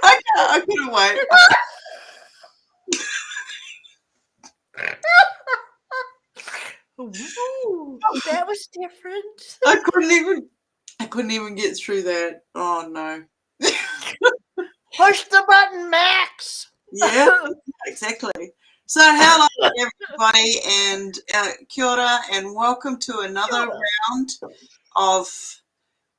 I couldn't wait. Ooh, that was different. I couldn't even get through that. Oh no. Push the button, Max. Yeah, exactly. So hello everybody, and kia ora, and welcome to another round of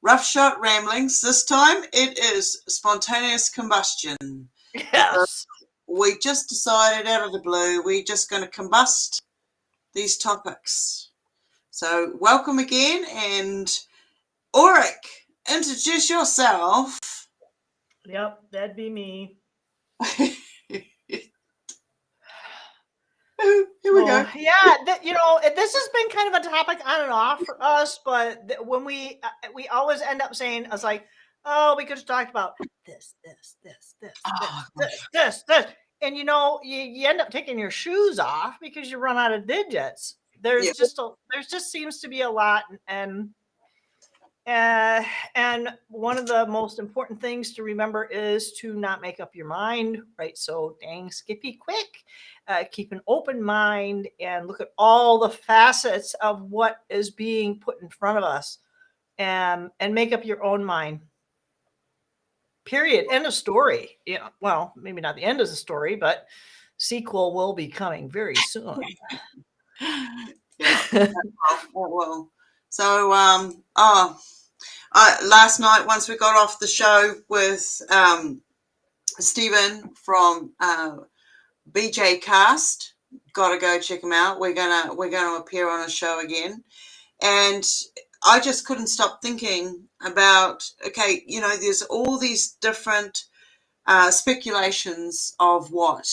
Roughshod Ramblings. This time it is Spontaneous Combustion. Yes. We just decided out of the blue we're just going to combust these topics. So welcome again, and Auric, introduce yourself. Yep, that'd be me. Here we go. Yeah, this has been kind of a topic on and off for us, but when we always end up saying, "I was like, oh, we could have talked about this, and you end up taking your shoes off because you run out of digits. There just seems to be a lot, and one of the most important things to remember is to not make up your mind, right? So dang skippy quick, keep an open mind and look at all the facets of what is being put in front of us, and make up your own mind. Period. End of story. Yeah. Well, maybe not the end of the story, but sequel will be coming very soon. Yeah. Well. So last night, once we got off the show with Stephen from BJ Cast, gotta go check him out. We're gonna appear on a show again, and I just couldn't stop thinking about, okay, there's all these different speculations of what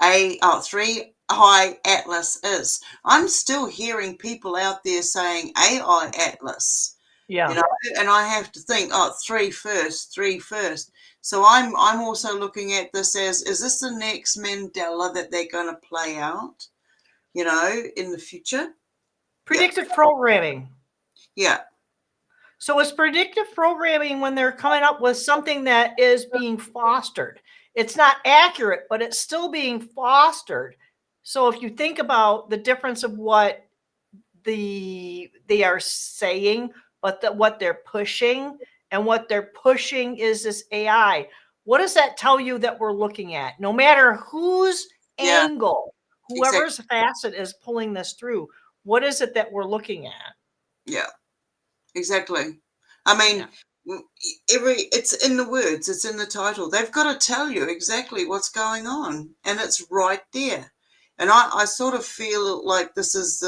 3i Atlas is. I'm still hearing people out there saying AI Atlas. Yeah. And I have to think, three first. So I'm also looking at this as, is this the next Mandela that they're going to play out, in the future? Predictive programming. Yeah. So it's predictive programming when they're coming up with something that is being fostered. It's not accurate, but it's still being fostered. So if you think about the difference of what they are saying, but what they're pushing, and what they're pushing is this AI. What does that tell you that we're looking at? No matter whose angle, whoever's facet is pulling this through, what is it that we're looking at? Yeah, exactly. I mean, it's in the words, it's in the title. They've got to tell you exactly what's going on, and it's right there. And I sort of feel like this is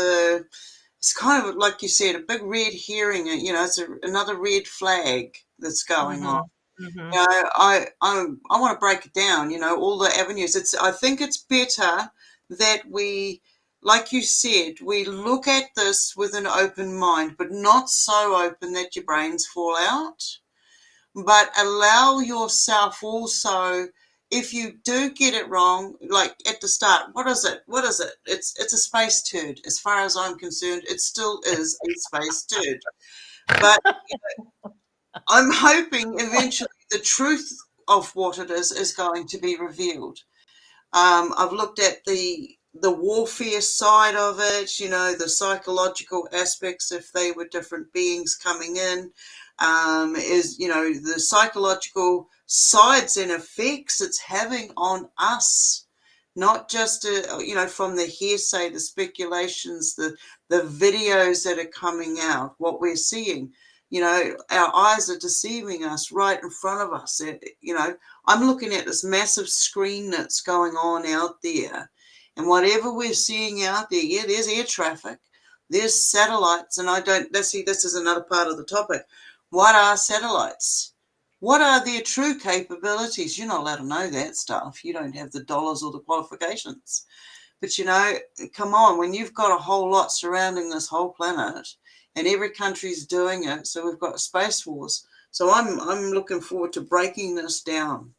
it's kind of like you said, a big red herring. It's another red flag that's going on. Mm-hmm. I want to break it down. All the avenues. I think it's better that we, like you said, we look at this with an open mind, but not so open that your brains fall out. But allow yourself also, if you do get it wrong, like at the start, what is it? It's a space turd. As far as I'm concerned, it still is a space turd. But I'm hoping eventually the truth of what it is going to be revealed. I've looked at the warfare side of it, the psychological aspects, if they were different beings coming in, the psychological sides and effects it's having on us, not just, from the hearsay, the speculations, the videos that are coming out, what we're seeing. Our eyes are deceiving us right in front of us. I'm looking at this massive screen that's going on out there, and whatever we're seeing out there, there's air traffic, there's satellites, and this is another part of the topic. What are satellites? What are their true capabilities? You're not allowed to know that stuff. You don't have the dollars or the qualifications. But, come on, when you've got a whole lot surrounding this whole planet, and every country's doing it, so we've got space wars. So I'm looking forward to breaking this down.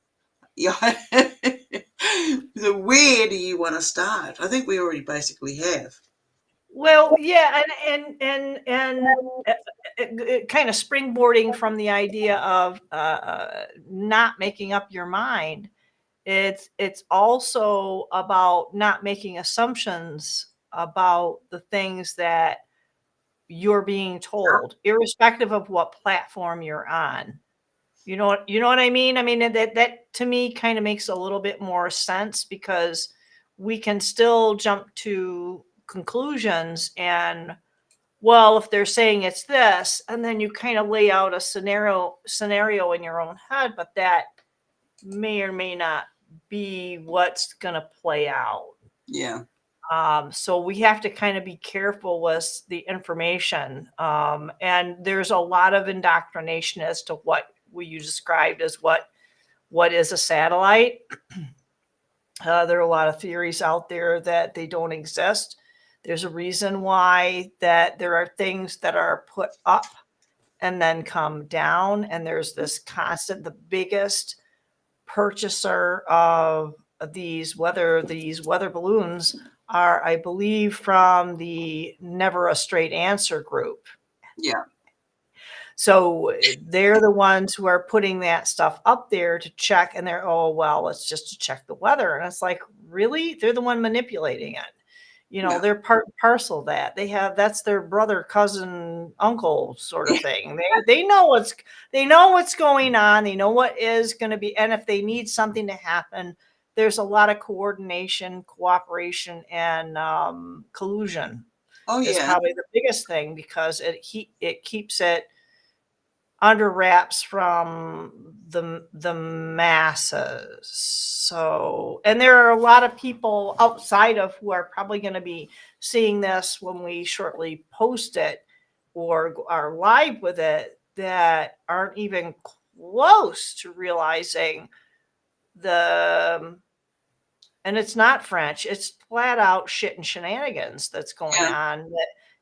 Yeah. So where do you want to start? I think we already basically have. Well, yeah, kind of springboarding from the idea of not making up your mind. It's also about not making assumptions about the things that you're being told, irrespective of what platform you're on. You know what I mean? I mean, that to me kind of makes a little bit more sense because we can still jump to conclusions and, well, if they're saying it's this, and then you kind of lay out a scenario in your own head, but that may or may not be what's going to play out. Yeah. So we have to kind of be careful with the information. And there's a lot of indoctrination as to what you described as what is a satellite. There are a lot of theories out there that they don't exist. There's a reason why that there are things that are put up and then come down. And there's this constant, the biggest purchaser of these weather balloons are, I believe, from the Never a Straight Answer group. Yeah. So they're the ones who are putting that stuff up there to check, and they're, oh, well, it's just to check the weather. And it's like, really? They're the one manipulating it. Yeah. They're part and parcel of that. That's their brother, cousin, uncle sort of thing. They know what's going on. They know what is going to be. And if they need something to happen, there's a lot of coordination, cooperation, and collusion Oh, is yeah. probably the biggest thing because it keeps it under wraps from the masses. So, and there are a lot of people outside of who are probably going to be seeing this when we shortly post it or are live with it that aren't even close to realizing the, and it's not French, it's flat out shit and shenanigans that's going Yeah. on.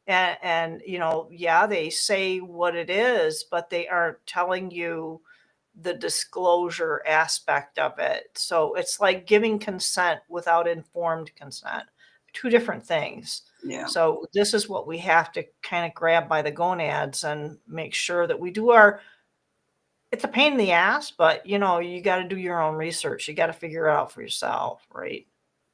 And yeah, they say what it is, but they aren't telling you the disclosure aspect of it. So it's like giving consent without informed consent, two different things. Yeah. So this is what we have to kind of grab by the gonads and make sure that we do our, it's a pain in the ass, but you got to do your own research. You got to figure it out for yourself, right?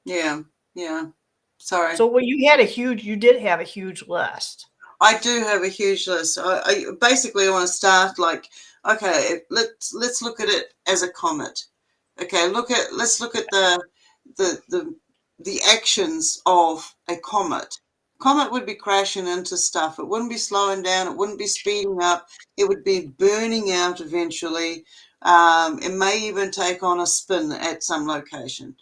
Yeah. Yeah. Sorry. So you did have a huge list. I do have a huge list. I basically want to start like, okay, let's look at it as a comet. Okay, let's look at the actions of a comet. Comet would be crashing into stuff. It wouldn't be slowing down. It wouldn't be speeding up. It would be burning out eventually. It may even take on a spin at some location.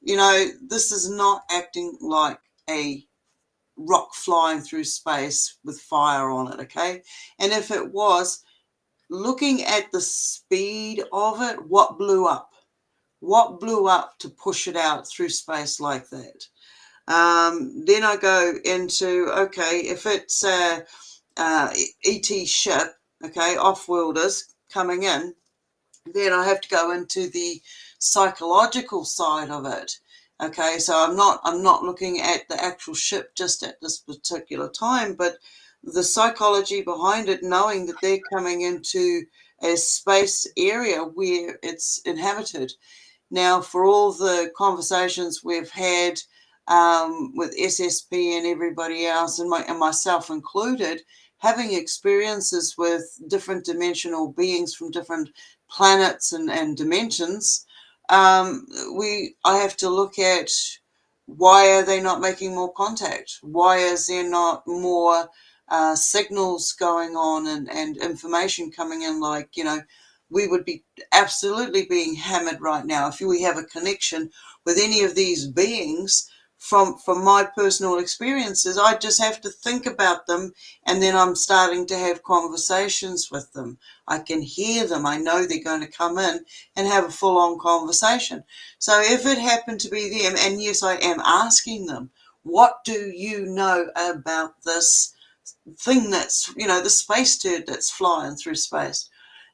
This is not acting like a rock flying through space with fire on it, okay? And if it was, looking at the speed of it, what blew up? What blew up to push it out through space like that? Then I go into, okay, if it's a ET ship, okay, off-worlders coming in, then I have to go into the psychological side of it. Okay, so I'm not looking at the actual ship just at this particular time, but the psychology behind it, knowing that they're coming into a space area where it's inhabited. Now, for all the conversations we've had with SSP and everybody else, and myself included, having experiences with different dimensional beings from different planets and dimensions, I have to look at why are they not making more contact? Why is there not more signals going on and information coming in? Like, we would be absolutely being hammered right now if we have a connection with any of these beings. From my personal experiences, I just have to think about them, and then I'm starting to have conversations with them. I can hear them. I know they're going to come in and have a full-on conversation. So if it happened to be them, and yes, I am asking them, what do you know about this thing that's, the space turd that's flying through space?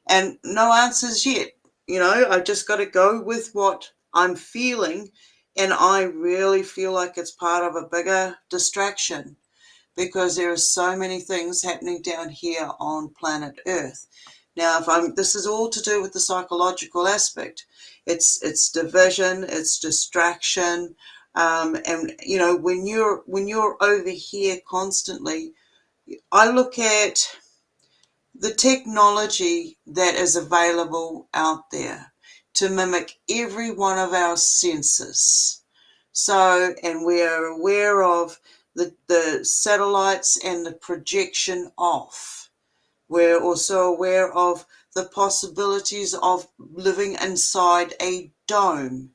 And no answers yet. I just got to go with what I'm feeling, and I really feel like it's part of a bigger distraction. because there are so many things happening down here on planet Earth. Now, this is all to do with the psychological aspect. It's division, it's distraction, and you know, when you're over here constantly, I look at the technology that is available out there to mimic every one of our senses. So, and we are aware of the satellites and the projection off. We're also aware of the possibilities of living inside a dome.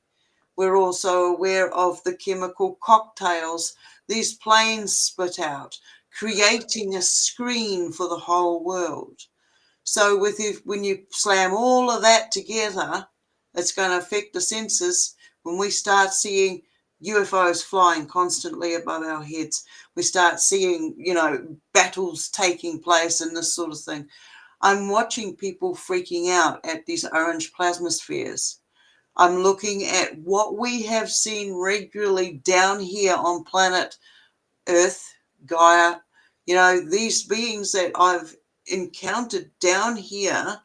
We're also aware of the chemical cocktails these planes spit out, creating a screen for the whole world. So when you slam all of that together, it's going to affect the senses. When we start seeing UFOs flying constantly above our heads, we start seeing, you know, battles taking place and this sort of thing. I'm watching people freaking out at these orange plasma spheres. I'm looking at what we have seen regularly down here on planet Earth, Gaia. You know, these beings that I've encountered down here,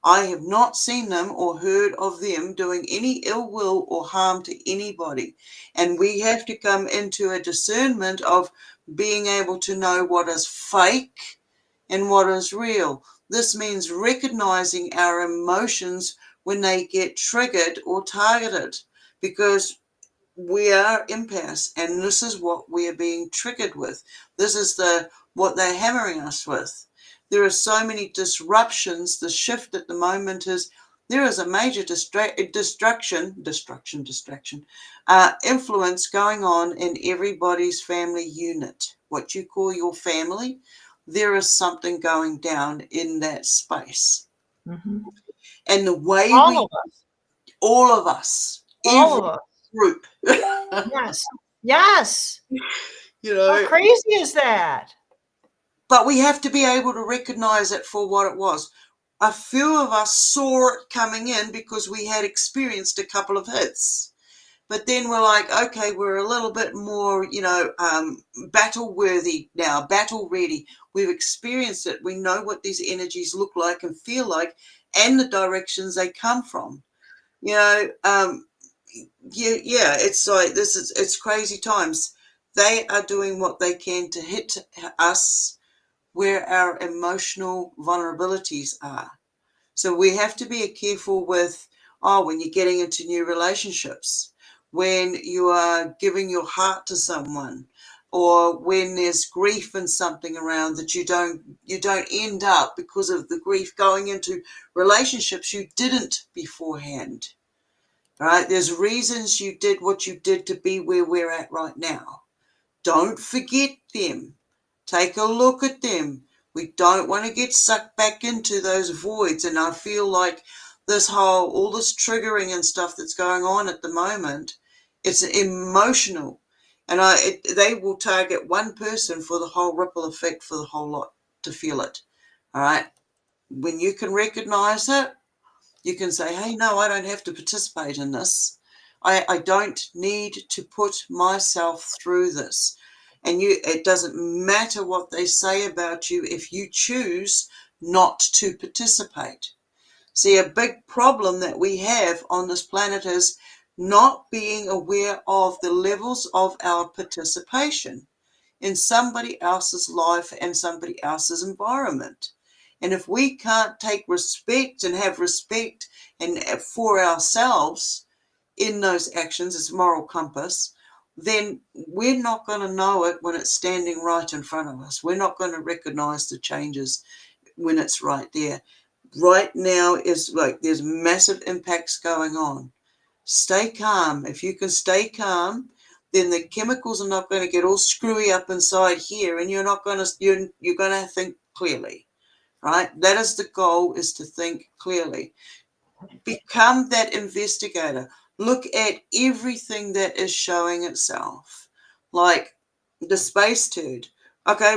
I have not seen them or heard of them doing any ill will or harm to anybody. And we have to come into a discernment of being able to know what is fake and what is real. This means recognizing our emotions when they get triggered or targeted, because we are empaths, and this is what we are being triggered with. This is what they're hammering us with. There are so many disruptions. The shift at the moment is there is a major influence going on in everybody's family unit. What you call your family, there is something going down in that space. Mm-hmm. And the way All of us, every group, yes, yes. you know, How crazy is that? but we have to be able to recognize it for what it was. A few of us saw it coming in because we had experienced a couple of hits. But then we're like, okay, we're a little bit more, you know, battle worthy now, battle ready. We've experienced it. We know what these energies look like and feel like, and the directions they come from. You know, yeah, it's like it's crazy times. They are doing what they can to hit us where our emotional vulnerabilities are. So we have to be careful with, when you're getting into new relationships, when you are giving your heart to someone, or when there's grief and something around, that you don't end up, because of the grief, going into relationships you didn't beforehand. All right, there's reasons you did what you did to be where we're at right now. Don't forget them. Take a look at them. We don't want to get sucked back into those voids. And I feel like all this triggering and stuff that's going on at the moment, it's emotional. And they will target one person for the whole ripple effect for the whole lot to feel it. All right. When you can recognize it, you can say, hey, no, I don't have to participate in this. I don't need to put myself through this. And it doesn't matter what they say about you if you choose not to participate. See, a big problem that we have on this planet is not being aware of the levels of our participation in somebody else's life and somebody else's environment. And if we can't take respect and have respect and for ourselves in those actions as moral compass, then we're not going to know it when it's standing right in front of us. We're not going to recognize the changes when it's right there. Right now is like there's massive impacts going on. Stay calm. If you can stay calm, then the chemicals are not going to get all screwy up inside here, and you're going to think clearly, right? That is the goal, is to think clearly. Become that investigator. Look at everything that is showing itself, like the space turd. Okay,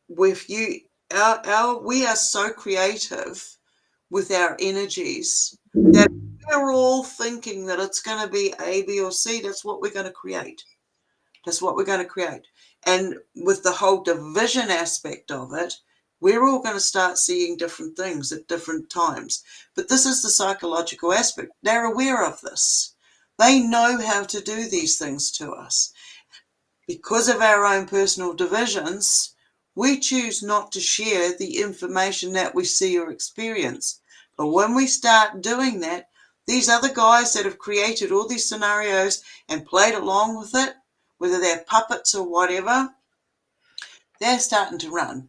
we are so creative with our energies that we're all thinking that it's going to be A, B, or C. That's what we're going to create. That's what we're going to create. And with the whole division aspect of it, we're all going to start seeing different things at different times. But this is the psychological aspect. They're aware of this. They know how to do these things to us. Because of our own personal divisions, we choose not to share the information that we see or experience. But when we start doing that, these other guys that have created all these scenarios and played along with it, whether they're puppets or whatever, they're starting to run.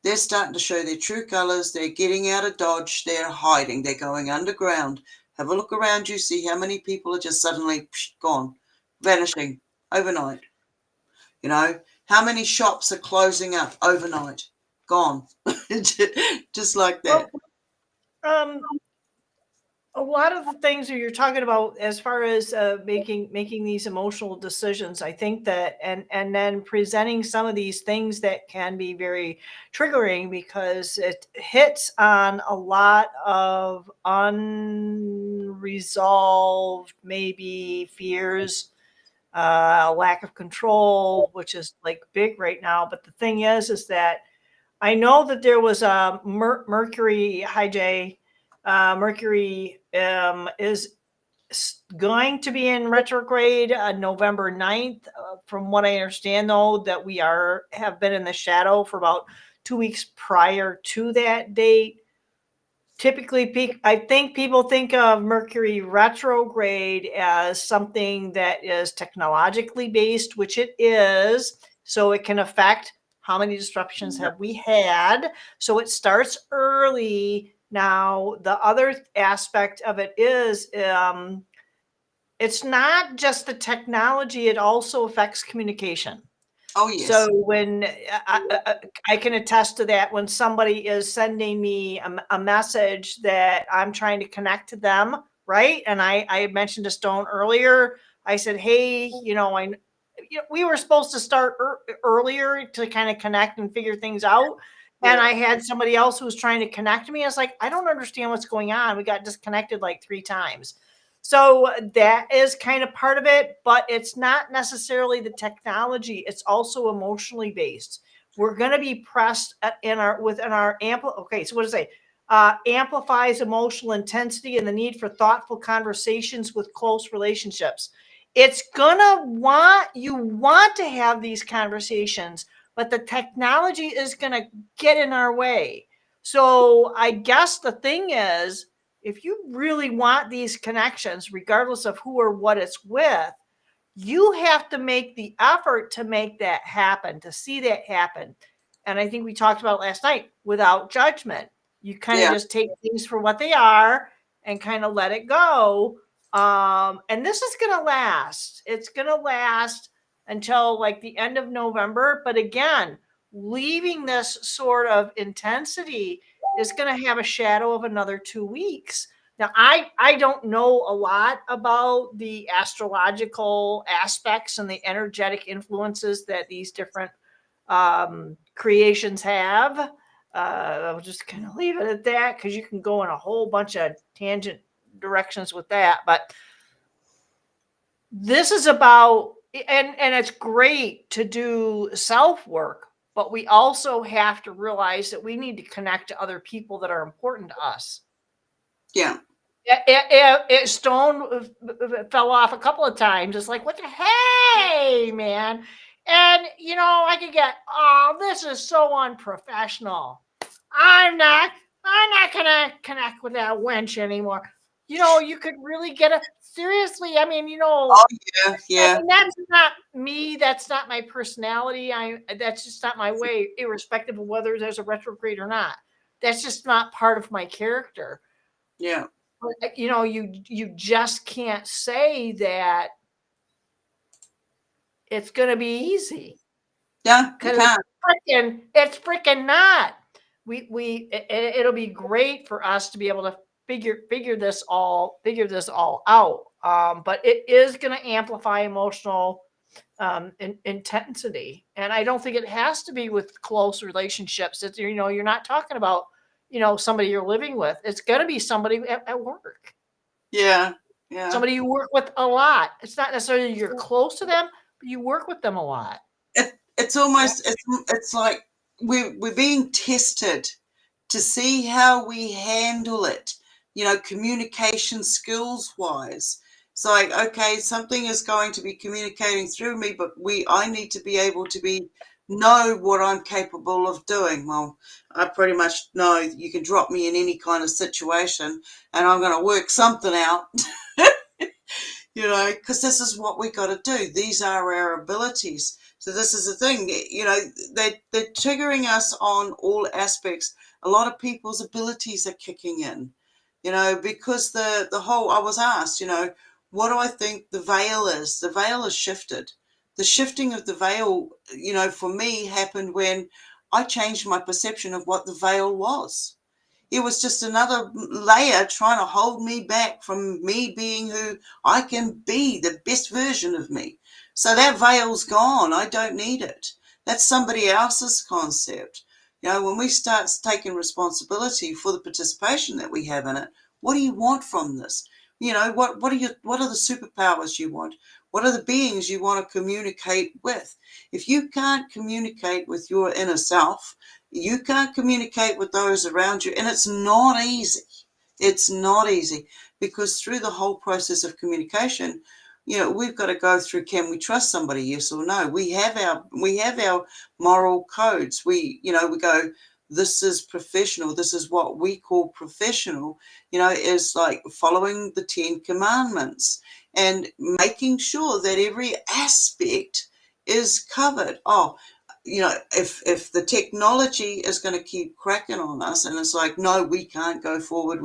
They're starting to show their true colors. They're getting out of Dodge. They're hiding. They're going underground. Have a look around you. See how many people are just suddenly gone, vanishing overnight. You know, how many shops are closing up overnight? Gone. Just like that. Well, a lot of the things that you're talking about as far as making these emotional decisions, I think that and then presenting some of these things that can be very triggering because it hits on a lot of unresolved maybe fears, lack of control, which is like big right now. But the thing is that I know that there was a Mercury, hi Jay. Mercury is going to be in retrograde November 9th. From what I understand, though, that we have been in the shadow for about 2 weeks prior to that date. Typically, I think people think of Mercury retrograde as something that is technologically based, which it is. So it can affect how many disruptions have we had. So it starts early. Now, the other aspect of it is it's not just the technology, it also affects communication. Oh, yes. So when I can attest to that, when somebody is sending me a message that I'm trying to connect to them, right? And I mentioned to Stone earlier, I said, hey, we were supposed to start earlier to kind of connect and figure things out. And I had somebody else who was trying to connect to me. I was like, I don't understand what's going on. We got disconnected like 3 times. So that is kind of part of it, but it's not necessarily the technology. It's also emotionally based. We're going to be pressed within our okay, so what does it say? Amplifies emotional intensity and the need for thoughtful conversations with close relationships. It's gonna you want to have these conversations, but the technology is gonna get in our way. So I guess the thing is, if you really want these connections, regardless of who or what it's with, you have to make the effort to make that happen, to see that happen. And I think we talked about last night, without judgment. You kind of just take things for what they are and kind of let it go. And this is going to last. It's going to last until like the end of November. But again, leaving this sort of intensity is going to have a shadow of another 2 weeks. Now, I don't know a lot about the astrological aspects and the energetic influences that these different creations have. I'll just kind of leave it at that because you can go in a whole bunch of tangent directions with that. But this is about, and it's great to do self work, but we also have to realize that we need to connect to other people that are important to us. Yeah. Stone fell off a couple of times. It's like, what the hey, man? And I could get, oh, this is so unprofessional. I'm not gonna connect with that wench anymore. You could really get seriously. I mean, Oh, yeah. I mean, that's not me. That's not my personality. That's just not my way, irrespective of whether there's a retrograde or not. That's just not part of my character. Yeah. You just can't say that it's going to be easy. Yeah, you can't. It's freaking not. It'll be great for us to be able to figure this all out. But it is going to amplify emotional intensity, and I don't think it has to be with close relationships. It's, you're not talking about somebody you're living with. It's going to be somebody at work. Yeah. Somebody you work with a lot. It's not necessarily you're close to them, but you work with them a lot. it's almost it's like we're being tested to see how we handle it, communication skills wise. It's like, okay, something is going to be communicating through me, but I need to be able to know what I'm capable of doing. Well, I pretty much know you can drop me in any kind of situation and I'm going to work something out. Because this is what we got to do. These are our abilities. So this is the thing, they're triggering us on all aspects. A lot of people's abilities are kicking in, because the whole, I was asked, what do I think the veil is? The veil is shifted. The shifting of the veil, for me happened when I changed my perception of what the veil was. It was just another layer trying to hold me back from me being who I can be, the best version of me. So that veil's gone. I don't need it. That's somebody else's concept. When we start taking responsibility for the participation that we have in it, what do you want from this? What are the superpowers you want? What are the beings you want to communicate with? If you can't communicate with your inner self, you can't communicate with those around you, and it's not easy. It's not easy because through the whole process of communication, we've got to go through, can we trust somebody, yes or no? We have our moral codes. We go, this is professional. This is what we call professional, is like following the 10 commandments and making sure that every aspect is covered. If the technology is going to keep cracking on us and it's like, no, we can't go forward,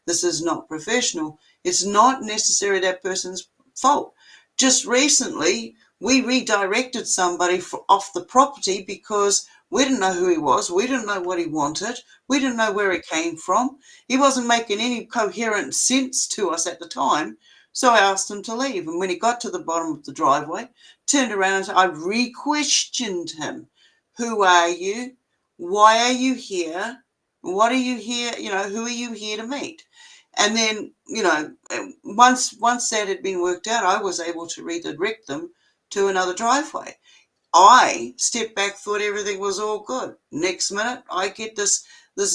this is not professional, it's not necessarily that person's fault. Just recently, we redirected somebody off the property because we didn't know who he was, we didn't know what he wanted, we didn't know where he came from. He wasn't making any coherent sense to us at the time, so I asked him to leave. And when he got to the bottom of the driveway, turned around and I re-questioned him. Who are you? Why are you here? What are you here? Who are you here to meet? And then, once that had been worked out, I was able to redirect them to another driveway. I stepped back, thought everything was all good. Next minute, I get this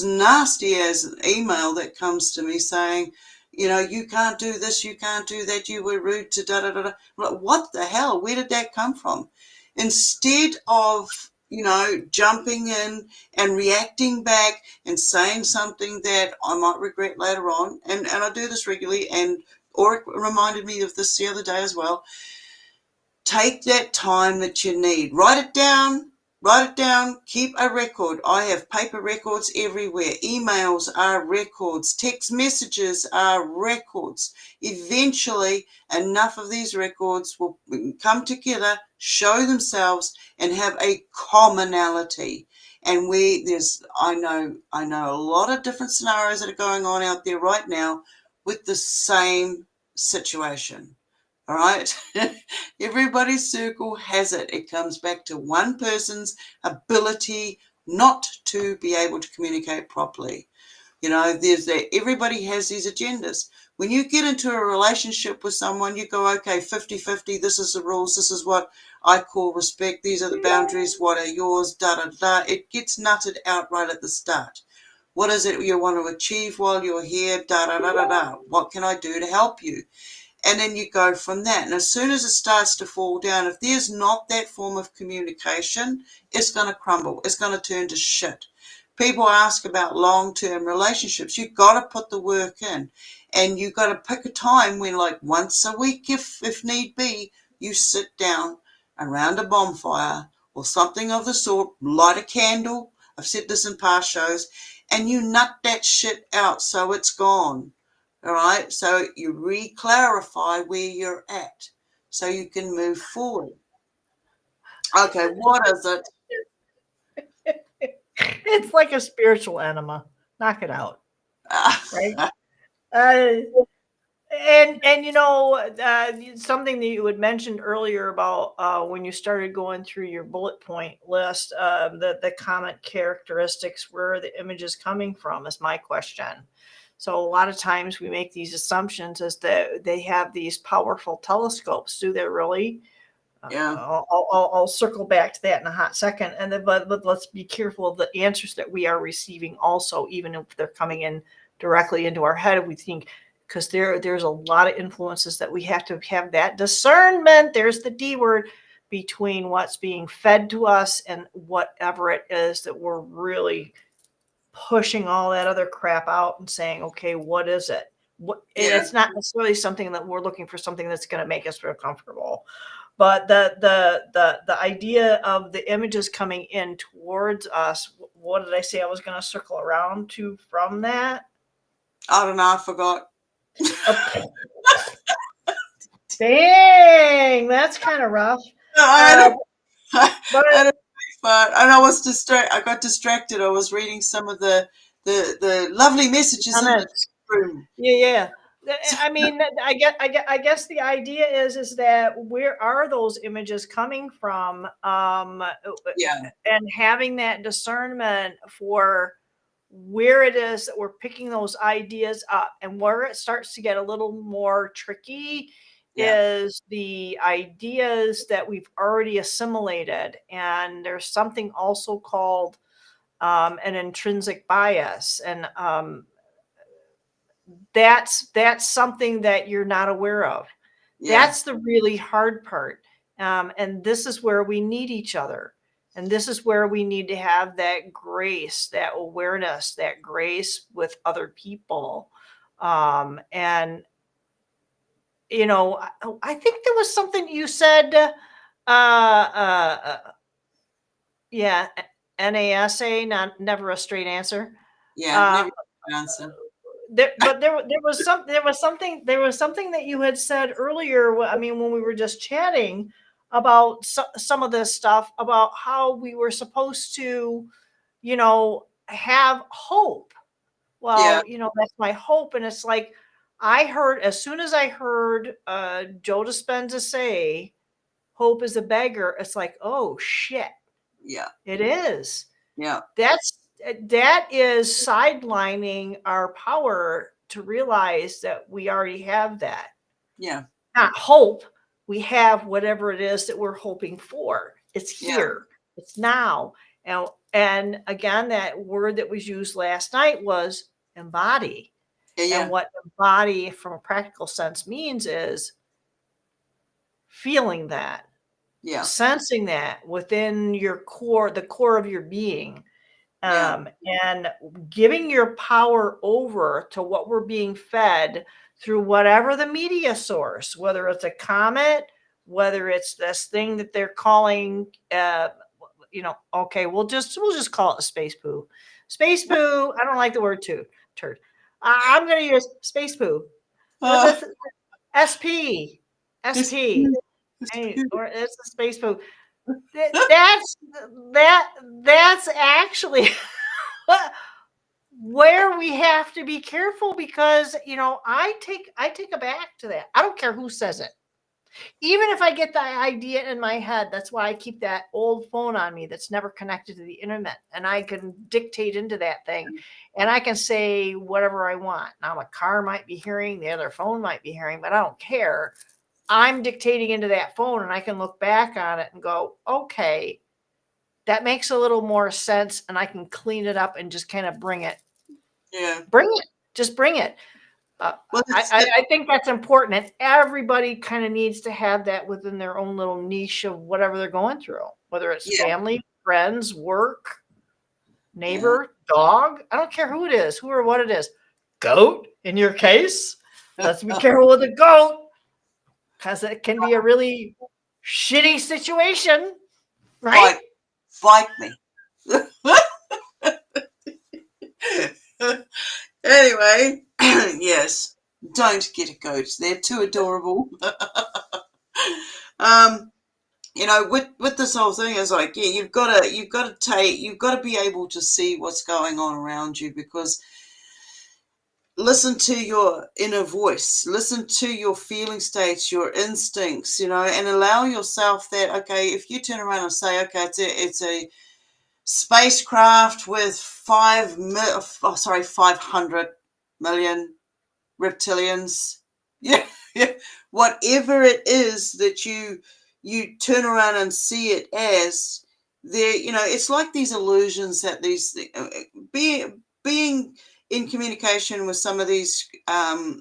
nasty as email that comes to me saying, you can't do this, you can't do that, you were rude to da da da da. Like, what the hell? Where did that come from? Instead of, jumping in and reacting back and saying something that I might regret later on, and I do this regularly, and Aurical reminded me of this the other day as well. Take that time that you need. Write it down, keep a record. I have paper records everywhere. Emails are records. Text messages are records. Eventually, enough of these records will come together, show themselves, and have a commonality. And I know a lot of different scenarios that are going on out there right now with the same situation. All right. Everybody's circle has it. It comes back to one person's ability not to be able to communicate properly. Everybody has these agendas. When you get into a relationship with someone, you go, okay, 50-50, this is the rules, this is what I call respect, these are the boundaries, what are yours, da-da-da. It gets nutted out right at the start. What is it you want to achieve while you're here, da-da-da-da-da. What can I do to help you? And then you go from that. And as soon as it starts to fall down, if there's not that form of communication, it's going to crumble. It's going to turn to shit. People ask about long-term relationships. You've got to put the work in. And you've got to pick a time when, like once a week, if need be, you sit down around a bonfire or something of the sort, light a candle. I've said this in past shows. And you nut that shit out so it's gone. All right, so you re-clarify where you're at so you can move forward. Okay, what is it? It's like a spiritual enema. Knock it out, right? Uh, something that you had mentioned earlier about when you started going through your bullet point list, the comment characteristics, where the image is coming from, is my question. So a lot of times we make these assumptions as that they have these powerful telescopes. Do they really? Yeah. I'll circle back to that in a hot second. And then, but let's be careful of the answers that we are receiving also, even if they're coming in directly into our head. We think, because there's a lot of influences that we have to have that discernment. There's the D word, between what's being fed to us and whatever it is that we're really pushing all that other crap out and saying, okay, what is it? And Yeah. it's not necessarily something that we're looking for, something that's going to make us feel comfortable. But the idea of the images coming in towards us, what did I say I was going to circle around to from that? I don't know. I forgot. Okay. Dang, that's kind of rough. I But had a but and I was I got distracted. I was reading some of the lovely messages in the room. Yeah. I mean, I guess the idea is that where are those images coming from? Yeah. And having that discernment for where it is that we're picking those ideas up, and where it starts to get a little more tricky Yeah. is the ideas that we've already assimilated. And there's something also called an intrinsic bias. And that's something that you're not aware of. Yeah. That's the really hard part. And this is where we need each other. And this is where we need to have that grace, that awareness, that grace with other people. And, you know, I think there was something you said, yeah, NASA, never a straight answer. Yeah. Never answer. But there was something that you had said earlier. I mean, when we were just chatting about some of this stuff, about how we were supposed to, you know, have hope. Yeah. Well, you know, that's my hope. And it's like, I heard, as soon as I heard Joe Dispenza say hope is a beggar, it's like, oh shit, Yeah. it is. Yeah. That is sidelining our power to realize that we already have that. Yeah. Not hope. We have whatever it is that we're hoping for. It's here. It's now. And again, that word that was used last night was embody. Yeah. And what embody from a practical sense means is feeling that, Yeah. sensing that within your core, the core of your being. Yeah. And giving your power over to what we're being fed through whatever the media source, whether it's a comet, whether it's this thing that they're calling, you know, okay, we'll just call it a space poo. Space poo. I don't like the word turd. I'm going to use space poo. That's SP, SP, or it's a space poo. That's actually where we have to be careful, because, you know, I take a back to that. I don't care who says it. Even if I get the idea in my head, that's why I keep that old phone on me that's never connected to the internet, and I can dictate into that thing, and I can say whatever I want. Now, my car might be hearing, the other phone might be hearing, but I don't care. I'm dictating into that phone, and I can look back on it and go, okay, that makes a little more sense, and I can clean it up and just kind of bring it. Yeah. Just bring it. Well, I think that's important, and everybody kind of needs to have that within their own little niche of whatever they're going through, whether it's family, friends, work, neighbor, dog. I don't care who it is, who or what it is. Goat, in your case. Let's be careful with the goat, because it can be a really shitty situation, right? Fight me. Anyway, yes, don't get a goat. They're too adorable. You know, with this whole thing, is like, yeah, you've got to be able to see what's going on around you, because listen to your inner voice, listen to your feeling states, your instincts, you know, and allow yourself that, okay, if you turn around and say, okay, it's a spacecraft with 500 million reptilians, yeah, whatever it is that you you turn around and see it as there, it's like these illusions that these being in communication with some of these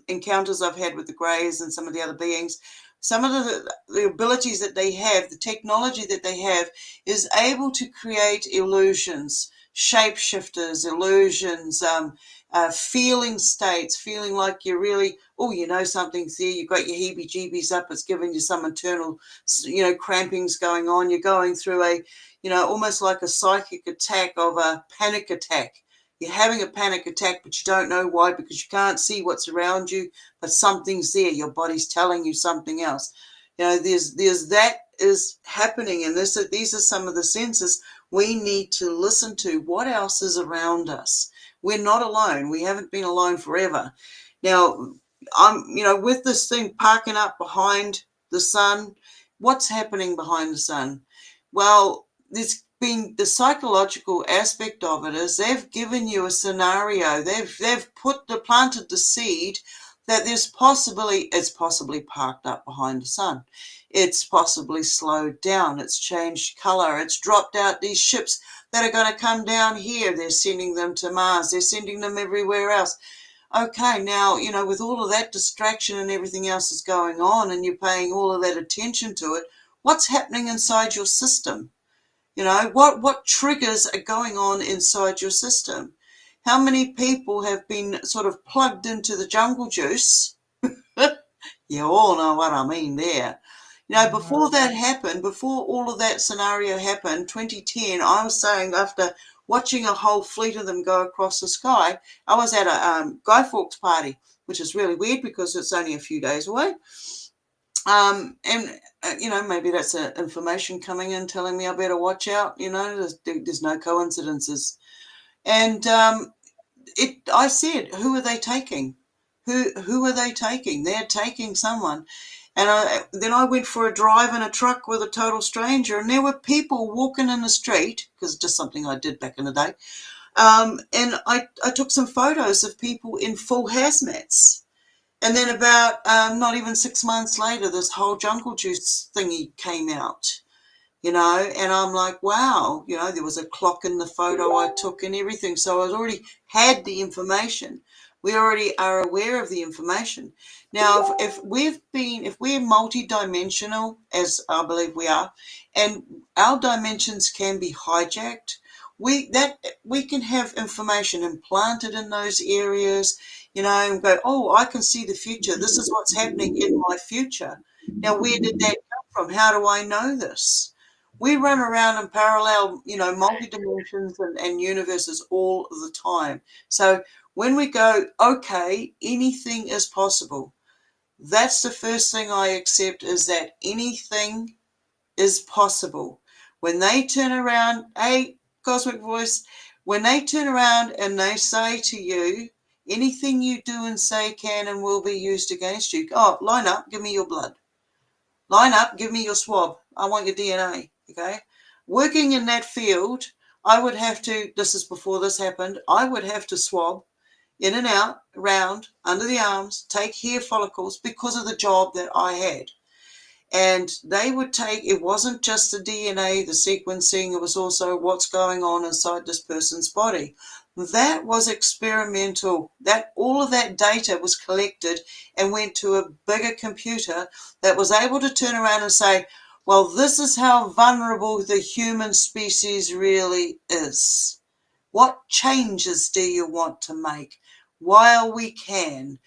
encounters I've had with the Greys and some of the other beings, some of the abilities that they have, the technology that they have is able to create illusions, shapeshifters, illusions, feeling states, feeling like you're really, something's there, you've got your heebie-jeebies up, it's giving you some internal, crampings going on, you're going through a, almost like a psychic attack of a panic attack. You're having a panic attack, but you don't know why because you can't see what's around you, but something's there. Your body's telling you something else. There's that is happening, and these are some of the senses we need to listen to. What else is around us? We're not alone. We haven't been alone forever. Now, with this thing parking up behind the sun, what's happening behind the sun? Well, there's been the psychological aspect of it is they've given you a scenario. They've planted the seed that it's possibly parked up behind the sun. It's possibly slowed down. It's changed color. It's dropped out these ships that are going to come down here. They're sending them to Mars. They're sending them everywhere else. Okay, now, with all of that distraction and everything else is going on and you're paying all of that attention to it, what's happening inside your system? What triggers are going on inside your system? How many people have been sort of plugged into the jungle juice? You all know what I mean there. Before that happened, before all of that scenario happened, 2010, I was saying after watching a whole fleet of them go across the sky, I was at a Guy Fawkes party, which is really weird because it's only a few days away. And maybe that's information coming in telling me I better watch out. There's no coincidences. And I said, who are they taking? Who are they taking? They're taking someone. And then I went for a drive in a truck with a total stranger, and there were people walking in the street, because it's just something I did back in the day. And I took some photos of people in full hazmats. And then about not even 6 months later, this whole jungle juice thingy came out, and I'm like, wow, there was a clock in the photo I took and everything. So I already had the information. We already are aware of the information. Now, if we're multidimensional, as I believe we are, and our dimensions can be hijacked, we can have information implanted in those areas, and go, oh, I can see the future. This is what's happening in my future. Now, where did that come from? How do I know this? We run around in parallel, multi-dimensions and universes all the time. So when we go, okay, anything is possible, that's the first thing I accept, is that anything is possible. When they turn around, hey, Cosmic Voice, when they turn around and they say to you, anything you do and say can and will be used against you. Oh, line up, give me your blood. Line up, give me your swab. I want your DNA, okay? Working in that field, I would have to, this is before this happened, I would have to swab in and out, around, under the arms, take hair follicles because of the job that I had. And they would take, it wasn't just the DNA, the sequencing, it was also what's going on inside this person's body. That was experimental. That all of that data was collected and went to a bigger computer that was able to turn around and say, well, this is how vulnerable the human species really is. What changes do you want to make while we can?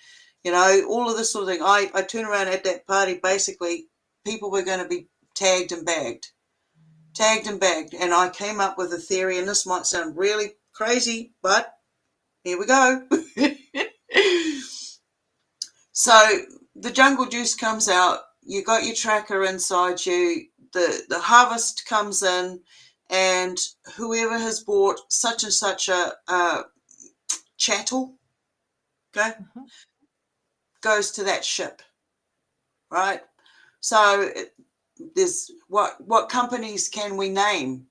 All of this sort of thing. I turn around at that party, basically, people were going to be tagged and bagged. And I came up with a theory, and this might sound really crazy, but here we go. So the jungle juice comes out, you got your tracker inside you, the harvest comes in, and whoever has bought such and such a chattel, okay, goes to that ship, right? So there's what companies can we name?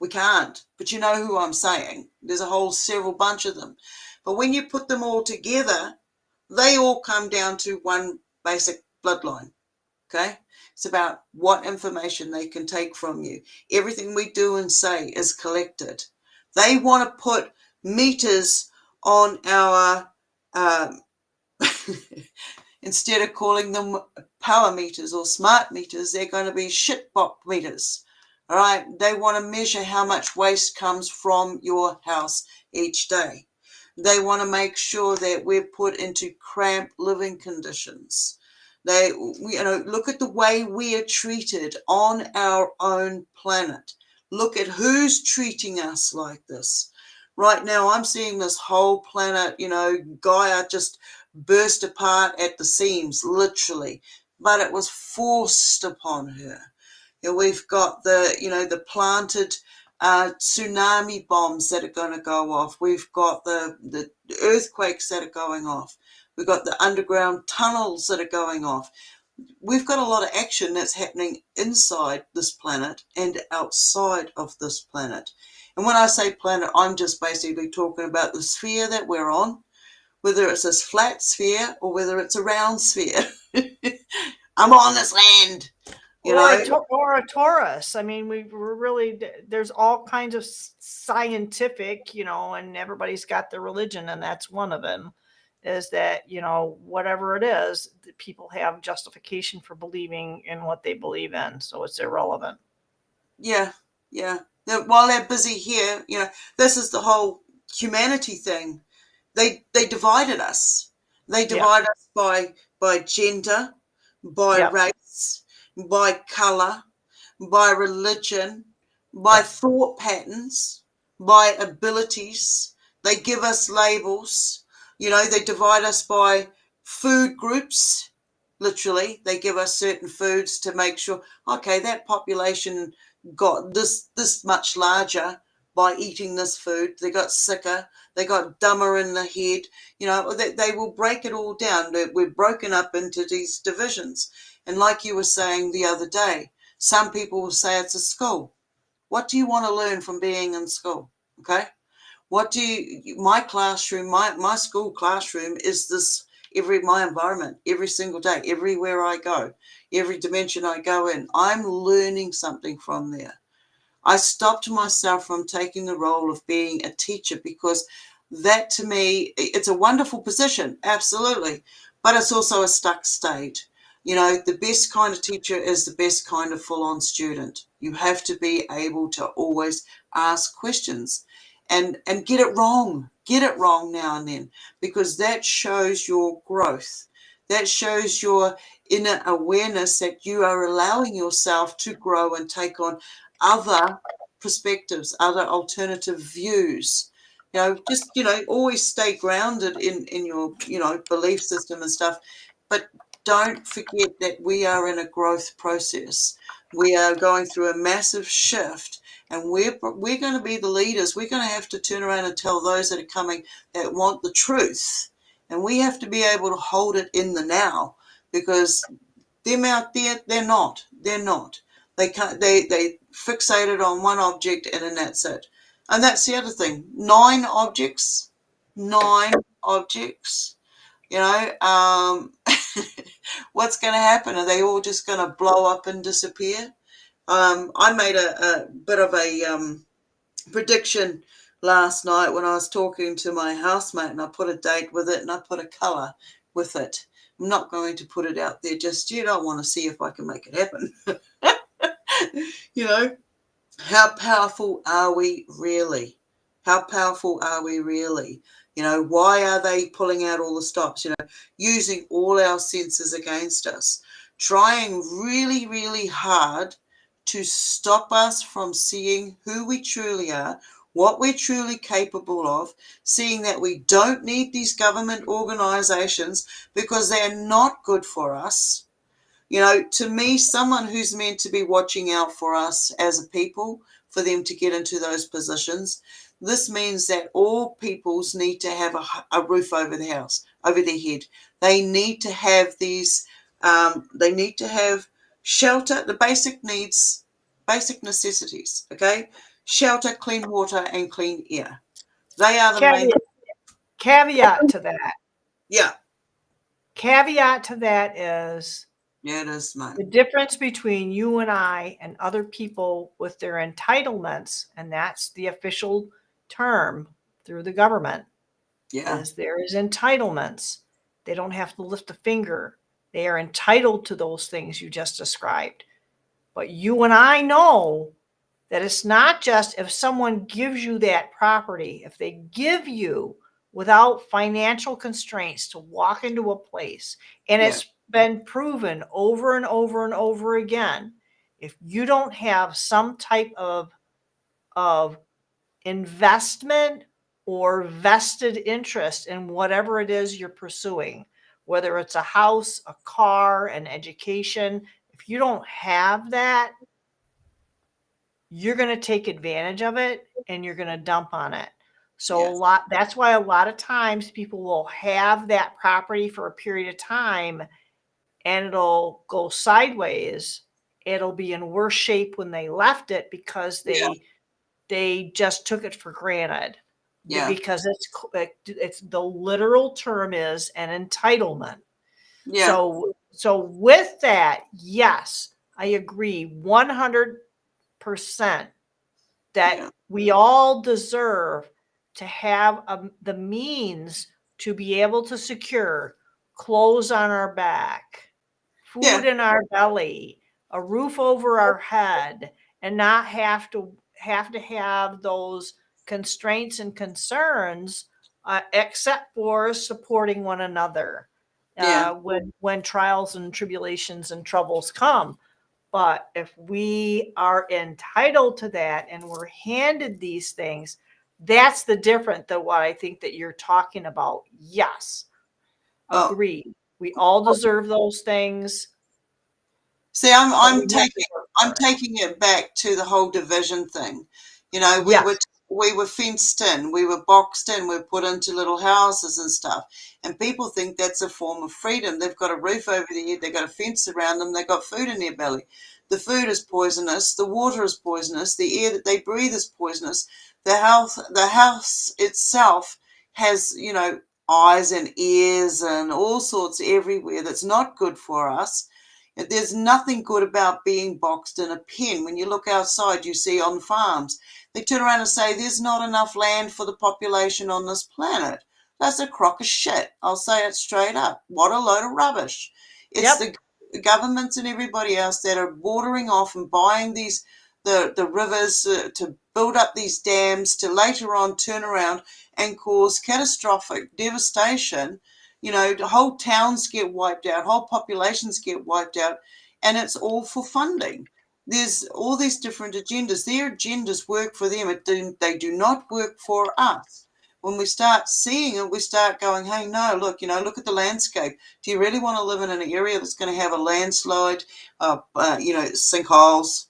We can't, but you know who I'm saying. There's a whole several bunch of them. But when you put them all together, they all come down to one basic bloodline. Okay? It's about what information they can take from you. Everything we do and say is collected. They want to put meters on our, instead of calling them power meters or smart meters, they're going to be shitbox meters. All right? They want to measure how much waste comes from your house each day. They want to make sure that we're put into cramped living conditions. They, look at the way we are treated on our own planet. Look at who's treating us like this. Right now, I'm seeing this whole planet, Gaia just burst apart at the seams, literally, but it was forced upon her. We've got the planted tsunami bombs that are going to go off. We've got the earthquakes that are going off. We've got the underground tunnels that are going off. We've got a lot of action that's happening inside this planet and outside of this planet. And when I say planet, I'm just basically talking about the sphere that we're on, whether it's this flat sphere or whether it's a round sphere. I'm on this land. Or a Taurus. I mean, we're really, there's all kinds of scientific, and everybody's got their religion, and that's one of them, is that, whatever it is, people have justification for believing in what they believe in. So it's irrelevant. Yeah. While they're busy here, this is the whole humanity thing. They divided us. They divide us by gender, by race, by color, by religion, by thought patterns, by abilities. They give us labels. They divide us by food groups. Literally, they give us certain foods to make sure, okay, that population got this much larger by eating this food. They got sicker. They got dumber in the head. They will break it all down. We're broken up into these divisions. And like you were saying the other day, some people will say it's a school. What do you want to learn from being in school? Okay. My classroom, my school classroom is this, my environment, every single day, everywhere I go, every dimension I go in, I'm learning something from there. I stopped myself from taking the role of being a teacher because that, to me, it's a wonderful position, absolutely, but it's also a stuck state. The best kind of teacher is the best kind of full-on student. You have to be able to always ask questions and get it wrong. Get it wrong now and then, because that shows your growth. That shows your inner awareness that you are allowing yourself to grow and take on other perspectives, other alternative views. Just, always stay grounded in your, belief system and stuff. But don't forget that we are in a growth process. We are going through a massive shift, and we're going to be the leaders. We're going to have to turn around and tell those that are coming that want the truth. And we have to be able to hold it in the now, because them out there, they're not. They can't. They fixated on one object, and then that's it. And that's the other thing. 9 objects. What's going to happen? Are they all just going to blow up and disappear? I made a bit of a prediction last night when I was talking to my housemate, and I put a date with it and I put a color with it. I'm not going to put it out there just yet. I want to see if I can make it happen. How powerful are we really? How powerful are we really? Why are they pulling out all the stops? Using all our senses against us, trying really, really hard to stop us from seeing who we truly are, what we're truly capable of, seeing that we don't need these government organizations because they're not good for us. To me, someone who's meant to be watching out for us as a people, for them to get into those positions, this means that all peoples need to have a roof over the house, over their head. They need to have these, they need to have shelter, the basic needs, basic necessities, okay? Shelter, clean water, and clean air. They are the main. Caveat to that. Yeah. Caveat to that is Yeah, it is, mate. The difference between you and I and other people with their entitlements, and that's the official term through the government, Yeah, is there is entitlements. They don't have to lift a finger. They are entitled to those things you just described. But you and I know that it's not just if someone gives you that property, if they give you without financial constraints to walk into a place, and yeah, it's been proven over and over and over again, if you don't have some type of investment or vested interest in whatever it is you're pursuing, whether it's a house, a car, an education, if you don't have that, you're going to take advantage of it and you're going to dump on it. So yes, that's why a lot of times people will have that property for a period of time and it'll go sideways. It'll be in worse shape when they left it because yeah, they just took it for granted, yeah, because it's the literal term is an entitlement. yeah, So with that, yes, I agree 100% that yeah, we all deserve to have the means to be able to secure clothes on our back, yeah. food in our belly, a roof over our head, and not have those constraints and concerns, except for supporting one another Yeah. when trials and tribulations and troubles come. But if we are entitled to that and we're handed these things, that's the different than what I think that you're talking about. Yes, Oh, agree. We all deserve those things, see, but we have to work I'm for it. taking it back to the whole division thing. You know, Yes. we were fenced in, we were boxed in, we were put into little houses and stuff. And people think that's a form of freedom. They've got a roof over their head, they've got a fence around them, they've got food in their belly. The food is poisonous, the water is poisonous, the air that they breathe is poisonous. The house itself has, you know, eyes and ears and all sorts everywhere that's not good for us. There's nothing good about being boxed in a pen. When you look outside, you see on farms, they turn around and say there's not enough land for the population on this planet. That's a crock of shit. I'll say it straight up. What a load of rubbish. It's Yep. the governments and everybody else that are watering off and buying the rivers to build up these dams to later on turn around and cause catastrophic devastation. You know, whole towns get wiped out, whole populations get wiped out, and it's all for funding. There's all these different agendas. Their agendas work for them. They do not work for us. When we start seeing it, we start going, hey, no, look, you know, look at the landscape. Do you really want to live in an area that's going to have a landslide, you know, sinkholes,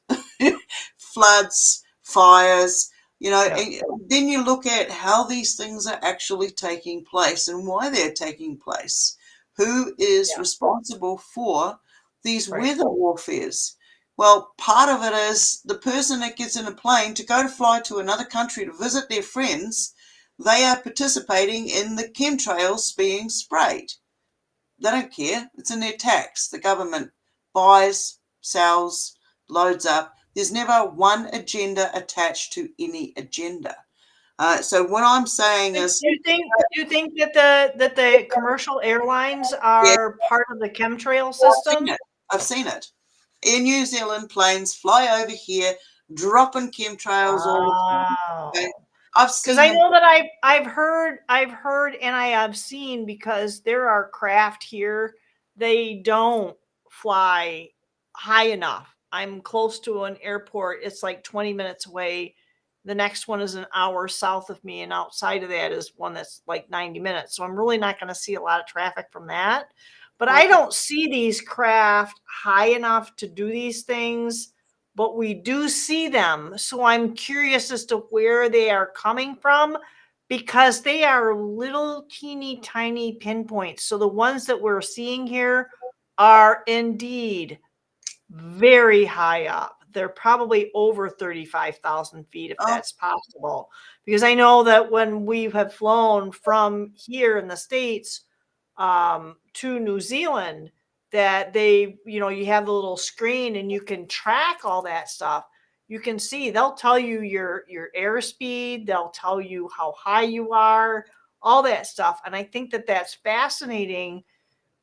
floods, fires, you know, Yep. and then you look at how these things are actually taking place and why they're taking place. Who is Yeah. responsible for these Right. weather warfares? Well, part of it is the person that gets in a plane to go to fly to another country to visit their friends, they are participating in the chemtrails being sprayed. They don't care. It's in their tax. The government buys, sells, loads up. There's never one agenda attached to any agenda. So what I'm saying Do is, you think that the commercial airlines yeah, are part of the chemtrail I've seen system? it. I've seen it. Air New Zealand planes fly over here, dropping chemtrails all the time. Okay? Wow. I've Because seen I them. know that I've heard and I have seen, because there are craft here, they don't fly high enough. I'm close to an airport. It's like 20 minutes away. The next one is an hour south of me, and outside of that is one that's like 90 minutes. So I'm really not going to see a lot of traffic from that. But I Okay. don't see these craft high enough to do these things, but we do see them. So I'm curious as to where they are coming from, because they are little teeny tiny pinpoints. So the ones that we're seeing here are indeed very high up. They're probably over 35,000 feet, if Oh, that's possible. Because I know that when we have flown from here in the States to New Zealand, that they, you have the little screen and you can track all that stuff. You can see, they'll tell you your airspeed, they'll tell you how high you are, all that stuff. And I think that that's fascinating,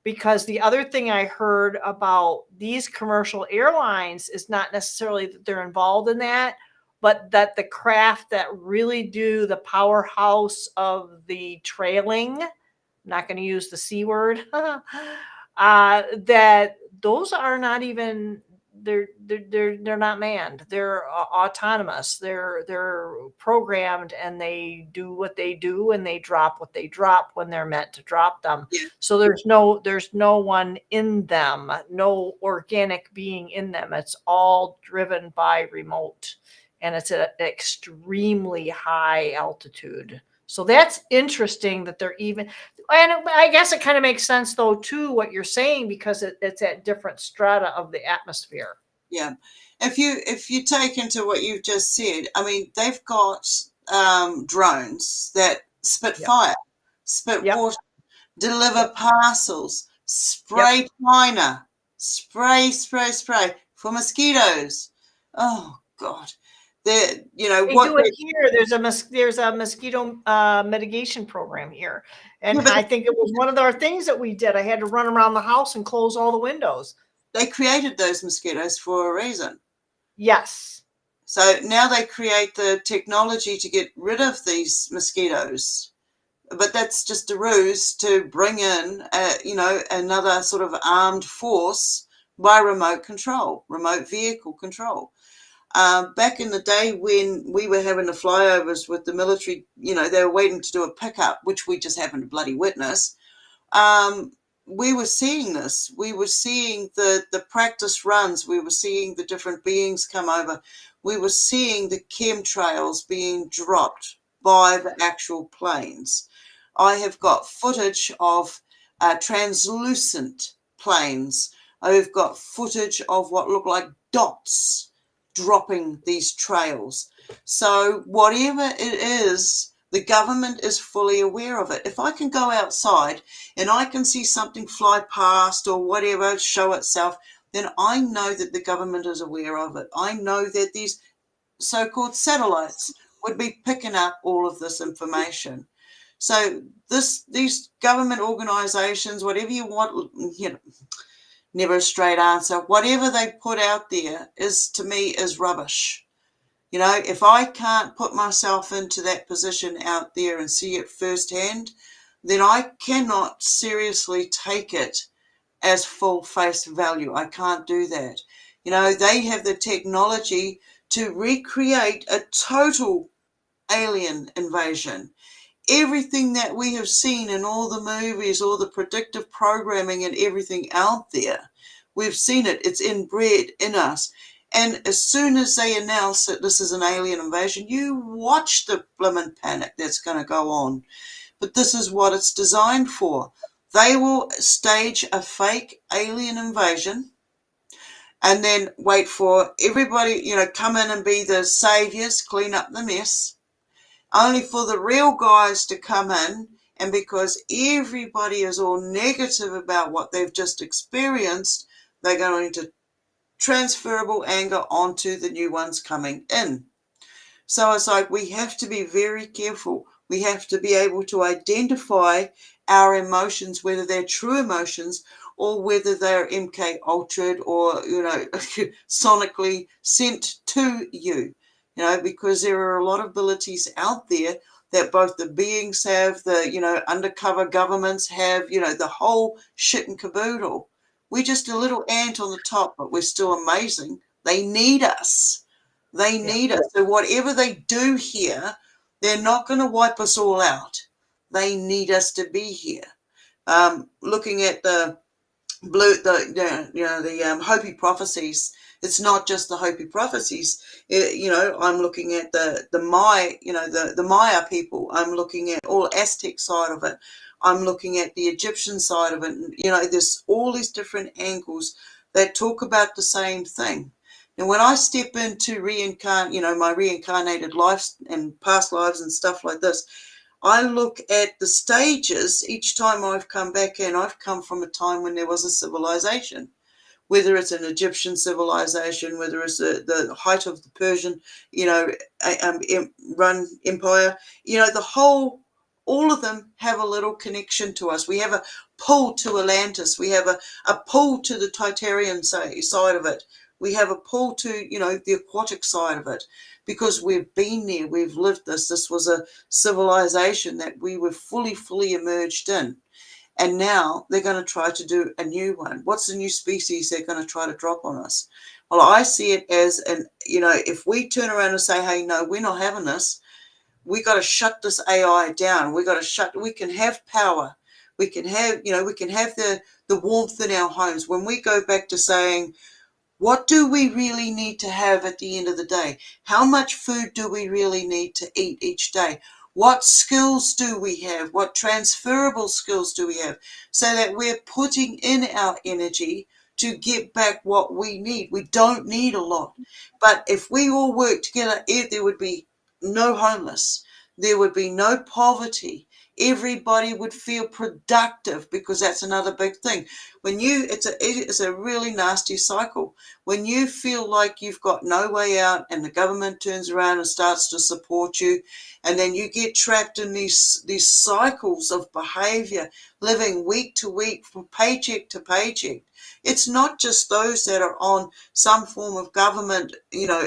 because the other thing I heard about these commercial airlines is not necessarily that they're involved in that, but that the craft that really do the powerhouse of the trailing, I'm not going to use the C word, that those are not even, they're not manned. They're autonomous. They're programmed, and they do what they do, and they drop what they drop when they're meant to drop them. Yeah. So there's no one in them, no organic being in them. It's all driven by remote, and it's at an extremely high altitude. So that's interesting that they're even, and I guess it kind of makes sense though too what you're saying, because it's at different strata of the atmosphere. Yeah. If you take into what you've just said, I mean, they've got drones that spit fire, spit water, deliver parcels, spray China, spray for mosquitoes. Oh God. They do it here. There's a mosquito mitigation program here, and I think it was one of our things that we did. I had to run around the house and close all the windows. They created those mosquitoes for a reason. Yes. So now they create the technology to get rid of these mosquitoes, but that's just a ruse to bring in, another sort of armed force by remote control, remote vehicle control. Back in the day when we were having the flyovers with the military, they were waiting to do a pickup, which we just happened to bloody witness. We were seeing this. We were seeing the practice runs. We were seeing the different beings come over. We were seeing the chemtrails being dropped by the actual planes. I have got footage of translucent planes. I've got footage of what look like dots dropping these trails. So whatever it is, the government is fully aware of it. If I can go outside and I can see something fly past or whatever show itself, then I know that the government is aware of it. I know that these so-called satellites would be picking up all of this information. So these government organizations, whatever you want, never a straight answer. Whatever they put out there to me is rubbish. If I can't put myself into that position out there and see it firsthand, then I cannot seriously take it as full face value. I can't do that. They have the technology to recreate a total alien invasion. Everything that we have seen in all the movies, all the predictive programming and everything out there, we've seen it. It's inbred in us. And as soon as they announce that this is an alien invasion, you watch the blimmin' panic that's going to go on. But this is what it's designed for. They will stage a fake alien invasion and then wait for everybody, come in and be the saviors, clean up the mess, only for the real guys to come in, and because everybody is all negative about what they've just experienced, they're going to transferable anger onto the new ones coming in. So it's like we have to be very careful. We have to be able to identify our emotions, whether they're true emotions or whether they're MK altered or, sonically sent to you. Because there are a lot of abilities out there that both the beings have, the, undercover governments have, the whole shit and caboodle. We're just a little ant on the top, but we're still amazing. They need us. They need us. So whatever they do here, they're not going to wipe us all out. They need us to be here. Looking at the Hopi prophecies, it's not just the Hopi prophecies. I'm looking at the Maya, the Maya people. I'm looking at all Aztec side of it. I'm looking at the Egyptian side of it. There's all these different angles that talk about the same thing. And when I step into my reincarnated lives and past lives and stuff like this, I look at the stages each time I've come back in. I've come from a time when there was a civilization, whether it's an Egyptian civilization, whether it's the height of the Persian, run empire, all of them have a little connection to us. We have a pull to Atlantis. We have a pull to the Titarian side of it. We have a pull to, the aquatic side of it, because we've been there, we've lived this. This was a civilization that we were fully emerged in. And now they're going to try to do a new one. What's the new species they're going to try to drop on us? Well, I see it as if we turn around and say, hey, no, we're not having this, we got to shut this AI down. We can have power. We can have the warmth in our homes. When we go back to saying, what do we really need to have at the end of the day? How much food do we really need to eat each day? What skills do we have? What transferable skills do we have? So that we're putting in our energy to get back what we need. We don't need a lot. But if we all work together, there would be no homeless. There would be no poverty. Everybody would feel productive, because that's another big thing. It's a really nasty cycle. When you feel like you've got no way out and the government turns around and starts to support you, and then you get trapped in these cycles of behavior, living week to week, from paycheck to paycheck. It's not just those that are on some form of government,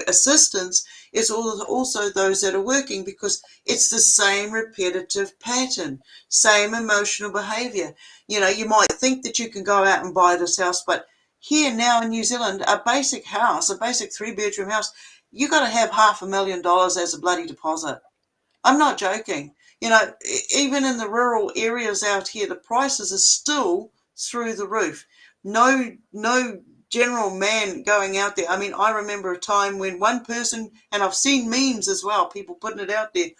assistance. It's also those that are working, because it's the same repetitive pattern, same emotional behavior. You might think that you can go out and buy this house, but here now in New Zealand, a basic 3-bedroom house, you got to have $500,000 as a bloody deposit. I'm not joking. Even in the rural areas out here, the prices are still through the roof. No general man going out there. I mean, I remember a time when one person, and I've seen memes as well, people putting it out there,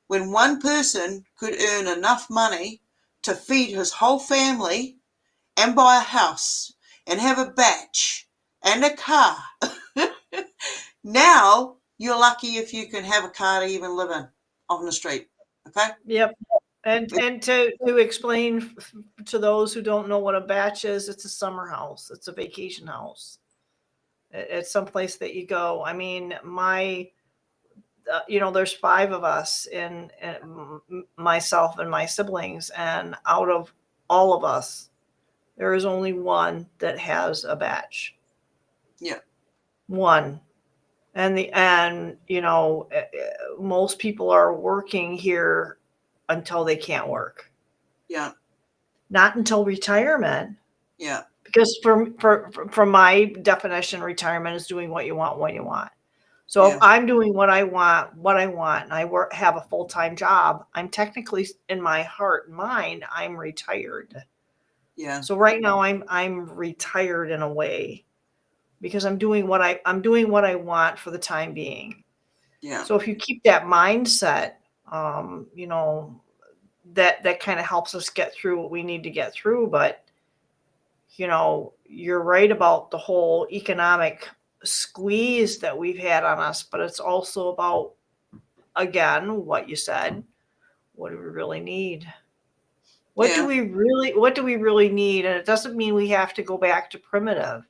when one person could earn enough money to feed his whole family and buy a house and have a batch and a car. Now you're lucky if you can have a car to even live in on the street. Okay. Yep. And to explain to those who don't know what a batch is, it's a summer house. It's a vacation house. It's someplace that you go. I mean, there's 5 of us, and myself and my siblings, and out of all of us, there is only one that has a batch. Yeah. One. And most people are working here until they can't work. Yeah. Not until retirement. Yeah. Because from my definition, retirement is doing what you want when you want. So if I'm doing what I want, and I have a full-time job, I'm technically, in my heart and mind, I'm retired. Yeah. So right now I'm retired in a way, because I'm doing what I want for the time being. Yeah. So if you keep that mindset, that kind of helps us get through what we need to get through. But you're right about the whole economic squeeze that we've had on us, but it's also about, again, what you said. What do we really need? What do we really need? And it doesn't mean we have to go back to primitive,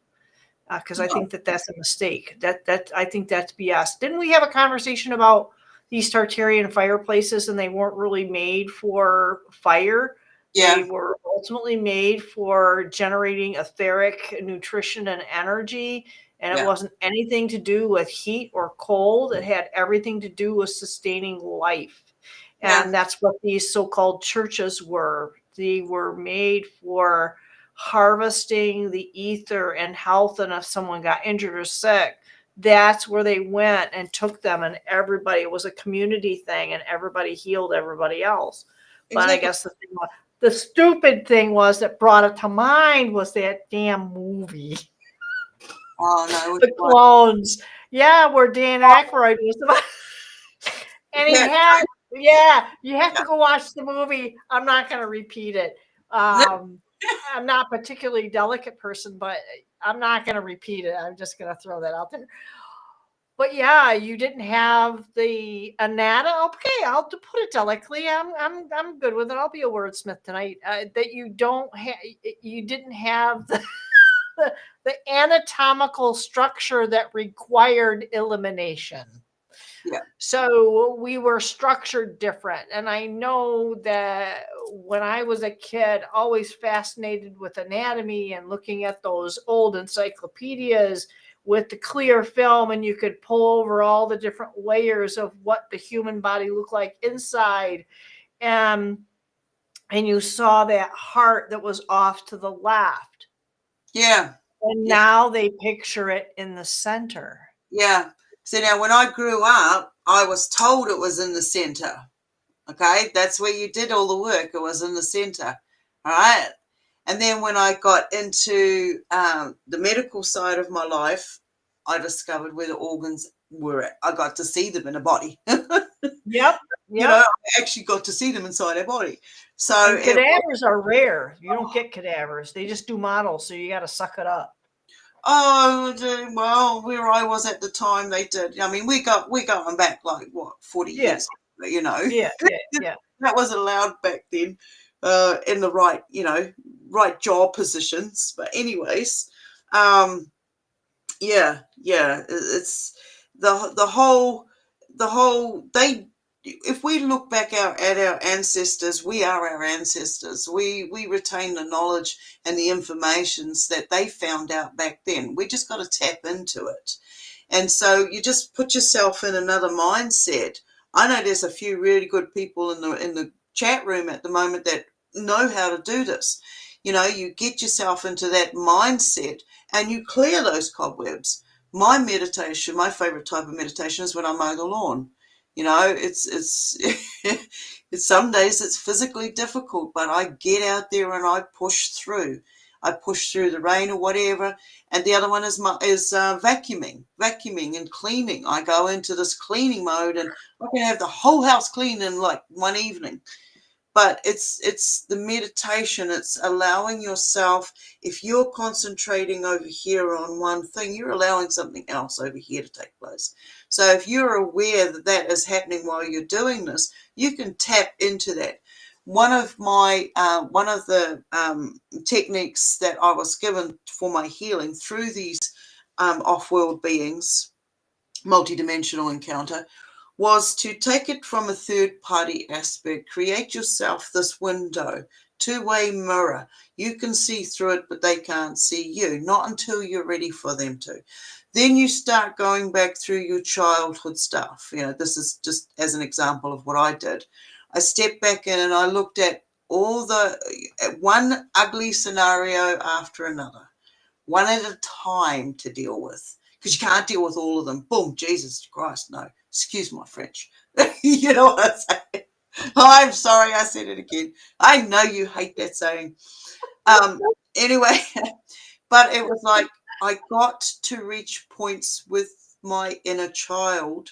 because I think that's a mistake. That I think that's BS. Didn't we have a conversation about these Tartarian fireplaces, and they weren't really made for fire? Yeah. They were ultimately made for generating etheric nutrition and energy, and it wasn't anything to do with heat or cold. It had everything to do with sustaining life. And that's what these so-called churches were. They were made for harvesting the ether and health, and if someone got injured or sick, that's where they went and took them, and everybody, it was a community thing, and everybody healed everybody else. But I guess the stupid thing was that brought it to mind was that damn movie. Oh no, The Clones. Yeah, where Dan Aykroyd was about, and he had, you have to go watch the movie. I'm not going to repeat it. I'm not a particularly delicate person, but I'm not going to repeat it. I'm just going to throw that out there. But yeah, you didn't have the anatomy. Okay, I'll to put it delicately. I'm good with it. I'll be a wordsmith tonight. That you don't have, you didn't have the anatomical structure that required elimination. Yeah. So we were structured different. And I know that when I was a kid, always fascinated with anatomy and looking at those old encyclopedias with the clear film, and you could pull over all the different layers of what the human body looked like inside. And you saw that heart that was off to the left. Yeah. And Yeah. now they picture it in the center. Yeah. So now when I grew up, I was told it was in the center. Okay. That's where you did all the work. It was in the center. All right. And then when I got into the medical side of my life, I discovered where the organs were at. I got to see them in a body. Yep. You know, I actually got to see them inside our body. So and cadavers are rare. You don't get cadavers. They just do models, so you got to suck it up. Oh, well, where I was at the time, they did. I mean, we're going back like what 40 years, you know. Yeah. That was allowed back then, in the right, right job positions. But anyways, yeah, it's the whole they. If we look back at our ancestors, we are our ancestors. We retain the knowledge and the informations that they found out back then. We just got to tap into it. And so you just put yourself in another mindset. I know there's a few really good people in the chat room at the moment that know how to do this. You get yourself into that mindset and you clear those cobwebs. My meditation, my favorite type of meditation is when I mow the lawn. It's it's some days it's physically difficult, but I get out there and I push through. I push through the rain or whatever. And the other one is vacuuming and cleaning. I go into this cleaning mode, and I can have the whole house clean in like one evening. But it's the meditation. It's allowing yourself, if you're concentrating over here on one thing, you're allowing something else over here to take place. So if you're aware that that is happening while you're doing this, you can tap into that. One of the techniques that I was given for my healing through these off-world beings, multidimensional encounter, was to take it from a third-party aspect. Create yourself this window, two-way mirror. You can see through it, but they can't see you, not until you're ready for them to. Then you start going back through your childhood stuff. This is just as an example of what I did. I stepped back in and I looked at one ugly scenario after another, one at a time to deal with, because you can't deal with all of them. Boom, Jesus Christ, no. Excuse my French. You know what I'm saying? I'm sorry, I said it again. I know you hate that saying. Anyway, but it was like I got to reach points with my inner child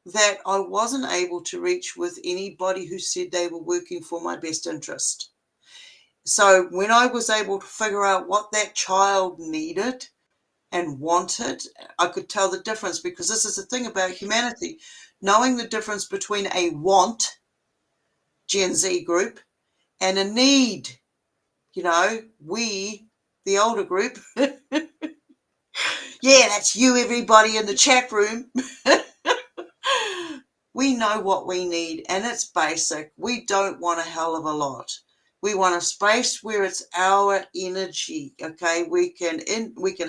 that I wasn't able to reach with anybody who said they were working for my best interest. So when I was able to figure out what that child needed and wanted, I could tell the difference, because this is the thing about humanity, knowing the difference between a want, Gen Z group, and a need, we, the older group. Yeah, that's you, everybody in the chat room. We know what we need, and it's basic. We don't want a hell of a lot. We want a space where it's our energy. Okay, we can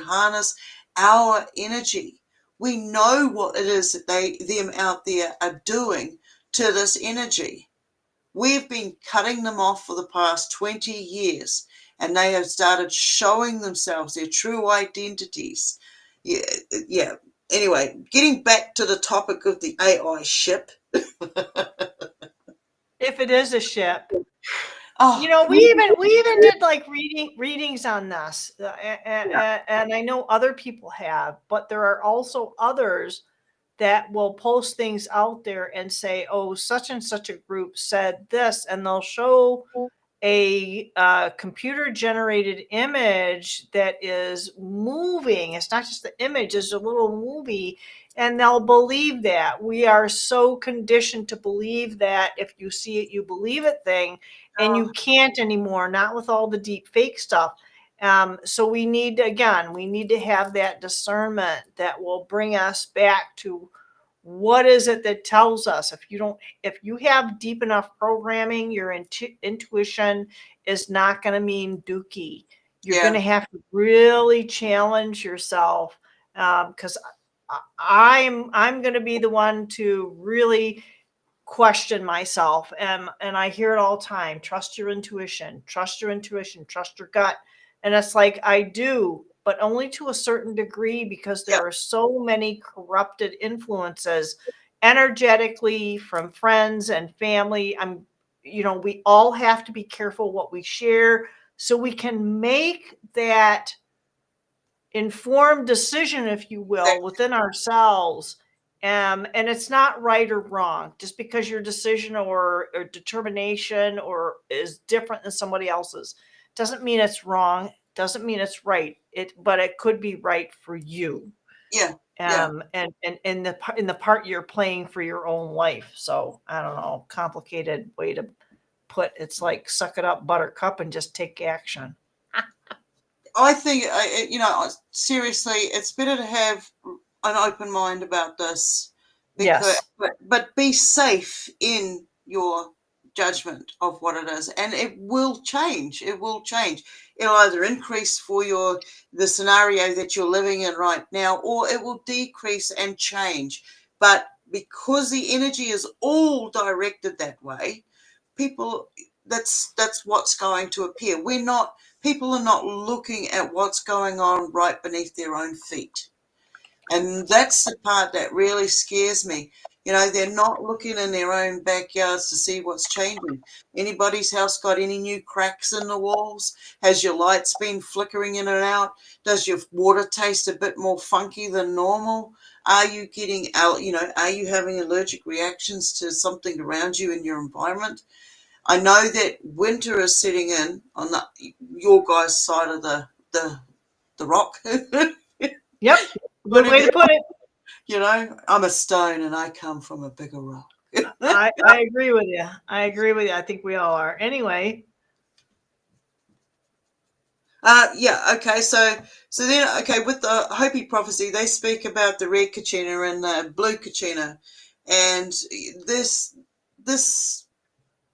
harness our energy. We know what it is that them out there are doing to this energy. We've been cutting them off for the past 20 years, and they have started showing themselves their true identities. Yeah. Anyway, getting back to the topic of the AI ship. If it is a ship. Oh, we even did like readings on this, and I know other people have, but there are also others that will post things out there and say, oh, such and such a group said this, and they'll show a computer generated image that is moving. It's not just the image, it's a little movie, and they'll believe that. We are so conditioned to believe that if you see it, you believe it thing, and you can't anymore, not with all the deep fake stuff. So we need to, again, we need to have that discernment that will bring us back to what is it that tells us. If you have deep enough programming, your intuition is not going to mean dookie. You're going to have to really challenge yourself, because I'm going to be the one to really question myself, and I hear it all the time. Trust your intuition, trust your intuition, trust your gut. And it's like, I do, but only to a certain degree, because there are so many corrupted influences energetically from friends and family. We all have to be careful what we share, so we can make that informed decision, if you will, within ourselves. And it's not right or wrong. Just because your decision or determination or is different than somebody else's doesn't mean it's wrong, doesn't mean it's right. But it could be right for you. And in the part you're playing for your own life. So I don't know, complicated way to put. It's like, suck it up, buttercup, and just take action. I think, seriously, it's better to have an open mind about this, because, but be safe in your judgment of what it is, and it will change. It will change. It'll either increase for the scenario that you're living in right now, or it will decrease and change. But because the energy is all directed that way, people, that's what's going to appear. People are not looking at what's going on right beneath their own feet. And that's the part that really scares me. They're not looking in their own backyards to see what's changing. Anybody's house got any new cracks in the walls? Has your lights been flickering in and out? Does your water taste a bit more funky than normal? Are you getting out, are you having allergic reactions to something around you in your environment? I know that winter is setting in on your guys' side of the rock. Yep, good way to put it. I'm a stone and I come from a bigger rock. I agree with you. I think we all are. Anyway. Okay. So then, with the Hopi prophecy, they speak about the red kachina and the blue kachina, and this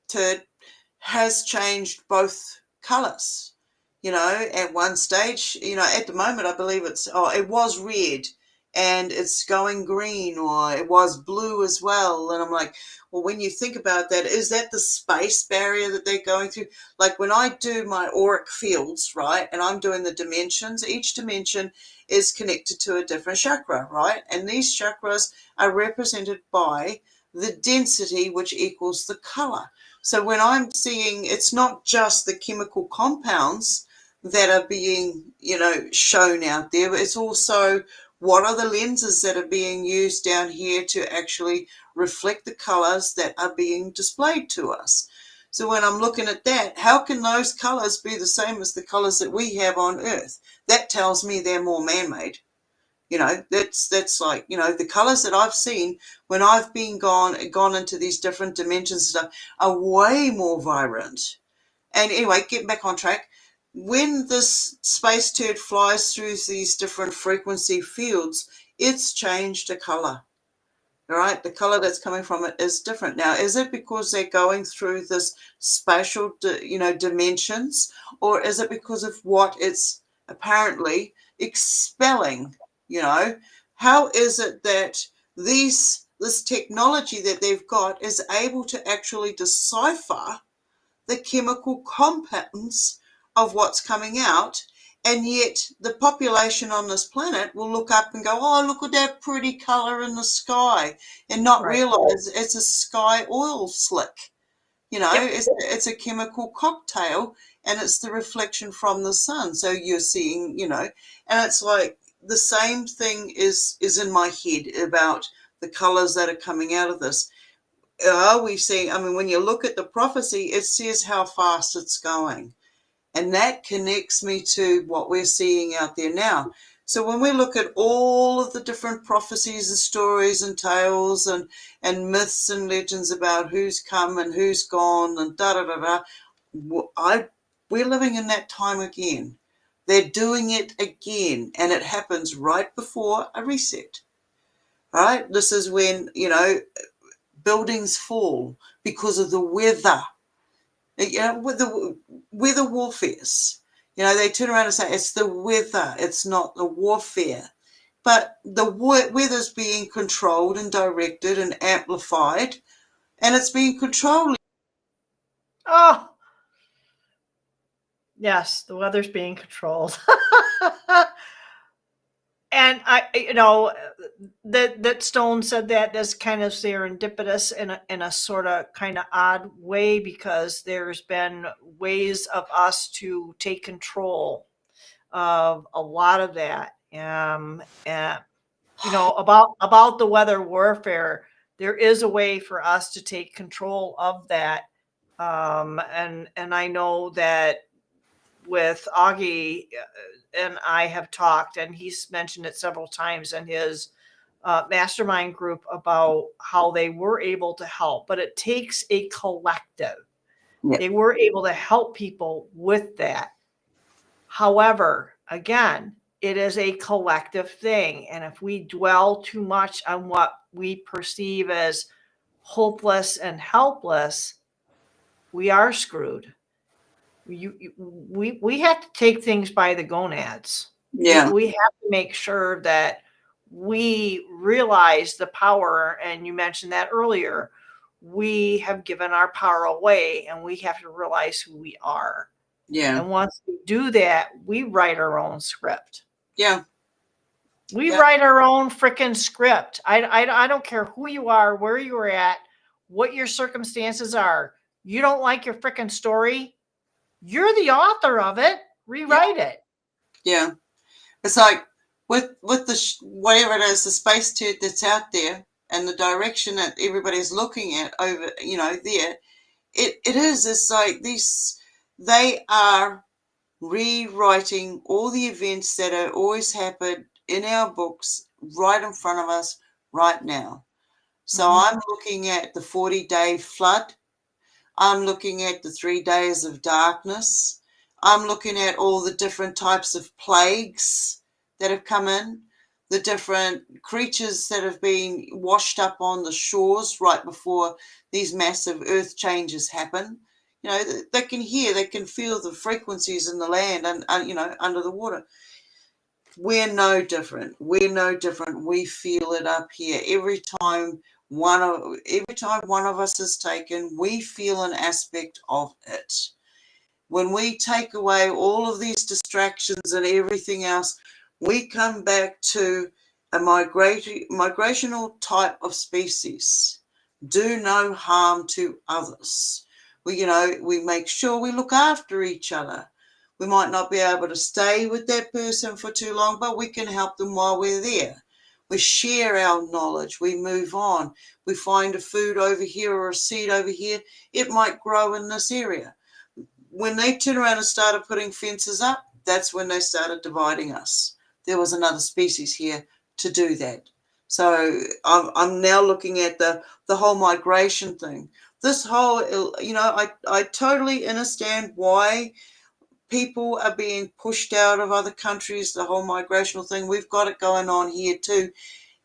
turd has changed both colors. At one stage, at the moment, I believe it was red and it's going green, or it was blue as well. And I'm like, well, when you think about that, is that the space barrier that they're going through? Like when I do my auric fields, right, and I'm doing the dimensions, each dimension is connected to a different chakra, right? And these chakras are represented by the density, which equals the color. So when I'm seeing, it's not just the chemical compounds that are being, shown out there, but it's also what are the lenses that are being used down here to actually reflect the colors that are being displayed to us. So when I'm looking at that, how can those colors be the same as the colors that we have on Earth? That tells me they're more man-made. That's like, the colors that I've seen when I've been gone into these different dimensions and stuff are way more vibrant. And anyway, getting back on track, when this space turd flies through these different frequency fields, it's changed a color. All right, the color that's coming from it is different. Now, is it because they're going through this spatial, dimensions, or is it because of what it's apparently expelling? How is it that this technology that they've got is able to actually decipher the chemical compounds of what's coming out, and yet the population on this planet will look up and go, oh, look at that pretty color in the sky, and not realize it's a sky oil slick. It's a chemical cocktail, and it's the reflection from the sun. So you're seeing, and it's like the same thing is in my head about the colors that are coming out of this. Are we seeing, when you look at the prophecy, it says how fast it's going. And that connects me to what we're seeing out there now. So when we look at all of the different prophecies and stories and tales and myths and legends about who's come and who's gone and we're living in that time again. They're doing it again, and it happens right before a reset. Right? This is when, buildings fall because of the weather. With the weather warfares. They turn around and say it's the weather, it's not the warfare. But the weather's being controlled and directed and amplified, and it's being controlled. Oh, yes, the weather's being controlled. And that Stone said that's kind of serendipitous in a sort of kind of odd way, because there's been ways of us to take control of a lot of that. And about the weather warfare, there is a way for us to take control of that. And I know that with Augie and I have talked, and he's mentioned it several times in his mastermind group about how they were able to help, but it takes a collective. Yeah. They were able to help people with that. However, again, it is a collective thing. And if we dwell too much on what we perceive as hopeless and helpless, we are screwed. We have to take things by the gonads. Yeah. We have to make sure that we realize the power. And you mentioned that earlier. We have given our power away, and we have to realize who we are. Yeah. And once we do that, we write our own script. Yeah. We write our own freaking script. I don't care who you are, where you're at, what your circumstances are. You don't like your freaking story? You're the author of it. Rewrite it. Yeah. It's like with the whatever it is, the space turd that's out there and the direction that everybody's looking at over, there, it is. It's like they are rewriting all the events that are always happened in our books right in front of us right now. So I'm looking at the 40-day flood. I'm looking at the 3 days of darkness. I'm looking at all the different types of plagues that have come in, the different creatures that have been washed up on the shores right before these massive earth changes happen. They can hear, they can feel the frequencies in the land and under the water. We're no different. We're no different. We feel it up here. Every time one of us is taken, we feel an aspect of it. When we take away all of these distractions and everything else, we come back to a migrational type of species. Do no harm to others. We make sure we look after each other. We might not be able to stay with that person for too long, but we can help them while we're there. We share our knowledge. We move on. We find a food over here or a seed over here. It might grow in this area. When they turned around and started putting fences up, that's when they started dividing us. There was another species here to do that. So I'm now looking at the whole migration thing. This whole, I totally understand why people are being pushed out of other countries, the whole migrational thing. We've got it going on here too.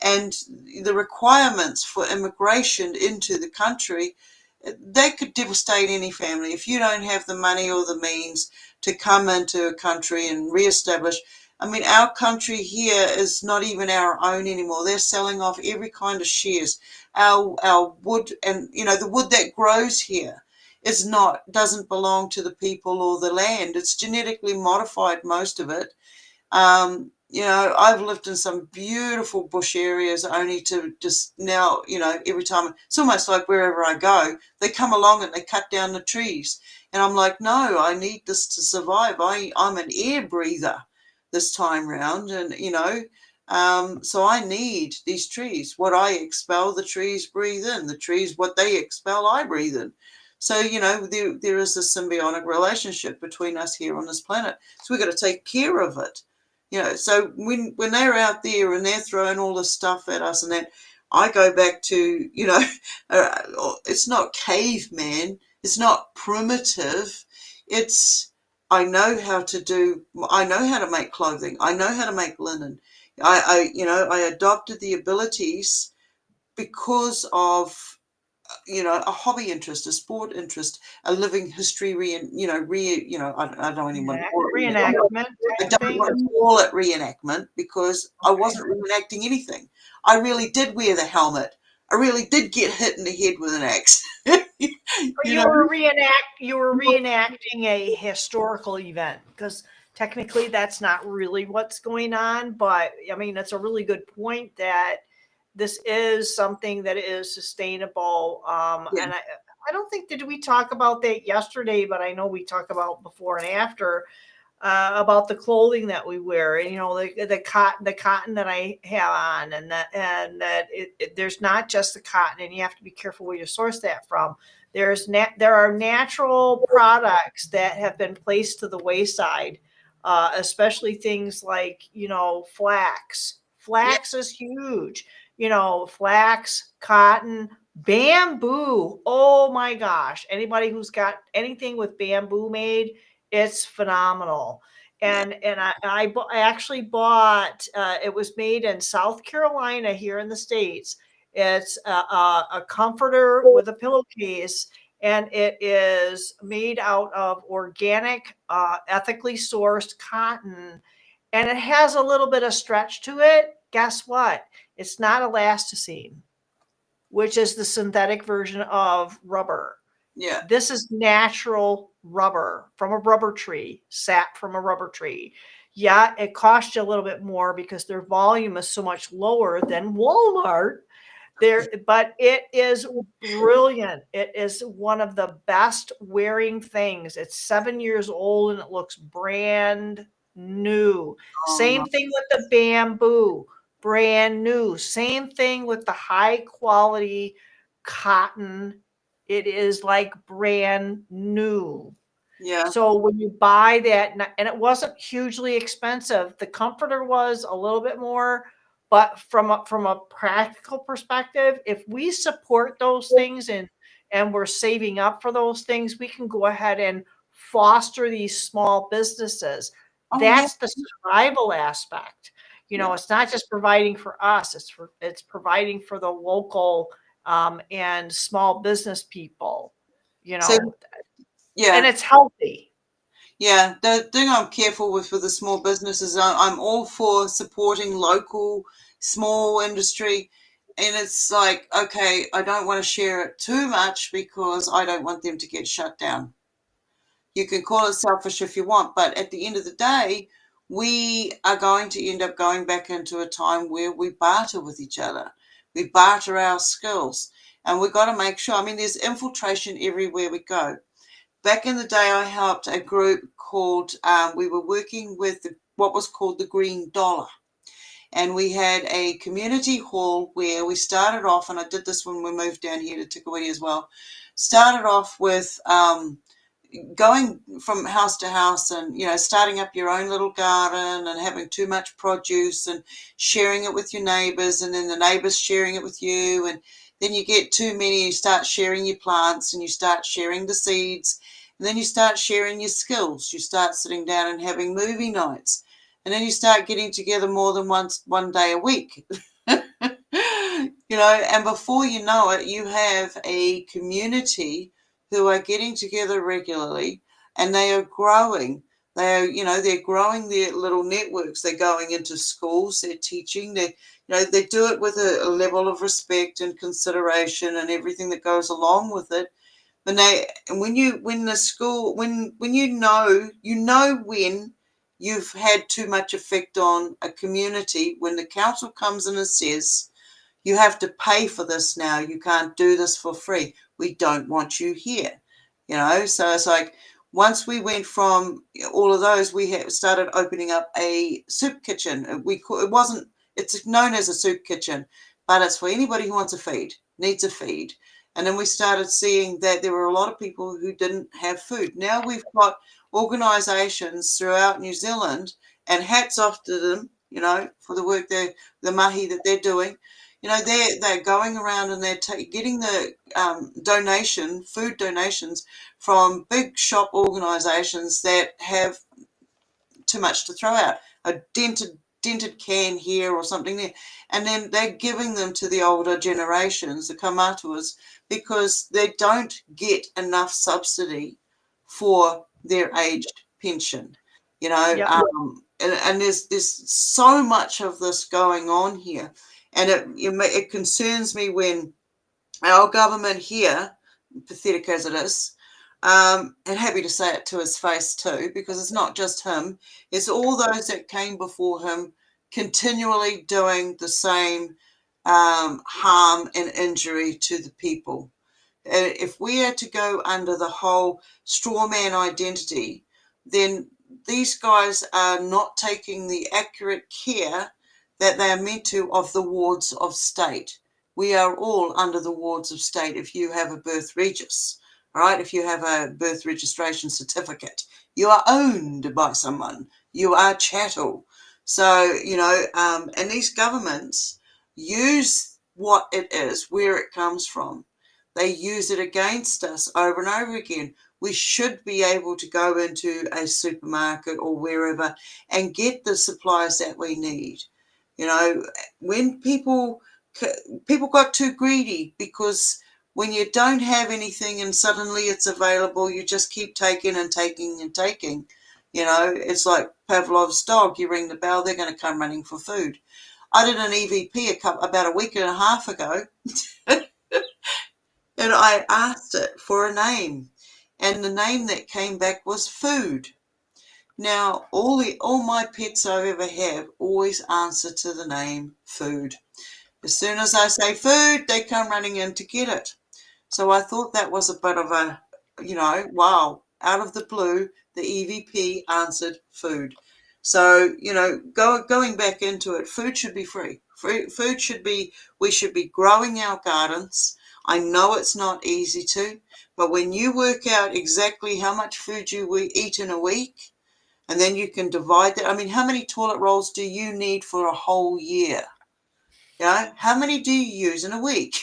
And the requirements for immigration into the country, they could devastate any family. If you don't have the money or the means to come into a country and reestablish, our country here is not even our own anymore. They're selling off every kind of shares. Our wood, and the wood that grows here doesn't belong to the people or the land. It's genetically modified, most of it. I've lived in some beautiful bush areas only to just now, every time, it's almost like wherever I go, they come along and they cut down the trees. And I'm like, no, I need this to survive. I'm an air breather this time round. And, so I need these trees. What I expel, the trees breathe in. The trees, what they expel, I breathe in. So, there is a symbiotic relationship between us here on this planet. So we've got to take care of it. You know, so when they're out there and they're throwing all this stuff at us and that, I go back to, you know, it's not caveman, it's not primitive, it's I know how to do, I know how to make clothing, I know how to make linen. You know, I adopted the abilities because of, you know, a hobby interest, a sport interest, a living history, you know, I don't even want to call it reenactment. Reenactment I type of don't thing. want to call it reenactment because I Okay. wasn't reenacting anything. I really did wear the helmet. I really did get hit in the head with an axe. But You know? you were reenacting a historical event because technically that's not really what's going on. But I mean, that's a really good point that this is something that is sustainable. Yeah, And I don't think did we talk about that yesterday, but I know we talk about before and after about the clothing that we wear, and you know the cotton that I have on, and that there's not just the cotton, and you have to be careful where you source that from. There are natural products that have been placed to the wayside, especially things like flax. yeah. Flax is huge. Flax, cotton, bamboo. Oh my gosh! Anybody who's got anything with bamboo made, it's phenomenal. Yeah. I actually bought. It was made in South Carolina here in the States. It's a comforter with a pillowcase, and it is made out of organic, ethically sourced cotton, and it has a little bit of stretch to it. Guess what? It's not elasticine, which is the synthetic version of rubber. Yeah. This is natural rubber from a rubber tree, sap from a rubber tree. Yeah, it costs you a little bit more because their volume is so much lower than Walmart. But it is brilliant. It is one of the best wearing things. It's 7 years old and it looks brand new. Um, Same thing with the bamboo, brand new. Same thing with the high quality cotton. It is like brand new. yeah. So when you buy that, and it wasn't hugely expensive, the comforter was a little bit more, but from a practical perspective, if we support those things and we're saving up for those things, we can go ahead and foster these small businesses. Oh, yeah. That's the survival aspect. Yeah. It's not just providing for us; it's providing for the local and small business people. You So, know, and yeah. it's healthy. Yeah, the thing I'm careful with the small businesses, I'm all for supporting local small industry. And it's like, okay, I don't want to share it too much because I don't want them to get shut down. You can call it selfish if you want, but at the end of the day, we are going to end up going back into a time where we barter with each other. We barter our skills. And we've got to make sure, I mean, there's infiltration everywhere we go. Back in the day, I helped a group called, we were working with what was called the Green Dollar. And we had a community hall where we started off, and I did this when we moved down here to Tikawiti as well, started off with going from house to house and, starting up your own little garden and having too much produce and sharing it with your neighbors, and then the neighbors sharing it with you. And then you get too many, you start sharing your plants and you start sharing the seeds. And then you start sharing your skills. You start sitting down and having movie nights. And then you start getting together more than one day a week. And before you know it, you have a community who are getting together regularly, and they are growing. They're growing their little networks. They're going into schools. They're teaching. They do it with a level of respect and consideration and everything that goes along with it. When when you've had too much effect on a community, when the council comes in and says, you have to pay for this now, you can't do this for free, we don't want you here. So it's like, once we went from all of those, we started opening up a soup kitchen. It's known as a soup kitchen, but it's for anybody who wants a feed, needs a feed. And then we started seeing that there were a lot of people who didn't have food. Now we've got organisations throughout New Zealand and hats off to them, you know, for the work the mahi that they're doing. You know, they're going around and they're getting the food donations from big shop organisations that have too much to throw out, a dented can here or something there, and then they're giving them to the older generations, the kamatuas, because they don't get enough subsidy for their aged pension. You know, Yep. and there's so much of this going on here, and it concerns me when our government here, pathetic as it is, and happy to say it to his face too, because it's not just him, it's all those that came before him continually doing the same harm and injury to the people. If we are to go under the whole straw man identity, then these guys are not taking the accurate care that they are meant to of the wards of state. We are all under the wards of state if you have a birth regis, all right? If you have a birth registration certificate, you are owned by someone. You are chattel. So, you know, and these governments use what it is, where it comes from. They use it against us over and over again. We should be able to go into a supermarket or wherever and get the supplies that we need. You know, when people got too greedy, because when you don't have anything and suddenly it's available, you just keep taking and taking and taking. You know, it's like Pavlov's dog. You ring the bell, they're going to come running for food. I did an EVP about a week and a half ago, and I asked it for a name, and the name that came back was food. Now, all my pets I ever have always answer to the name food. As soon as I say food, they come running in to get it. So I thought that was a bit of a, you know, wow, out of the blue, the EVP answered food. So, you know, going back into it, food should be free. Food should be, we should be growing our gardens. I know it's not easy to, but when you work out exactly how much food you eat in a week, and then you can divide that. I mean, how many toilet rolls do you need for a whole year? You know, how many do you use in a week?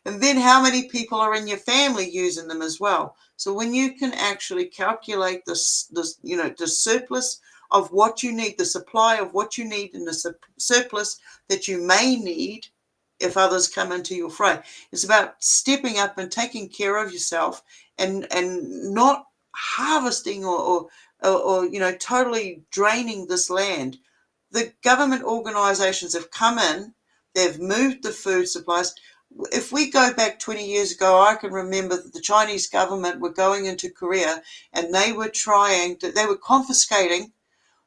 And then how many people are in your family using them as well? So when you can actually calculate this, you know, the surplus of what you need, the supply of what you need, and the surplus that you may need if others come into your fray. It's about stepping up and taking care of yourself, and not harvesting or you know, totally draining this land. The government organisations have come in, they've moved the food supplies. If we go back 20 years ago, I can remember that the Chinese government were going into Korea, and they were confiscating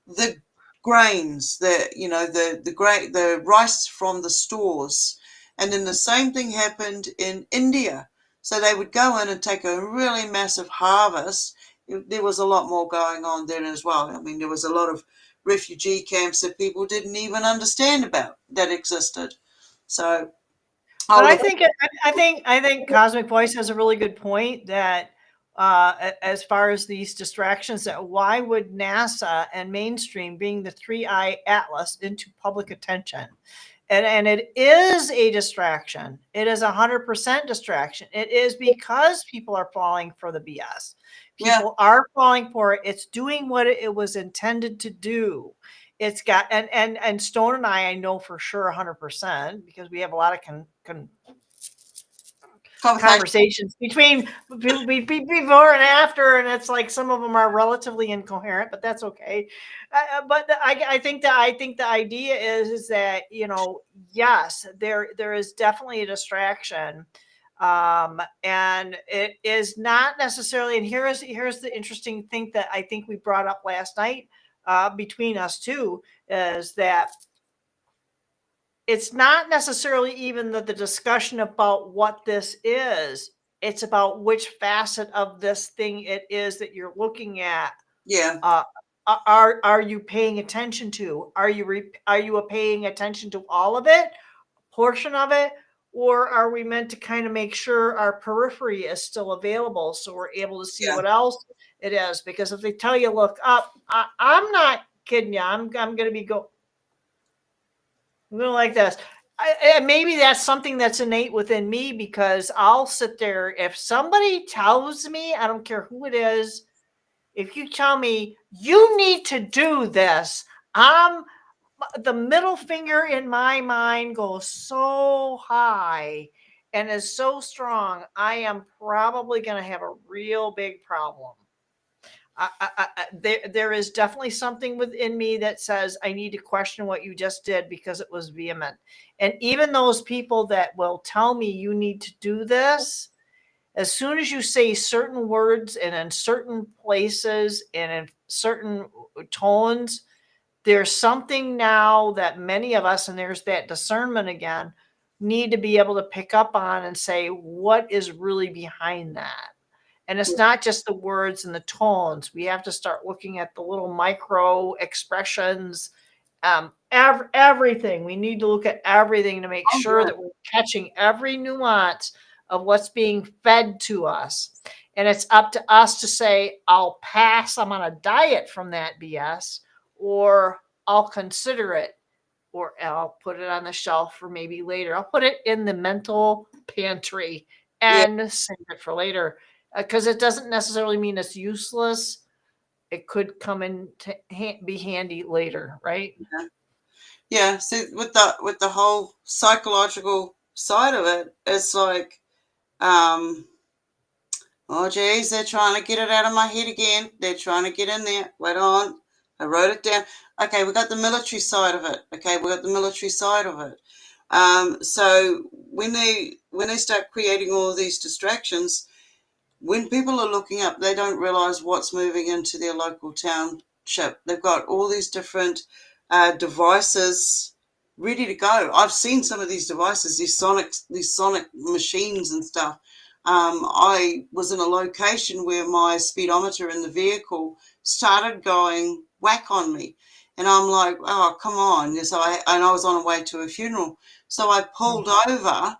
the grains, the rice from the stores. And then the same thing happened in India. So they would go in and take a really massive harvest. There was a lot more going on then as well. I mean, there was a lot of refugee camps that people didn't even understand about that existed. So But I'll look. I think Cosmic Voice has a really good point that as far as these distractions, that why would NASA and mainstream bring the 3-eye atlas into public attention? And it is a distraction. It is 100% distraction. It is because people are falling for the BS. People are falling for it. It's doing what it was intended to do. It's got, and Stone and I know for sure 100%, because we have a lot of conversations between before and after, and it's like some of them are relatively incoherent, but that's okay. But I think the idea is that, you know, yes, there is definitely a distraction, and it is not necessarily. And here's the interesting thing that I think we brought up last night, between us two, is that it's not necessarily even the discussion about what this is. It's about which facet of this thing it is that you're looking at. Yeah. Are you paying attention to? Are you paying attention to all of it, portion of it, or are we meant to kind of make sure our periphery is still available so we're able to see Yeah. what else it is? Because if they tell you, look up, I'm not kidding you. I'm going to be I'm going to like this. Maybe that's something that's innate within me, because I'll sit there. If somebody tells me, I don't care who it is, if you tell me you need to do this, the middle finger in my mind goes so high and is so strong. I am probably going to have a real big problem. There is definitely something within me that says I need to question what you just did, because it was vehement. And even those people that will tell me you need to do this, as soon as you say certain words and in certain places and in certain tones, there's something now that many of us, and there's that discernment again, need to be able to pick up on and say, what is really behind that? And it's not just the words and the tones. We have to start looking at the little micro expressions, everything. We need to look at everything to make sure that we're catching every nuance of what's being fed to us. And it's up to us to say, I'll pass, I'm on a diet from that BS, or I'll consider it, or I'll put it on the shelf for maybe later. I'll put it in the mental pantry and save it for later, because it doesn't necessarily mean it's useless. It could come in to be handy later, right? Yeah. See, with the whole psychological side of it, it's like, oh geez, they're trying to get it out of my head again. They're trying to get in there. Wait on. I wrote it down. Okay, we got the military side of it. So when they start creating all of these distractions, when people are looking up, they don't realize what's moving into their local township. They've got all these different devices ready to go. I've seen some of these devices, these sonic machines and stuff. I was in a location where my speedometer in the vehicle started going whack on me. And I'm like, oh, come on. So I was on the way to a funeral. So I pulled over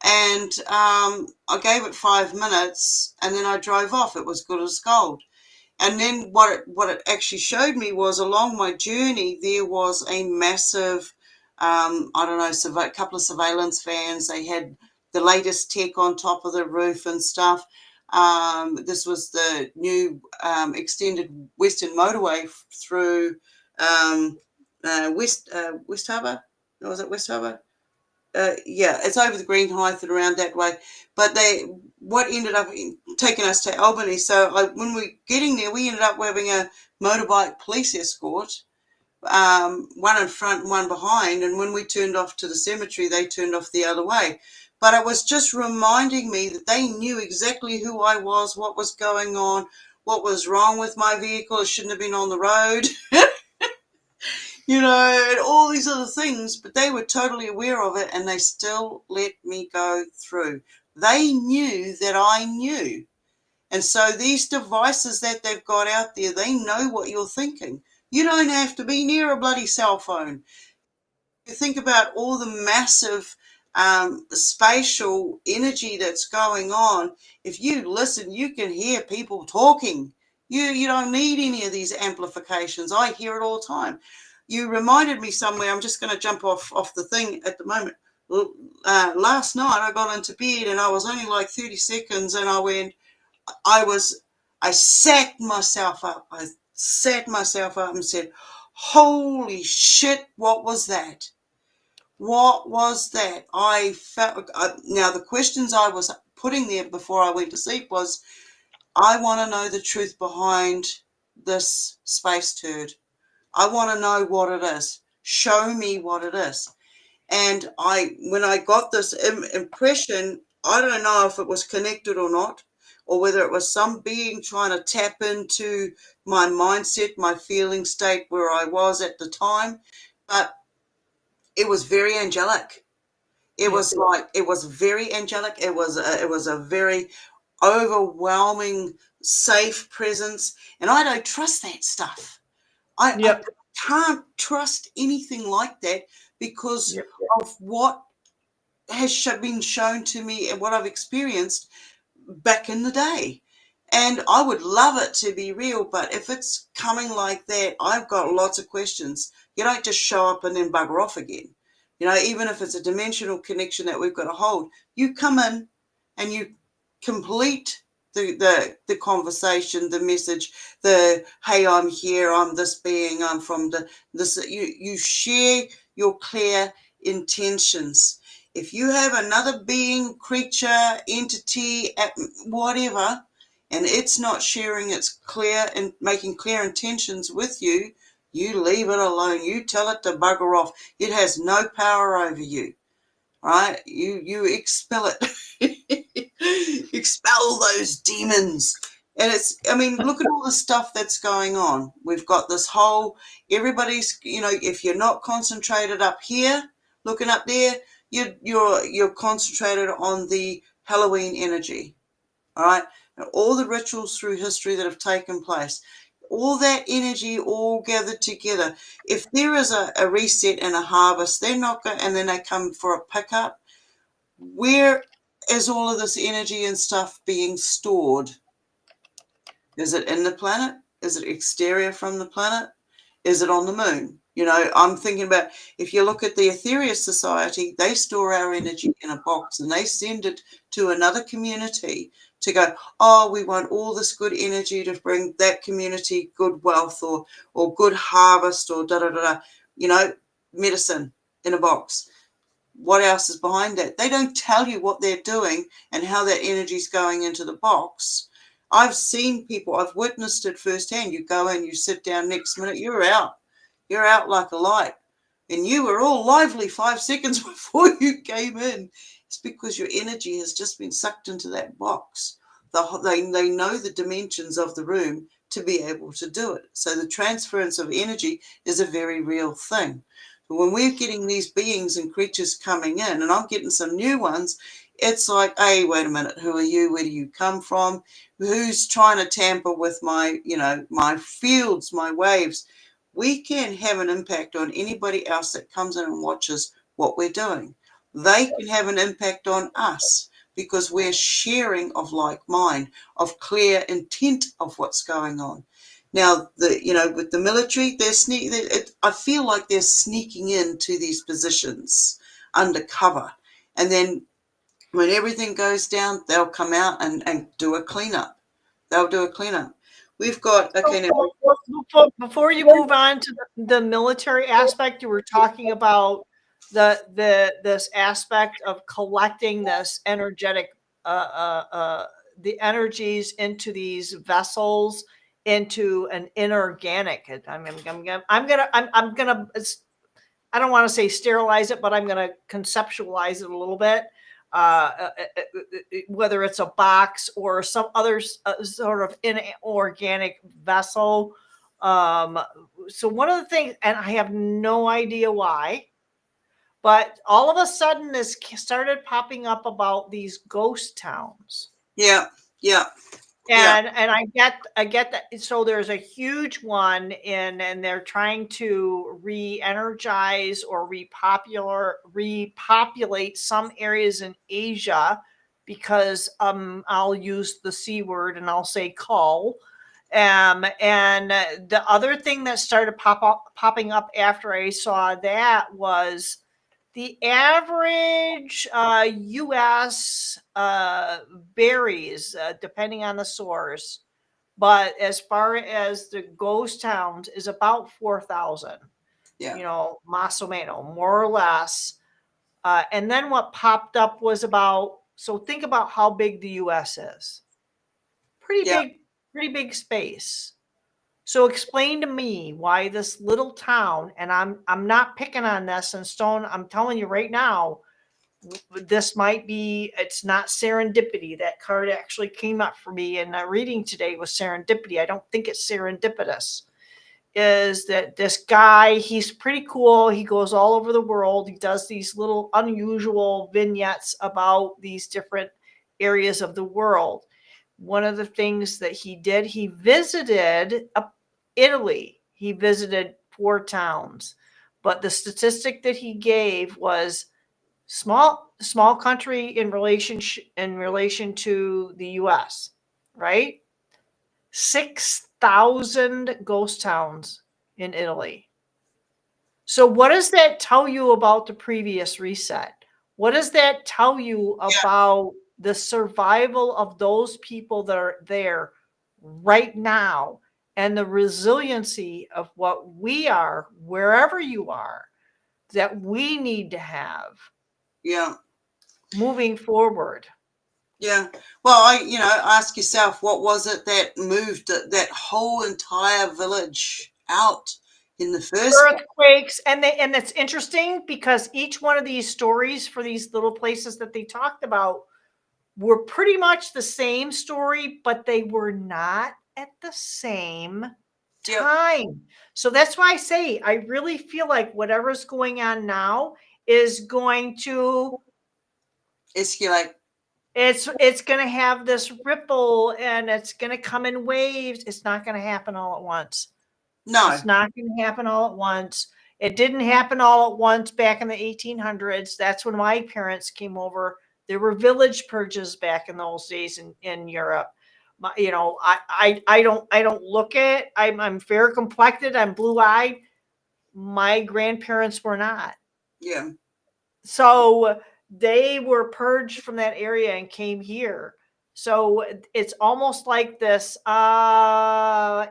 and I gave it 5 minutes and then I drove off. It was good as gold. And then what it actually showed me was, along my journey, there was a massive, I don't know, a couple of surveillance vans. They had the latest tech on top of the roof and stuff. This was the new extended Western motorway through West Harbour. Or was it West Harbour? Yeah, it's over the Green Height and around that way. But what ended up taking us to Albany. So when we getting there, we ended up having a motorbike police escort, one in front and one behind. And when we turned off to the cemetery, they turned off the other way. But it was just reminding me that they knew exactly who I was, what was going on, what was wrong with my vehicle. It shouldn't have been on the road. And all these other things, but they were totally aware of it and they still let me go through. They knew that I knew. And so these devices that they've got out there, they know what you're thinking. You don't have to be near a bloody cell phone. You think about all the massive spatial energy that's going on. If you listen, you can hear people talking. You don't need any of these amplifications. I hear it all the time. You reminded me somewhere. I'm just going to jump off the thing at the moment. Last night I got into bed and I was only like 30 seconds and I sat myself up. I sat myself up and said, holy shit, what was that? What was that? I felt, now the questions I was putting there before I went to sleep was, I want to know the truth behind this space turd. I want to know what it is. Show me what it is. And when I got this impression, I don't know if it was connected or not, or whether it was some being trying to tap into my mindset, my feeling state where I was at the time. But it was very angelic. It was very angelic. It was a very overwhelming, safe presence. And I don't trust that stuff. I can't trust anything like that because of what has been shown to me and what I've experienced back in the day. And I would love it to be real, but if it's coming like that, I've got lots of questions. You don't just show up and then bugger off again. Even if it's a dimensional connection that we've got to hold, you come in and you complete the conversation, the message, hey, I'm here, I'm this being, I'm from this. You share your clear intentions. If you have another being, creature, entity, whatever, and it's not sharing its clear and making clear intentions with you, you leave it alone. You tell it to bugger off. It has no power over you, right? You expel it. Expel those demons. And look at all the stuff that's going on. We've got this whole, everybody's, if you're not concentrated up here, looking up there, you're concentrated on the Halloween energy. All right. And all the rituals through history that have taken place, all that energy all gathered together. If there is a reset and a harvest, they're not going, and then they come for a pickup. Where is all of this energy and stuff being stored? Is it in the planet? Is it exterior from the planet? Is it on the moon? I'm thinking about, if you look at the Aetherius Society, they store our energy in a box and they send it to another community to go, oh, we want all this good energy to bring that community good wealth or good harvest or da-da-da-da, medicine in a box. What else is behind that? They don't tell you what they're doing and how that energy is going into the box. I've seen people, I've witnessed it firsthand. You go in, you sit down, next minute, you're out. You're out like a light. And you were all lively 5 seconds before you came in. It's because your energy has just been sucked into that box. They know the dimensions of the room to be able to do it. So the transference of energy is a very real thing. But when we're getting these beings and creatures coming in, and I'm getting some new ones, it's like, hey, wait a minute, who are you? Where do you come from? Who's trying to tamper with my fields, my waves? We can have an impact on anybody else that comes in and watches what we're doing. They can have an impact on us because we're sharing of like mind, of clear intent of what's going on. Now, with the military, I feel like they're sneaking into these positions undercover. And then when everything goes down, they'll come out and do a cleanup. They'll do a cleanup. We've got, okay, now. Before you move on to the military aspect, you were talking about this aspect of collecting this energetic, the energies into these vessels, into an inorganic. I'm gonna I don't want to say sterilize it, but I'm going to conceptualize it a little bit. Whether it's a box or some other sort of inorganic vessel. So one of the things, and I have no idea why, but all of a sudden this started popping up about these ghost towns. Yeah. And I get that. So there's a huge one and they're trying to re-energize or repopulate some areas in Asia because I'll use the C word and I'll say cull. And the other thing that started popping up after I saw that was the average U.S. Berries, depending on the source, but as far as the ghost towns, is about 4,000. Yeah. Más o menos, more or less. And then what popped up was so think about how big the U.S. is. Pretty big space. So explain to me why this little town, and I'm not picking on this and Stone, I'm telling you right now, this might be, it's not serendipity. That card actually came up for me in a reading today was serendipity. I don't think it's serendipitous. Is that this guy, he's pretty cool. He goes all over the world. He does these little unusual vignettes about these different areas of the world. One of the things that he did, he visited Italy. He visited 4 towns. But the statistic that he gave was small country in relation to the US, right? 6,000 ghost towns in Italy. So what does that tell you about the previous reset? What does that tell you about the survival of those people that are there right now and the resiliency of what we are, wherever you are, that we need to have Yeah. moving forward? Yeah. Well, ask yourself, what was it that moved that whole entire village out in the first place? Earthquakes, and it's interesting because each one of these stories for these little places that they talked about were pretty much the same story, but they were not at the same Yep. time. So that's why I say I really feel like whatever's going on now is going to Escalate. it's going to have this ripple, and it's going to come in waves. It's not going to happen all at once. No. It's not going to happen all at once. It didn't happen all at once back in the 1800s. That's when my parents came over. There were village purges back in those days in Europe. I don't look at. I'm fair complected. I'm blue eyed. My grandparents were not. Yeah. So they were purged from that area and came here. So it's almost like this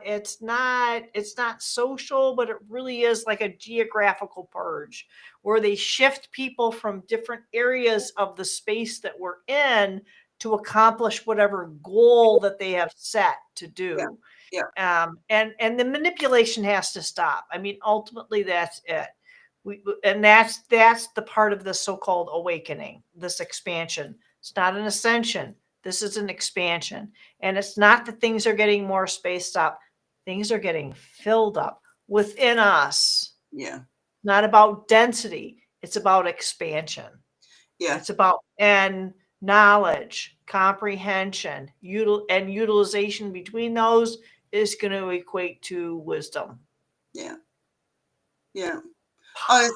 it's not social, but it really is like a geographical purge where they shift people from different areas of the space that we're in to accomplish whatever goal that they have set to do. Yeah. And the manipulation has to stop. I mean, ultimately that's it. And that's the part of the so-called awakening, this expansion. It's not an ascension. This is an expansion. And it's not that things are getting more spaced up. Things are getting filled up within us. Yeah. Not about density. It's about expansion. Yeah. It's about and knowledge, comprehension, and utilization between those is going to equate to wisdom. Yeah. Yeah. Oh,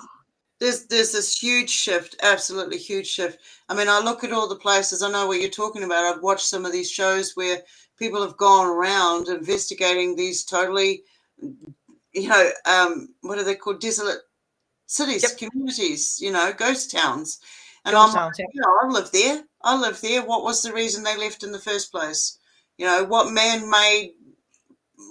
there's this huge shift, absolutely huge shift. I mean, I look at all the places, I know what you're talking about. I've watched some of these shows where people have gone around investigating these totally, what are they called? Desolate cities, communities, ghost towns. And I'm like, I live there. I live there. What was the reason they left in the first place? What man-made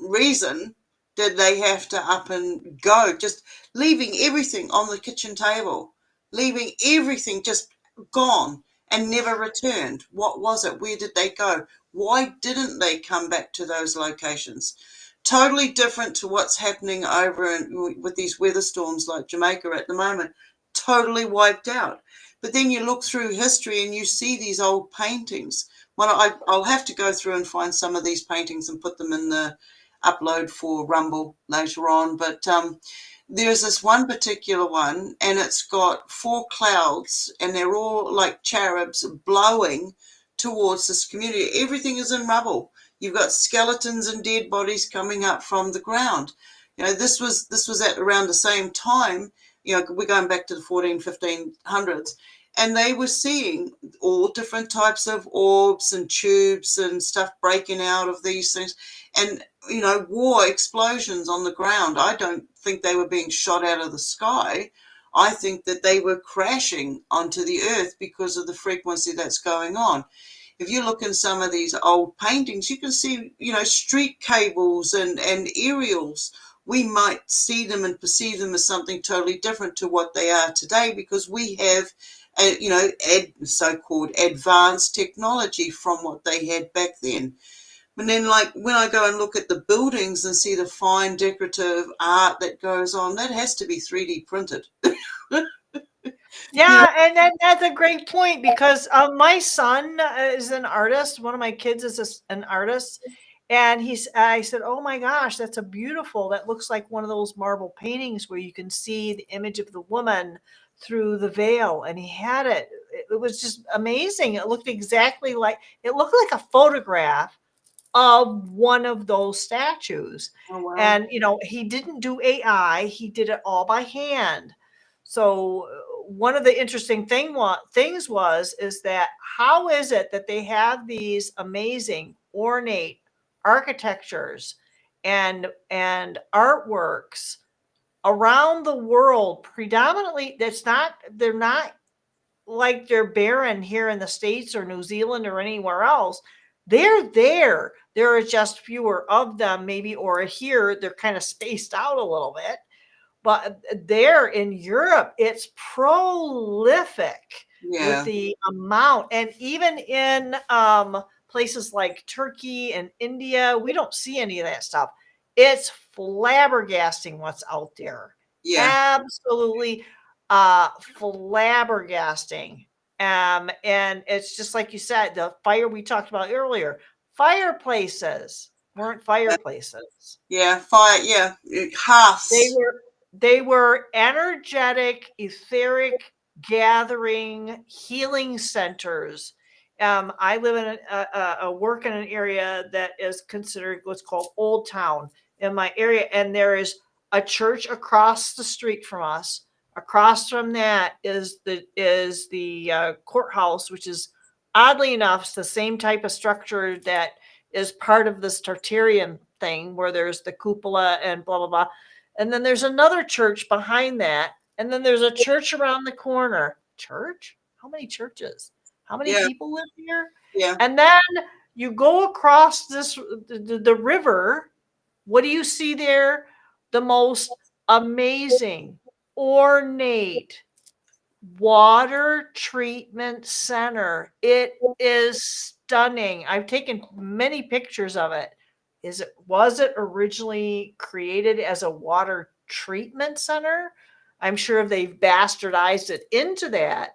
reason did they have to up and go? Just leaving everything on the kitchen table, leaving everything just gone and never returned. What was it? Where did they go? Why didn't they come back to those locations? Totally different to what's happening over with these weather storms like Jamaica at the moment. Totally wiped out. But then you look through history and you see these old paintings. Well, I'll have to go through and find some of these paintings and put them in the upload for Rumble later on. But there's this one particular one, and it's got 4 clouds, and they're all like cherubs blowing towards this community. Everything is in rubble. You've got skeletons and dead bodies coming up from the ground. This was at around the same time. We're going back to the 1500s, and they were seeing all different types of orbs and tubes and stuff breaking out of these things, and war explosions on the ground. I don't think they were being shot out of the sky. I think that they were crashing onto the earth because of the frequency that's going on. If you look in some of these old paintings, you can see, street cables and aerials. We might see them and perceive them as something totally different to what they are today because we have, so-called advanced technology from what they had back then. And then, like, when I go and look at the buildings and see the fine decorative art that goes on, that has to be 3D printed. Yeah, and that's a great point because my son is an artist. One of my kids is an artist, and I said, "Oh my gosh, that's a beautiful. That looks like one of those marble paintings where you can see the image of the woman through the veil." And he had it. It was just amazing. It looked exactly like a photograph of one of those statues. Oh, wow. And he didn't do AI. He did it all by hand. So one of the interesting things is that how is it that they have these amazing ornate architectures and artworks around the world, predominantly they're not like they're barren here in the States or New Zealand or anywhere else. They're there. There are just fewer of them, maybe, or here they're kind of spaced out a little bit. But there in Europe, it's prolific with the amount. And even in places like Turkey and India, we don't see any of that stuff. It's flabbergasting what's out there. Yeah. Absolutely flabbergasting. And it's just like you said, the fire we talked about earlier, fireplaces weren't fireplaces. Yeah. Fire. Yeah. Hearths. They were energetic, etheric gathering healing centers. I live in a work in an area that is considered what's called Old Town in my area, and there is a church across the street from us. Across from that is the courthouse, which is oddly enough the same type of structure that is part of this Tartarian thing, where there's the cupola and blah blah blah. And then there's another church behind that. And then there's a church around the corner. Church? How many churches? How many people live here? Yeah. And then you go across the river. What do you see there? The most amazing, ornate water treatment center. It is stunning. I've taken many pictures of it. Was it originally created as a water treatment center? I'm sure they've bastardized it into that,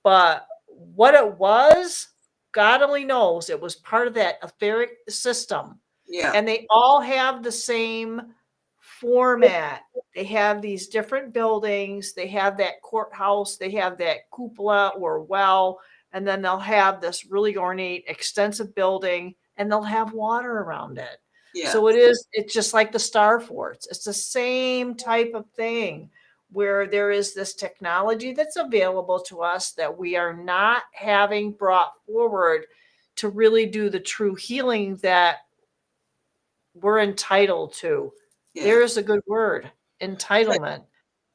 but what it was, God only knows. It was part of that etheric system. Yeah. And they all have the same format. They have these different buildings. They have that courthouse. They have that cupola or well, and then they'll have this really ornate, extensive building, and they'll have water around it. Yeah. So it's just like the Star Forts. It's the same type of thing where there is this technology that's available to us that we are not having brought forward to really do the true healing that we're entitled to. Yeah. There is a good word, entitlement.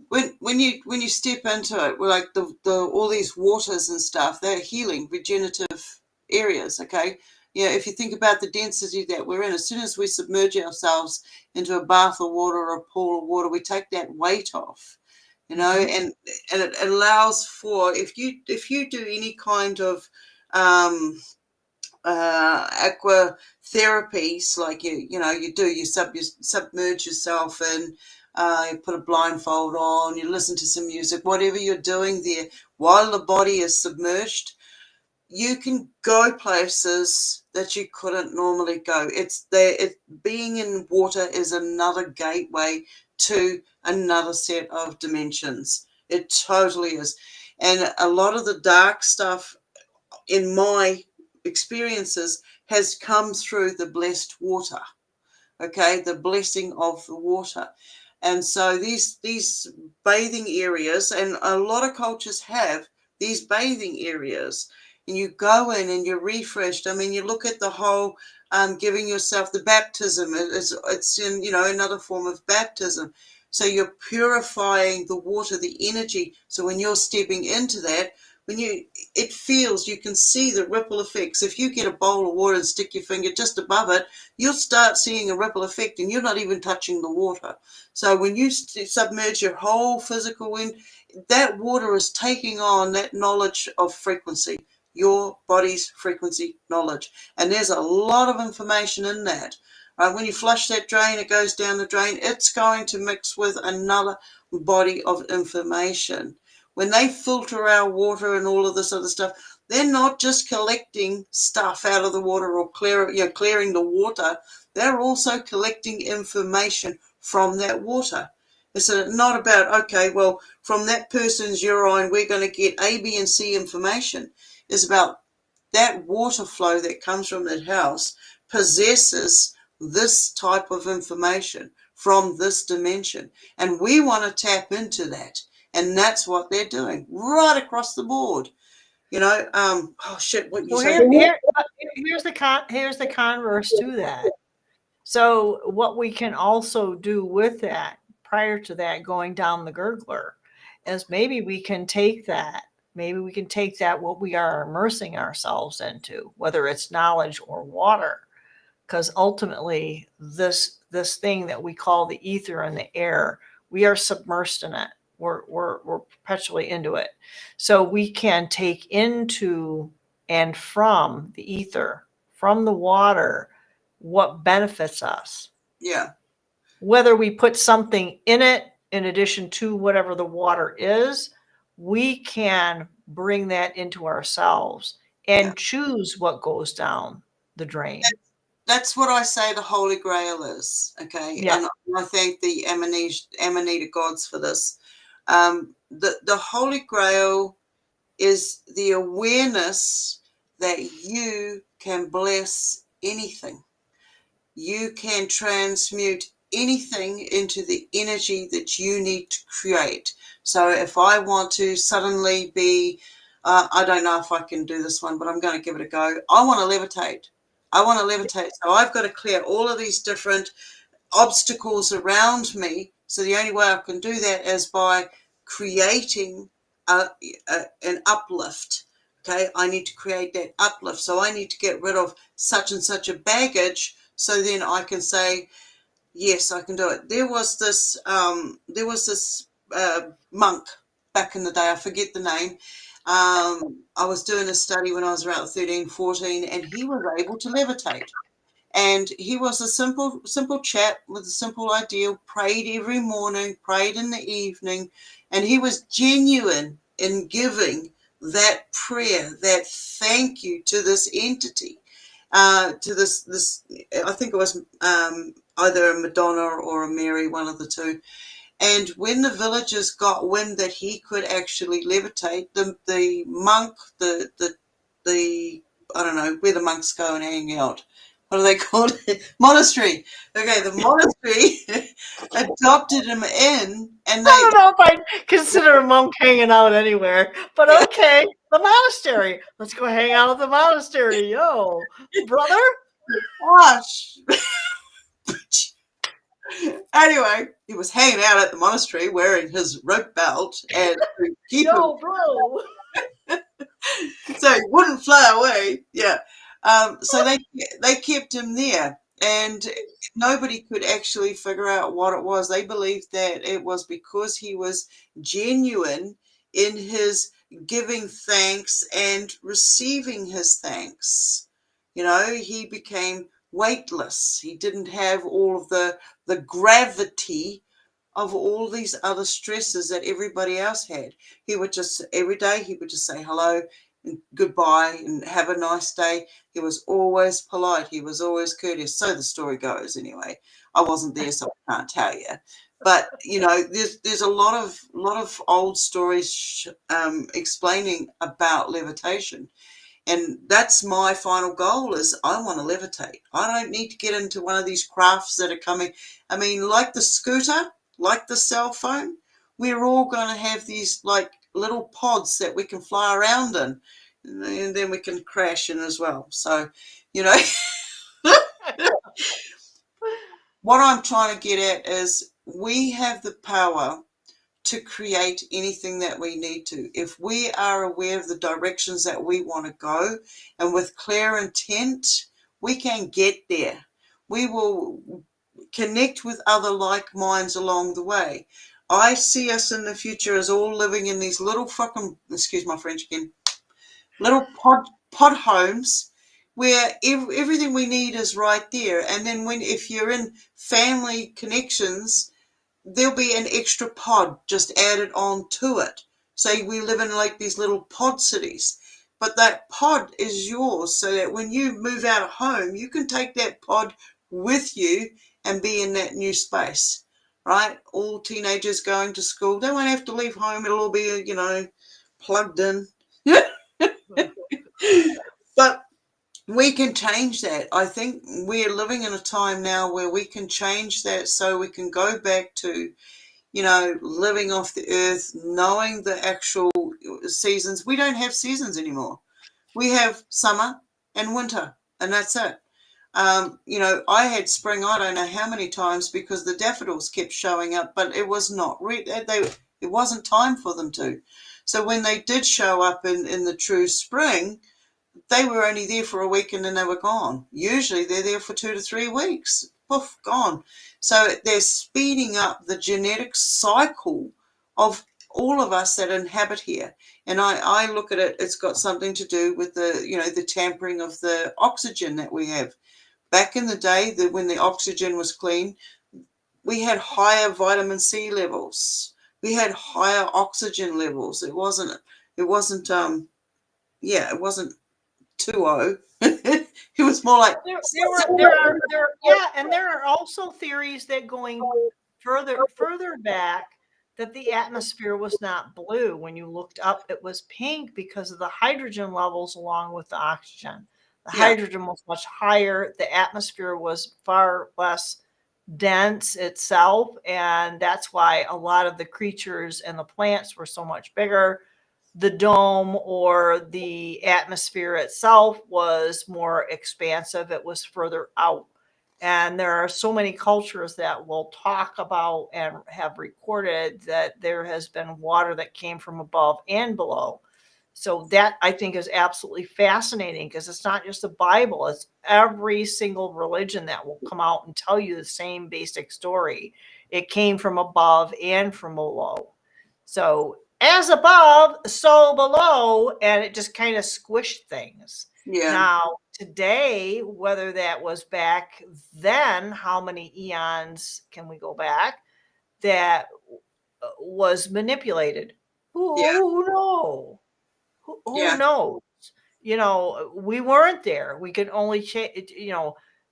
When you step into it, we're like the all these waters and stuff, they're healing, regenerative areas. Okay. Yeah, if you think about the density that we're in, as soon as we submerge ourselves into a bath of water or a pool of water, we take that weight off, and it allows for, if you do any kind of aqua therapies, like you submerge yourself in, you put a blindfold on, you listen to some music, whatever you're doing there while the body is submerged, you can go places that you couldn't normally go. Being in water is another gateway to another set of dimensions. It totally is. And a lot of the dark stuff in my experiences has come through the blessed water. Okay, the blessing of the water. And so these bathing areas, and a lot of cultures have these bathing areas, and you go in and you're refreshed. I mean, you look at the whole giving yourself the baptism. It's in another form of baptism. So you're purifying the water, the energy. So when you're stepping into that, it feels, you can see the ripple effects. If you get a bowl of water and stick your finger just above it, you'll start seeing a ripple effect, and you're not even touching the water. So when you submerge your whole physical in, that water is taking on that knowledge of frequency, your body's frequency knowledge. And there's a lot of information in that. When you flush that drain, it goes down the drain. It's going to mix with another body of information. When they filter our water and all of this other stuff, they're not just collecting stuff out of the water or clearing the water. They're also collecting information from that water. It's not about, okay, well, from that person's urine, we're going to get A, B, and C information. It's about that water flow that comes from that house possesses this type of information from this dimension. And we want to tap into that. And that's what they're doing right across the board. What you say? Here's the converse to that. So what we can also do with that prior to that going down the gurgler is maybe we can take that. Maybe we can take that what we are immersing ourselves into, whether it's knowledge or water, because ultimately this thing that we call the ether and the air, we are submersed in it. We're perpetually into it. So we can take into and from the ether, from the water, what benefits us. Yeah. Whether we put something in it in addition to whatever the water is, we can bring that into ourselves and Yeah. choose what goes down the drain. That's what I say the Holy Grail is. Okay. Yeah. And I thank the Amanita gods for this. The Holy Grail is the awareness that you can bless anything. You can transmute anything into the energy that you need to create. So if I want to suddenly be, I don't know if I can do this one, but I'm going to give it a go. I want to levitate. I want to levitate. So I've got to clear all of these different obstacles around me. So the only way I can do that is by creating an uplift. Okay, I need to create that uplift. So I need to get rid of such and such a baggage. So then I can say, yes, I can do it. There was this monk back in the day. I forget the name. I was doing a study when I was around 13, 14, and he was able to levitate. And he was a simple chap with a simple ideal, prayed every morning, prayed in the evening, and he was genuine in giving that prayer, that thank you to this entity, to this. I think it was either a Madonna or a Mary, one of the two. And when the villagers got wind that he could actually levitate, the monk, the I don't know where the monks go and hang out. What are they called? Monastery. Okay, the monastery adopted him in, and I they don't know if I'd consider a monk hanging out anywhere, but okay, the monastery. Let's go hang out at the monastery. Yo, brother. gosh. Anyway, he was hanging out at the monastery wearing his rope belt and to keep him Yo, bro. so he wouldn't fly away. Yeah. So they kept him there, and nobody could actually figure out what it was. They believed that it was because he was genuine in his giving thanks and receiving his thanks. You know, he became weightless. He didn't have all of the gravity of all these other stresses that everybody else had. He would just, every day, he would just say hello and goodbye and have a nice day. He was always polite. He was always courteous. So the story goes anyway. I wasn't there, so I can't tell you. But you know, there's a lot of old stories explaining about levitation, and that's my final goal is I want to levitate. I don't need to get into one of these crafts that are coming. I mean, like the scooter, like the cell phone, we're all going to have these like little pods that we can fly around in, and then we can crash in as well. So, you know, what I'm trying to get at is we have the power to create anything that we need to. If we are aware of the directions that we want to go and with clear intent, we can get there. We will connect with other like minds along the way. I see us in the future as all living in these little fucking, excuse my French again, little pod homes where everything we need is right there. And then if you're in family connections, there'll be an extra pod just added on to it. Say we live in like these little pod cities, but that pod is yours so that when you move out of home, you can take that pod with you and be in that new space, right? All teenagers going to school, they won't have to leave home. It'll all be, you know, plugged in. But we can change that. I think we're living in a time now where we can change that so we can go back to, you know, living off the earth, knowing the actual seasons. We don't have seasons anymore. We have summer and winter, and that's it. I had spring, I don't know how many times because the daffodils kept showing up, but it was not it wasn't time for them to. So when they did show up in the true spring, they were only there for a week and then they were gone. Usually they're there for 2 to 3 weeks. Poof, gone. So they're speeding up the genetic cycle of all of us that inhabit here. And I look at it, it's got something to do with the tampering of the oxygen that we have. Back in the day, when the oxygen was clean, we had higher vitamin C levels. We had higher oxygen levels. It wasn't 2-0. It was more like And there are also theories that going further back that the atmosphere was not blue. When you looked up, it was pink because of the hydrogen levels along with the oxygen. The yeah, hydrogen was much higher. The atmosphere was far less dense itself, and that's why a lot of the creatures and the plants were so much bigger. The dome or the atmosphere itself was more expansive. It was further out. And there are so many cultures that will talk about and have recorded that there has been water that came from above and below. So that I think is absolutely fascinating because it's not just the Bible, it's every single religion that will come out and tell you the same basic story. It came from above and from below. So as above, so below, and it just kind of squished things. yeah, Now, today, whether that was back then, how many eons can we go back that was manipulated? yeah, Who knows? Who yeah, knows? We weren't there. We could only,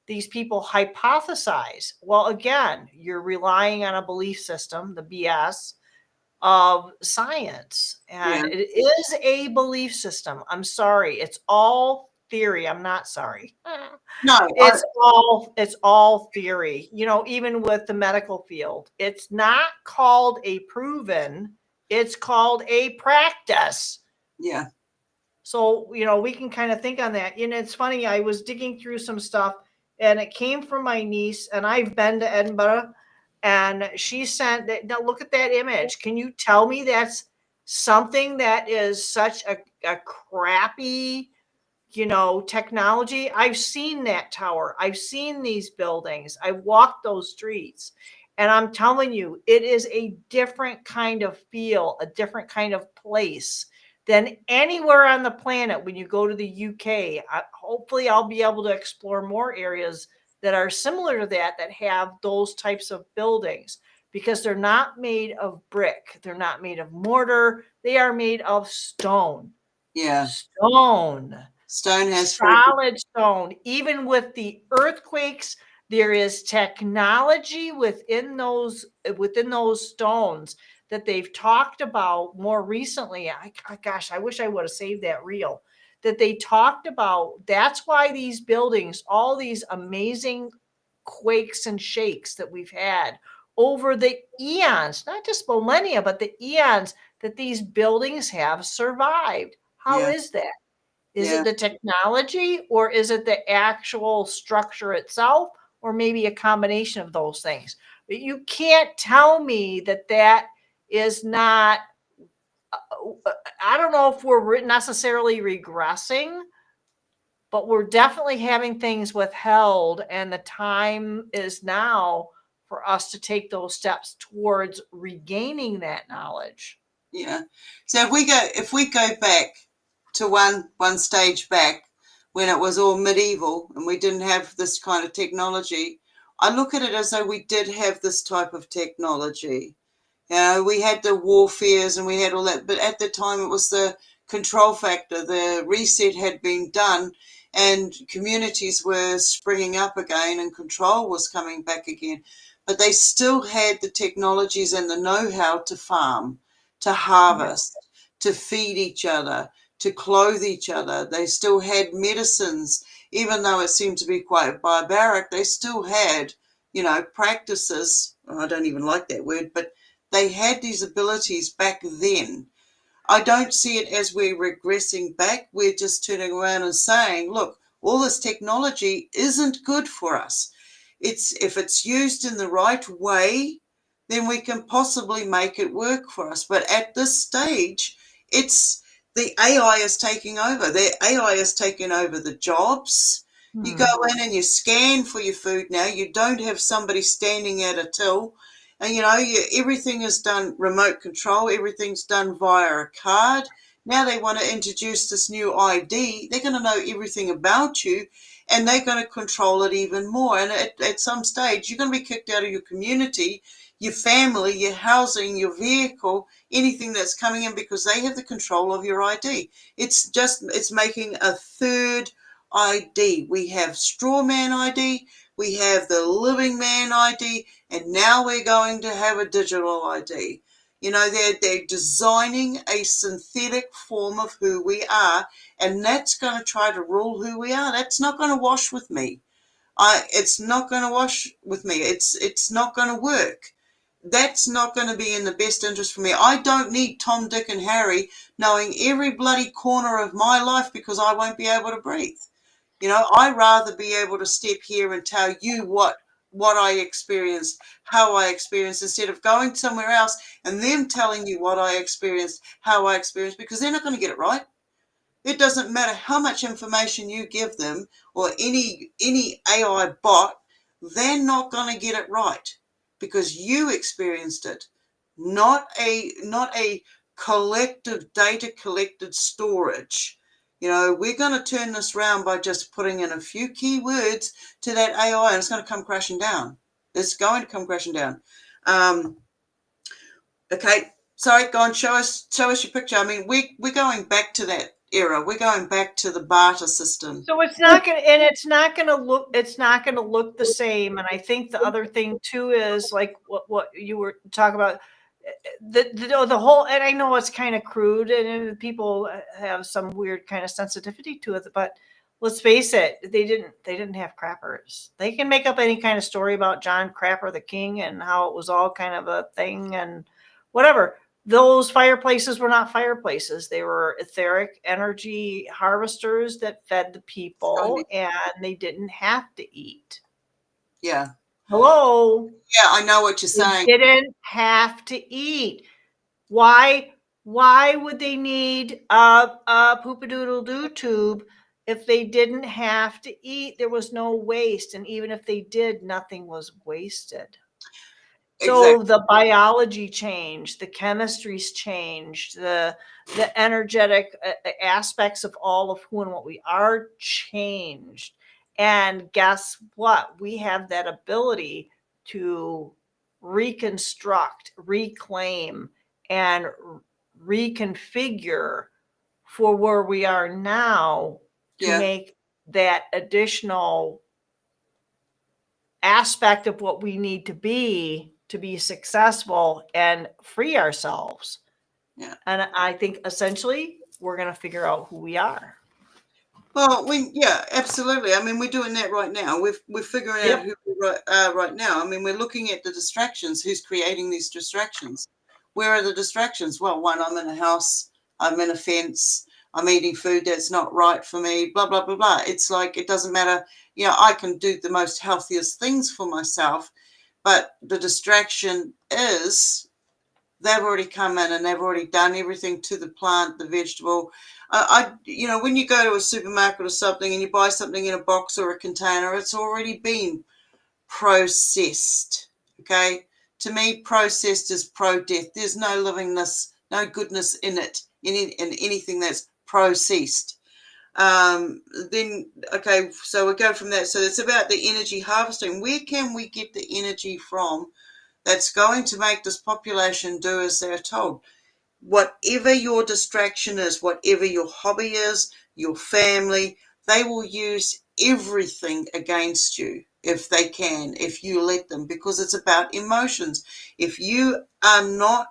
these people hypothesize. Well, again, you're relying on a belief system, the BS of science, yeah. and it is a belief system. I'm sorry, it's all theory. I'm not sorry. No, It's all theory. Even with the medical field, it's not called a proven, it's called a practice. yeah, So, we can kind of think on that. It's funny, I was digging through some stuff and it came from my niece, and I've been to Edinburgh, and she sent that. Now, look at that image. Can you tell me that's something that is such a crappy, technology? I've seen that tower. I've seen these buildings. I've walked those streets. And I'm telling you, it is a different kind of feel, a different kind of place than anywhere on the planet. When you go to the UK, hopefully I'll be able to explore more areas that are similar to that have those types of buildings, because they're not made of brick. They're not made of mortar. They are made of stone. yeah. Stone. Stone has Solid stone. Even with the earthquakes, there is technology within those stones that they've talked about more recently. Gosh, I wish I would have saved that reel. That they talked about. That's why these buildings, all these amazing quakes and shakes that we've had over the eons, not just millennia, but the eons that these buildings have survived. How yeah, is that? Is it yeah, the technology, or is it the actual structure itself, or maybe a combination of those things? But you can't tell me that is not, I don't know if we're necessarily regressing, but we're definitely having things withheld, and the time is now for us to take those steps towards regaining that knowledge. yeah. So if we go back to one stage back when it was all medieval and we didn't have this kind of technology, I look at it as though we did have this type of technology. We had the warfares and we had all that, but at the time it was the control factor. The reset had been done and communities were springing up again and control was coming back again. But they still had the technologies and the know-how to farm, to Yeah. harvest, to feed each other, to clothe each other. They still had medicines, even though it seemed to be quite barbaric. They still had, practices. I don't even like that word, but they had these abilities back then. I don't see it as we're regressing back. We're just turning around and saying, look, all this technology isn't good for us. If it's used in the right way, then we can possibly make it work for us. But at this stage, it's the AI is taking over. The AI is taking over the jobs. You go in and you scan for your food now. You don't have somebody standing at a till. And, everything is done remote control. Everything's done via a card. Now they want to introduce this new ID. They're going to know everything about you, and they're going to control it even more. And at some stage, you're going to be kicked out of your community, your family, your housing, your vehicle, anything that's coming in, because they have the control of your ID. It's making a third ID. We have straw man ID, we have the living man ID, and now we're going to have a digital ID. They're designing a synthetic form of who we are, and that's going to try to rule who we are. That's not going to wash with me. It's not going to wash with me. It's not going to work. That's not going to be in the best interest for me. I don't need Tom, Dick, and Harry knowing every bloody corner of my life, because I won't be able to breathe. I'd rather be able to step here and tell you what I experienced, how I experienced, instead of going somewhere else and them telling you what I experienced, how I experienced, because they're not going to get it right. It doesn't matter how much information you give them, or any AI bot, they're not going to get it right, because you experienced it, not a collective data collected storage. We're going to turn this around by just putting in a few keywords to that AI, and it's going to come crashing down. It's going to come crashing down. Okay, sorry, go on, show us your picture. I mean, we're going back to that era. We're going back to the barter system. So it's not going to look the same. And I think the other thing too is like what you were talking about, the whole, and I know it's kind of crude and people have some weird kind of sensitivity to it, but let's face it, they didn't have crappers. They can make up any kind of story about John Crapper the King and how it was all kind of a thing and whatever. Those fireplaces were not fireplaces. They were etheric energy harvesters that fed the people, and they didn't have to eat. Yeah. Hello. Yeah, I know what you're saying. They didn't have to eat. Why would they need a poop-a-doodle-doo tube if they didn't have to eat? There was no waste, and even if they did, nothing was wasted. So the biology changed, the chemistries changed, the energetic aspects of all of who and what we are changed. And guess what? We have that ability to reconstruct, reclaim, and reconfigure for where we are now to make that additional aspect of what we need to be successful and free ourselves. Yeah. And I think essentially we're going to figure out who we are. Well, absolutely. I mean, we're doing that right now. We're figuring out who we are right now. I mean, we're looking at the distractions. Who's creating these distractions? Where are the distractions? Well, one, I'm in a house, I'm in a fence, I'm eating food that's not right for me, blah, blah, blah, blah. It's like, it doesn't matter. I can do the most healthiest things for myself, but the distraction is they've already come in and they've already done everything to the plant, the vegetable. When you go to a supermarket or something and you buy something in a box or a container, it's already been processed. Okay. To me, processed is pro-death. There's no livingness, no goodness in it, in anything that's processed. So we go from that. So it's about the energy harvesting. Where can we get the energy from that's going to make this population do as they're told? Whatever your distraction is, whatever your hobby is, your family, they will use everything against you if they can, if you let them, because it's about emotions. If you are not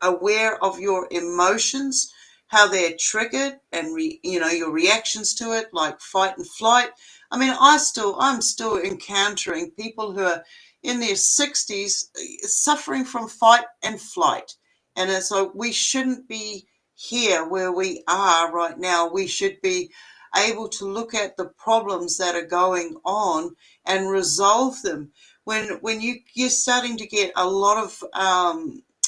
aware of your emotions, how they're triggered and your reactions to it, like fight and flight. I mean, I'm still encountering people who are in their 60s suffering from fight and flight. And so we shouldn't be here where we are right now. We should be able to look at the problems that are going on and resolve them. When you're starting to get a lot of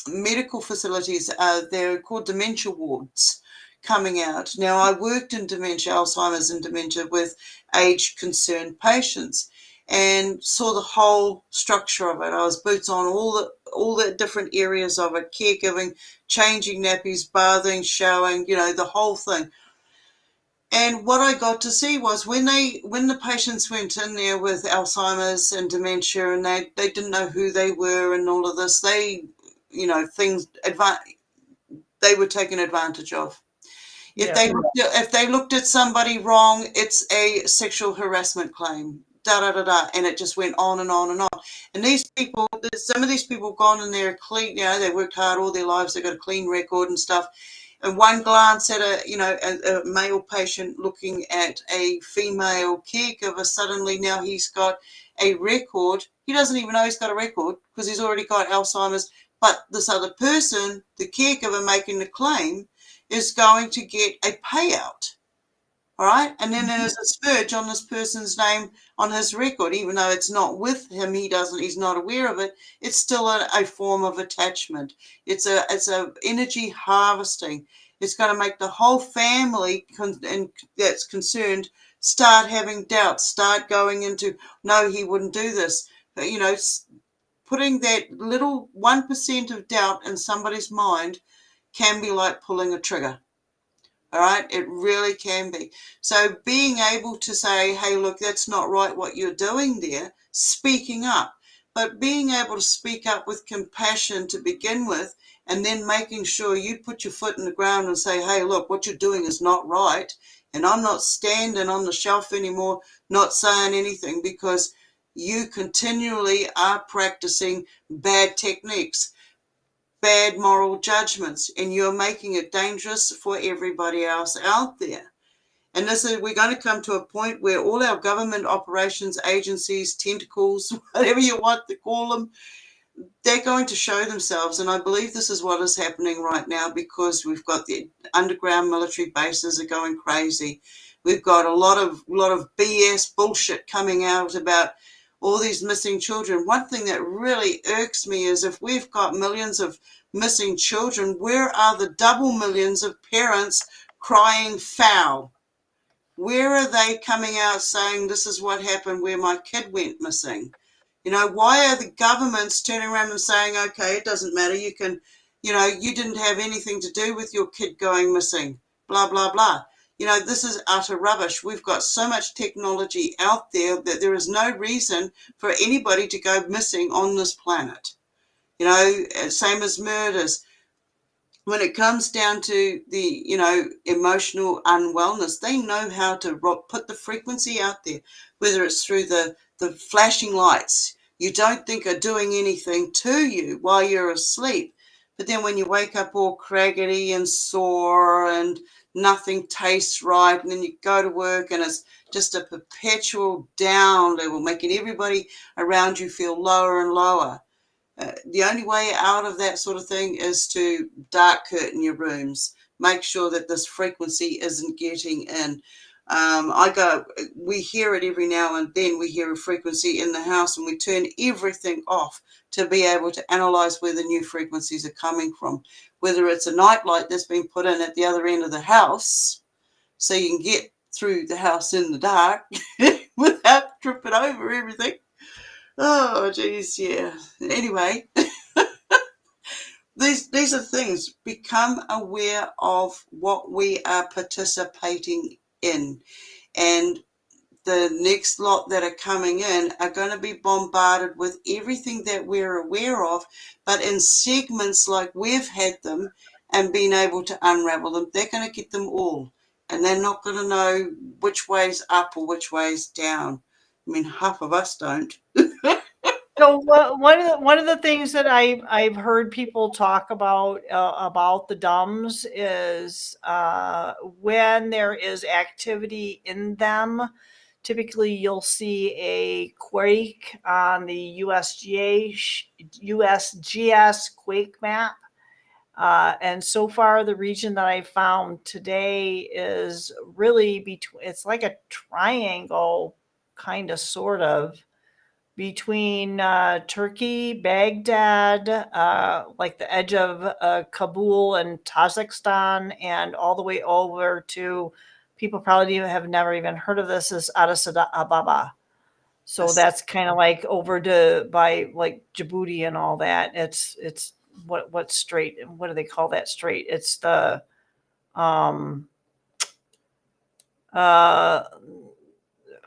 medical facilities, they're called dementia wards, coming out. Now, I worked in dementia, Alzheimer's and dementia, with age-concerned patients, and saw the whole structure of it. I was boots on all the different areas of it: caregiving, changing nappies, bathing, showering, the whole thing. And what I got to see was when the patients went in there with Alzheimer's and dementia, and they didn't know who they were and all of this, things they were taken advantage of. Yeah. If they looked at somebody wrong, it's a sexual harassment claim. Da da da da, and it just went on and on and on. And some of these people have gone in there clean. They worked hard all their lives. They got a clean record and stuff. And one glance at a male patient looking at a female caregiver, suddenly now he's got a record. He doesn't even know he's got a record because he's already got Alzheimer's. But this other person, the caregiver making the claim, is going to get a payout. All right. And then there's a smudge on this person's name on his record, even though it's not with him. He's not aware of it. It's still a form of attachment. It's a energy harvesting. It's going to make the whole family that's concerned start having doubts, start going into, no, he wouldn't do this. But, putting that little 1% of doubt in somebody's mind can be like pulling a trigger. All right, it really can be. So being able to say, hey, look, that's not right what you're doing there, speaking up, but being able to speak up with compassion to begin with, and then making sure you put your foot in the ground and say, hey, look, what you're doing is not right. And I'm not standing on the shelf anymore, not saying anything, because you continually are practicing bad techniques, bad moral judgments, and you're making it dangerous for everybody else out there. And we're going to come to a point where all our government operations, agencies, tentacles, whatever you want to call them, they're going to show themselves. And I believe this is what is happening right now, because we've got the underground military bases are going crazy. We've got a lot of BS bullshit coming out about all these missing children. One thing that really irks me is, if we've got millions of missing children, where are the double millions of parents crying foul? Where are they coming out saying, this is what happened where my kid went missing? Why are the governments turning around and saying, okay, it doesn't matter, you can, you didn't have anything to do with your kid going missing, blah, blah, blah. This is utter rubbish. We've got so much technology out there that there is no reason for anybody to go missing on this planet. Same as murders. When it comes down to the, emotional unwellness, they know how to put the frequency out there, whether it's through the flashing lights you don't think are doing anything to you while you're asleep. But then when you wake up all craggedy and sore and nothing tastes right, and then you go to work and it's just a perpetual down level, making everybody around you feel lower and lower. The only way out of that sort of thing is to dark curtain your rooms. Make sure that this frequency isn't getting in. We hear it every now and then. We hear a frequency in the house, and we turn everything off to be able to analyze where the new frequencies are coming from. Whether it's a night light that's been put in at the other end of the house, so you can get through the house in the dark without tripping over everything. Oh, geez, yeah. Anyway, these are things. Become aware of what we are participating in. And the next lot that are coming in are going to be bombarded with everything that we're aware of, but in segments like we've had them and been able to unravel them. They're going to get them all. And they're not going to know which way's up or which way's down. I mean, half of us don't. So one of the things that I've heard people talk about the DUMBs is when there is activity in them. Typically, you'll see a quake on the USGS quake map. And so far, the region that I found today is really between, it's like a triangle, kind of, sort of, between Turkey, Baghdad, like the edge of Kabul and Kazakhstan, and all the way over to, people probably have never even heard of this, is Addis Ababa. So that's kind of like over to by like Djibouti and all that. It's what strait? What do they call that strait? It's the uh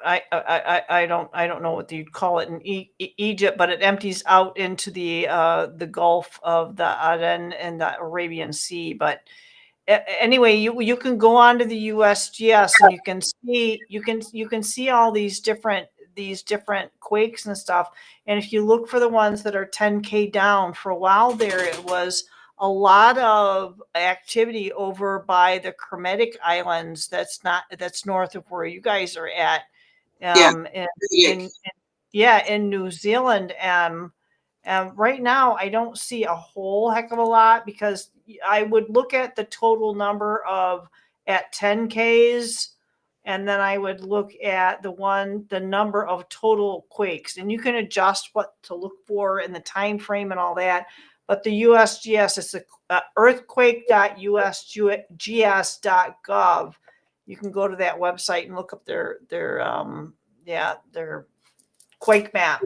I don't know what you'd call it in Egypt, but it empties out into the Gulf of the Aden and the Arabian Sea. But anyway, you can go onto the USGS and you can see all these different quakes and stuff. And if you look for the ones that are 10K down, for a while there, it was a lot of activity over by the Kermadec Islands. That's north of where you guys are at. Yeah. In, Yeah. yeah, in New Zealand. Right now, I don't see a whole heck of a lot, because I would look at the total number of at 10Ks, and then I would look at the number of total quakes, and you can adjust what to look for in the time frame and all that. But the USGS, it's earthquake.usgs.gov. You can go to that website and look up their quake map.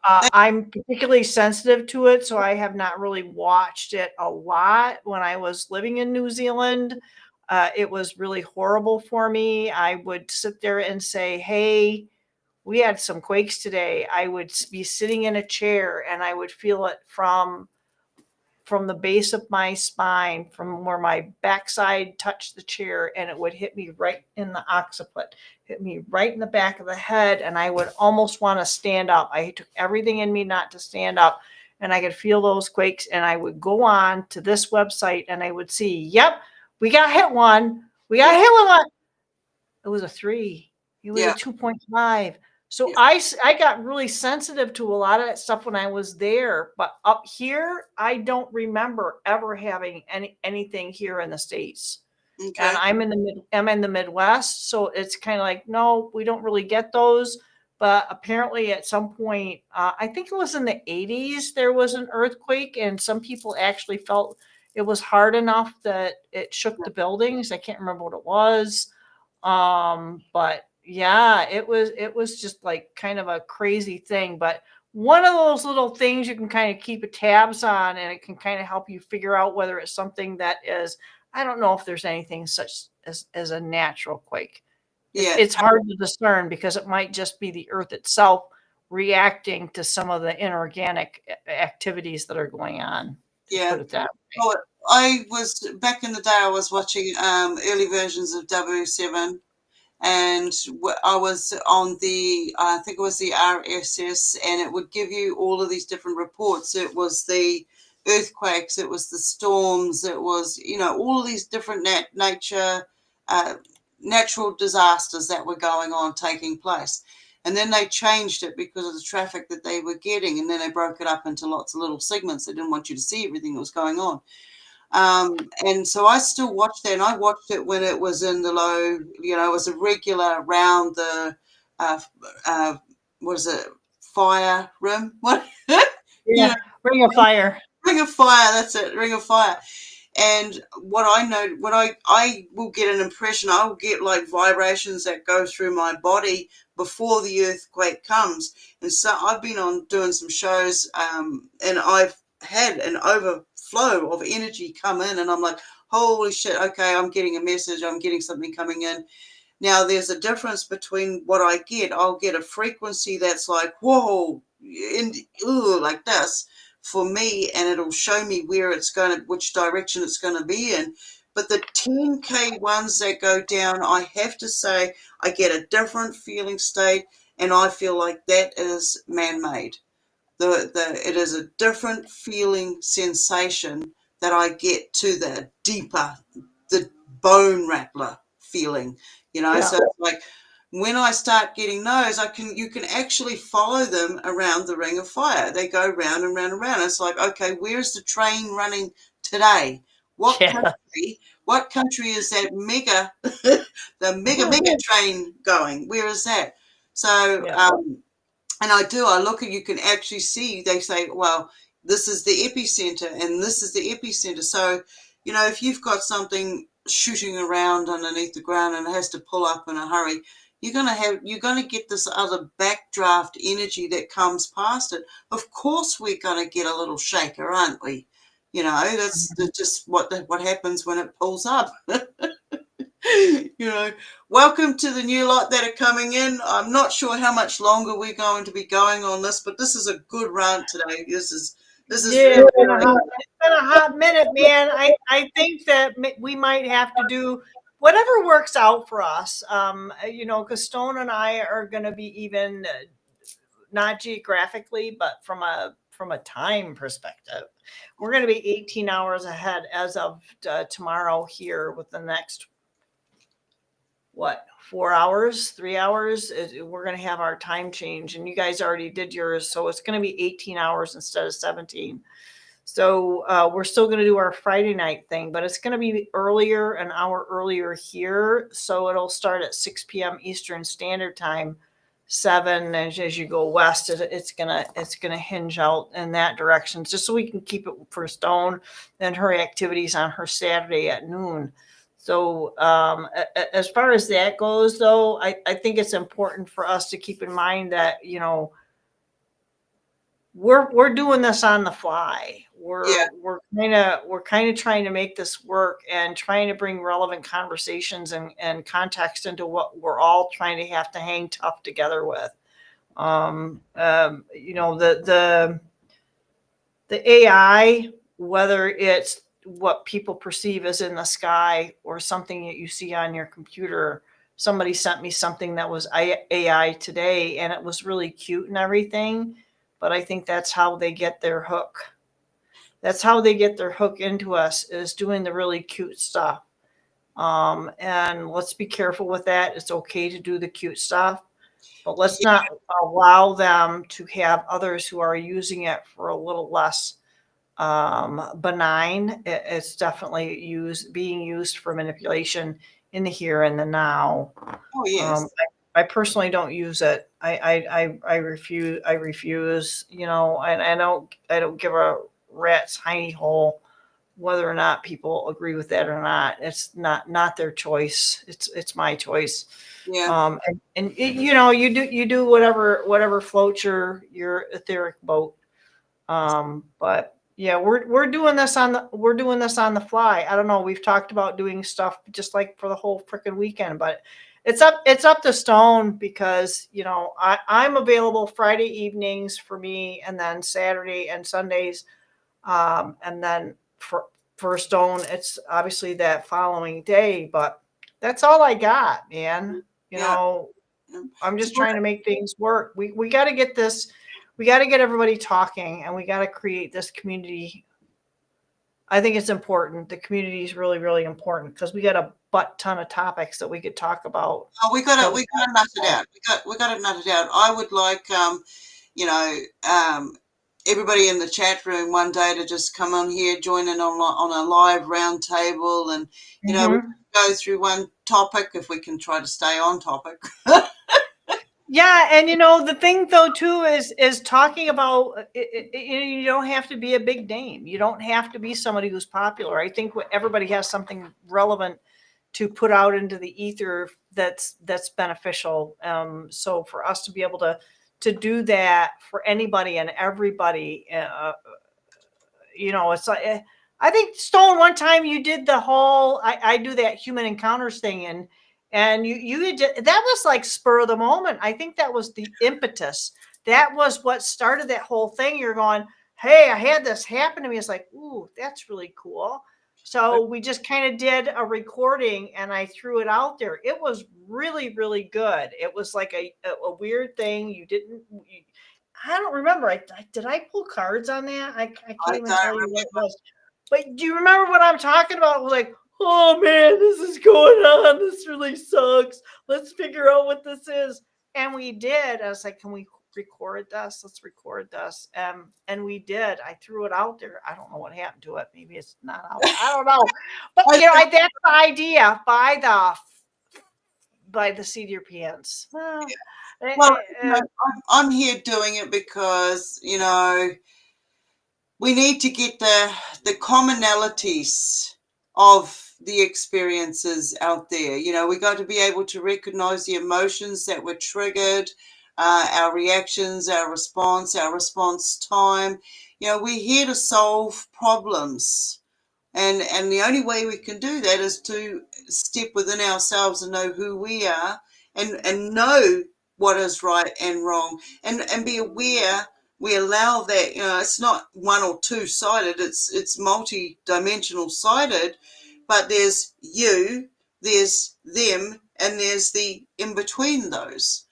I'm particularly sensitive to it, so I have not really watched it a lot. When I was living in New Zealand, it was really horrible for me. I would sit there and say, "Hey, we had some quakes today." I would be sitting in a chair and I would feel it from the base of my spine, from where my backside touched the chair, and it would hit me right in the occiput, hit me right in the back of the head, and I would almost want to stand up. I took everything in me not to stand up, and I could feel those quakes, and I would go on to this website and I would see, yep, we got hit one. We got hit with one. It was a 3. It was a Yeah. 2.5. So Yeah. I got really sensitive to a lot of that stuff when I was there, but up here, I don't remember ever having anything here in the States. And Okay. I'm in the Midwest, so it's kind of like, no, we don't really get those. But apparently, at some point, I think it was in the 80s, there was an earthquake, and some people actually felt it was hard enough that it shook the buildings. I can't remember what it was. But yeah, it was just like kind of a crazy thing. But one of those little things you can kind of keep a tabs on, and it can kind of help you figure out whether it's something that is, I don't know if there's anything such as a natural quake. It's Yeah. it's hard to discern, because it might just be the earth itself reacting to some of the inorganic activities that are going on. Just Yeah. put it that way. Well, I was back in the day. I was watching early versions of 007, and I was on the, I think it was the RSS, and it would give you all of these different reports. It was the earthquakes, it was the storms, it was, all of these different uh, natural disasters that were going on, taking place. And then they changed it because of the traffic that they were getting, and then they broke it up into lots of little segments. They didn't want you to see everything that was going on. And so I still watched that, and I watched it when it was in the low, it was a regular around the, uh, uh, what is it, fire room? What? Yeah, Ring of Fire. Ring of Fire, that's it, Ring of Fire. And what I know, when I will get an impression, I will get like vibrations that go through my body before the earthquake comes. And so I've been on doing some shows, and I've had an overflow of energy come in, and I'm like, holy shit, okay, I'm getting a message, I'm getting something coming in. Now, there's a difference between what I get. I'll get a frequency that's like, whoa, like this for me, and it'll show me where it's going to, which direction it's going to be in. But the 10K ones that go down, I have to say, I get a different feeling state, and I feel like that is man-made. It is a different feeling sensation that I get to the bone rattler feeling, Yeah. so it's like when I start getting those, you can actually follow them around the Ring of Fire. They go round and round and round. It's like, okay, where's the train running today? What Yeah. country? What country is that mega, the mega train going? Where is that? So, Yeah. and I look at, you can actually see, they say, well, this is the epicenter and this is the epicenter. So, if you've got something shooting around underneath the ground and it has to pull up in a hurry, you're going to get this other backdraft energy that comes past it. Of course, we're going to get a little shaker, aren't we? That's just what happens when it pulls up. Welcome to the new lot that are coming in. I'm not sure how much longer we're going to be going on this, but this is a good rant today. This is Yeah, really, it's been a hot minute, man. I think that we might have to do whatever works out for us. Because Stone and I are going to be even not geographically, but from a time perspective, we're going to be 18 hours ahead as of tomorrow here with the next 4 hours, 3 hours. We're going to have our time change, and you guys already did yours, so it's going to be 18 hours instead of 17. So we're still going to do our Friday night thing, but it's going to be earlier, an hour earlier here. So it'll start at 6 p.m. Eastern Standard Time, 7. And as you go west, it's gonna hinge out in that direction, just so we can keep it for Stone and her activities on her Saturday at noon. So as far as that goes, though, I think it's important for us to keep in mind that we're doing this on the fly. We're kind of trying to make this work and trying to bring relevant conversations and context into what we're all trying to have to hang tough together with. The AI, whether it's what people perceive as in the sky or something that you see on your computer. Somebody sent me something that was AI today, and it was really cute and everything. But I think that's how they get their hook. That's how they get their hook into us, is doing the really cute stuff. And let's be careful with that. It's okay to do the cute stuff, but let's not allow them to have others who are using it for a little less benign. It's definitely being used for manipulation in the here and the now. Oh yes. I personally don't use it. I refuse. I refuse. And I don't give a rat's hiney hole whether or not people agree with that or not. It's not their choice. It's my choice. Yeah. You do whatever floats your etheric boat. But yeah, we're doing this on the fly. I don't know. We've talked about doing stuff just like for the whole freaking weekend, but it's up to Stone, because I'm available Friday evenings for me, and then Saturday and Sundays, and then for Stone it's obviously that following day. But that's all I got, man. I'm just trying to make things work. We got to get this. We got to get everybody talking, and we got to create this community. I think it's important. The community is really, really important, because we got a butt ton of topics that we could talk about. Oh, we got to nut it out. We got to nut it out. I would like everybody in the chat room one day to just come on here, join in on a live round table, and we go through one topic if we can try to stay on topic. Yeah, and the thing though too is talking about you don't have to be a big name. You don't have to be somebody who's popular. I think everybody has something relevant to put out into the ether that's beneficial. So for us to be able to do that for anybody and everybody, it's like, I think Stone, one time you did the whole I do that human encounters thing, and you did, that was like spur of the moment. I think that was the impetus. That was what started that whole thing. You're going, hey, I had this happen to me. It's like, ooh, that's really cool. So we just kind of did a recording, and I threw it out there. It was really, really good. It was like a weird thing. I don't remember. Did I pull cards on that? I can't even tell you what it was. But do you remember what I'm talking about? It was like, oh man, this is going on. This really sucks. Let's figure out what this is. And we did. I was like, can we record this. Let's record this. And we did. I threw it out there. I don't know what happened to it. Maybe it's not out there. I don't know. But that's the idea. By the seat of your pants. Well, I'm here doing it because, we need to get the commonalities of the experiences out there. We got to be able to recognize the emotions that were triggered, our reactions, our response time. We're here to solve problems. And the only way we can do that is to step within ourselves and know who we are, and know what is right and wrong, and be aware. We allow that, it's not one or two sided, it's multi-dimensional sided, but there's you, there's them, and there's the in between those.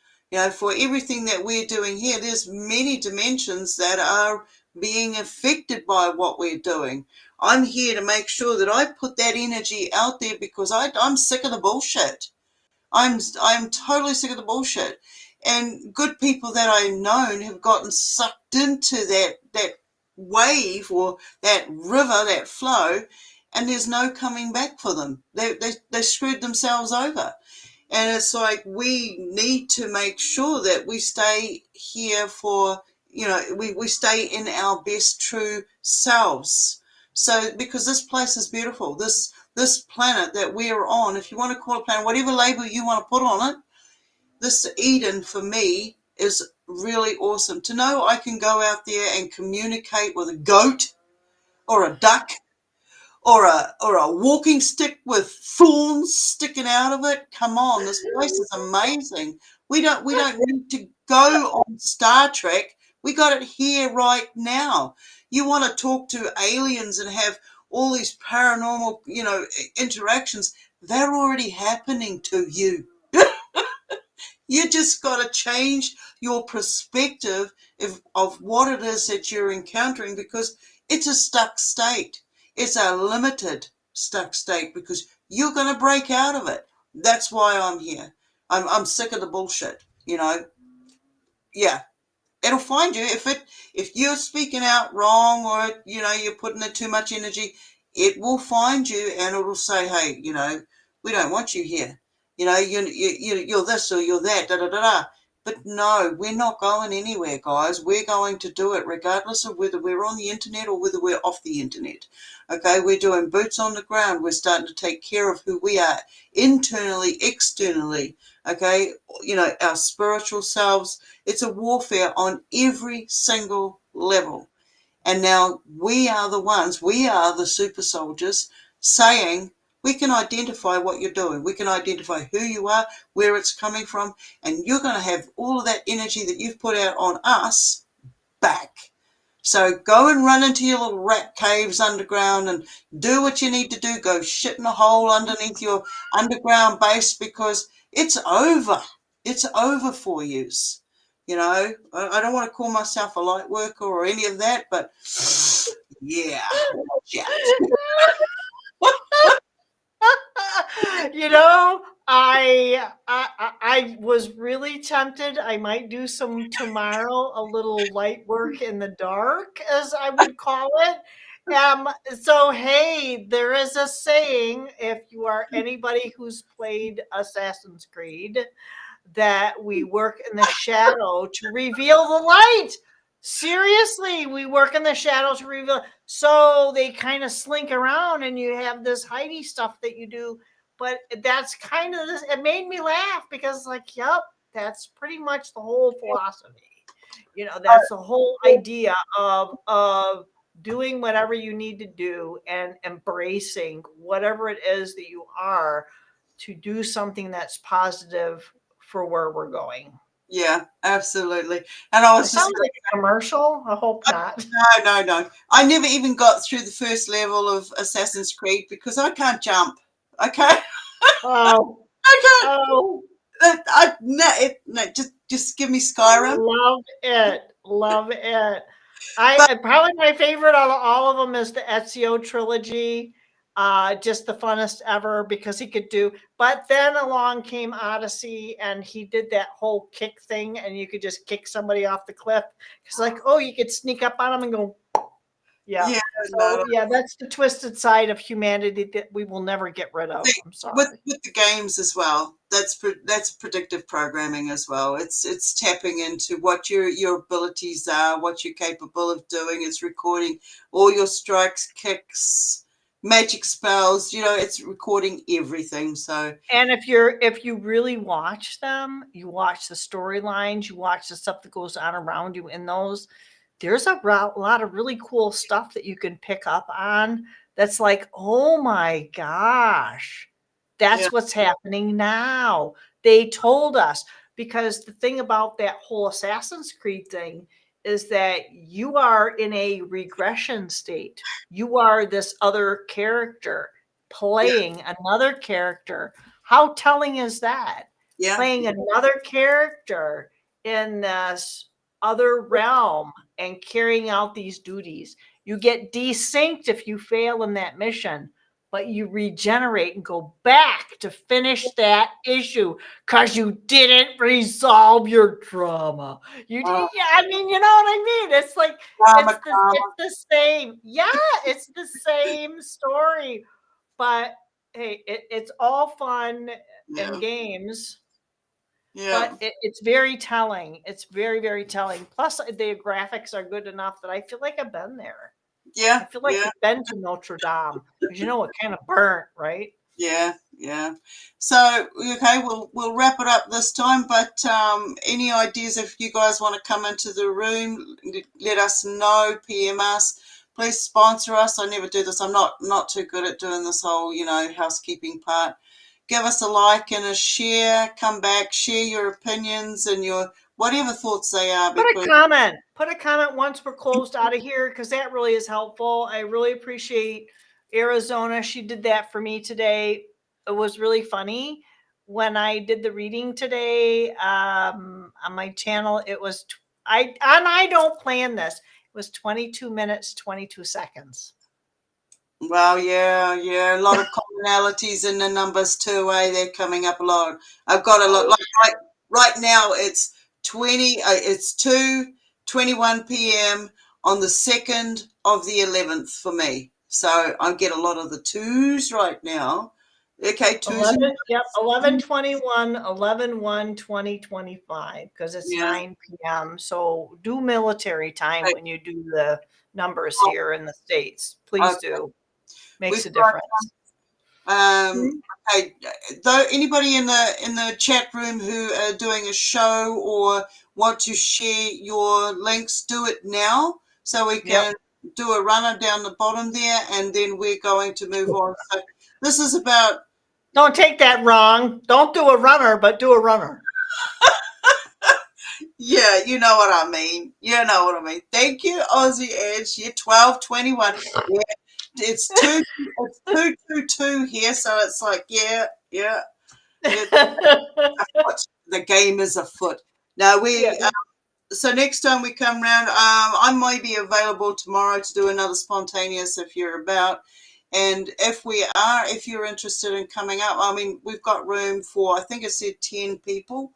For everything that we're doing here, there's many dimensions that are being affected by what we're doing. I'm here to make sure that I put that energy out there because I'm sick of the bullshit. I'm totally sick of the bullshit. And good people that I've known have gotten sucked into that wave or that river, that flow, and there's no coming back for them. They screwed themselves over. And it's like, we need to make sure that we stay here for, we stay in our best true selves. So, because this place is beautiful, this planet that we're on, if you want to call it planet, whatever label you want to put on it, this Eden for me is really awesome. To know I can go out there and communicate with a goat or a duck or a walking stick with thorns sticking out of it. Come on, this place is amazing. We don't need to go on Star Trek. We got it here right now. You want to talk to aliens and have all these paranormal, interactions. They're already happening to you. You just got to change your perspective of what it is that you're encountering, because it's a stuck state. It's a limited stuck state because you're going to break out of it. That's why I'm here. I'm sick of the bullshit, Yeah. It'll find you. If you're speaking out wrong, or you're putting in too much energy, it will find you and it'll say, hey, we don't want you here. You're this or you're that, da da da da. But no, we're not going anywhere, guys. We're going to do it regardless of whether we're on the internet or whether we're off the internet. Okay, we're doing boots on the ground. We're starting to take care of who we are internally, externally. Okay, our spiritual selves. It's a warfare on every single level. And now we are the super soldiers saying, we can identify what you're doing. We can identify who you are, where it's coming from, and you're going to have all of that energy that you've put out on us back. So go and run into your little rat caves underground and do what you need to do. Go shit in a hole underneath your underground base, because it's over. It's over for yous. I don't want to call myself a light worker or any of that, but yeah. I was really tempted. I might do some tomorrow, a little light work in the dark, as I would call it. So hey, there is a saying, if you are anybody who's played Assassin's Creed, that we work in the shadow to reveal the light. Seriously, we work in the shadow to reveal. So they kind of slink around and you have this hidey stuff that you do. But that's kind of this. It made me laugh because, yep, that's pretty much the whole philosophy. That's the whole idea of doing whatever you need to do and embracing whatever it is that you are to do something that's positive for where we're going. Yeah, absolutely. And I was sounds like a commercial. I hope not. No. I never even got through the first level of Assassin's Creed because I can't jump. Okay. Oh. I can't. No, just give me Skyrim. Love it. I probably my favorite out of all of them is the Ezio trilogy. just the funnest ever because he could do. But then along came Odyssey, and he did that whole kick thing, and you could just kick somebody off the cliff. It's like, oh, you could sneak up on them and go. Yeah. Yeah, So no. yeah, that's the twisted side of humanity that we will never get rid of. I'm sorry. With the games as well, that's predictive programming as well. It's tapping into what your abilities are, what you're capable of doing. It's recording all your strikes, kicks, magic spells. It's recording everything. So, And if you really watch them, you watch the storylines, you watch the stuff that goes on around you in those, there's a lot of really cool stuff that you can pick up on that's like, oh my gosh, yeah, that's what's happening now. They told us, because the thing about that whole Assassin's Creed thing is that you are in a regression state. You are this other character yeah, playing another character. How telling is that? yeah, Playing another character in this other realm and carrying out these duties. You get desynced if you fail in that mission, but you regenerate and go back to finish that issue because you didn't resolve your trauma. uh, Yeah, I mean, you know what I mean? It's like karma, karma. it's the same. Yeah, it's the same story, but hey, it's all fun Yeah, and games, yeah, but it's very telling. It's very, very telling. Plus, the graphics are good enough that I feel like I've been there. I yeah, feel like yeah. I've been to Notre Dame because it kind of burnt, right? Yeah, yeah. So okay, we'll wrap it up this time. But any ideas if you guys want to come into the room, let us know. PM us. Please sponsor us. I never do this. I'm not too good at doing this whole housekeeping part. Give us a like and a share. Come back, share your opinions and your whatever thoughts they are. Put a Because comment. Put a comment once we're closed out of here because that really is helpful. I really appreciate Arizona. She did that for me today. It was really funny when I did the reading today on my channel. It was I don't plan this. It was 22 minutes 22 seconds. well, yeah, a lot of commonalities in the numbers too. They're coming up a lot. I've got a lot. Like right now, it's 20. It's 2:21 p.m. on the 2nd of the 11th for me. So I get a lot of the twos right now. Okay, twos. 11, yep, 11/21, 11/1/2025, because it's Yeah. 9 p.m. So do military time Okay. when you do the numbers here in the States. Please Okay. do. Makes We've a got difference. okay, though anybody in the chat room who are doing a show or want to share your links, do it now so we can do a runner down the bottom there, and then we're going to move on. So this is about Don't take that wrong. Don't do a runner, but do a runner. yeah, you know what I mean. You know what I mean. Thank you, Aussie Edge. You're 12:21. Yeah, it's 2:22 here, so it's like yeah. The game is afoot. Now Yeah. so next time we come round, I may be available tomorrow to do another spontaneous if you're about. And if you're interested in coming up, I mean, we've got room for, I think it said 10 people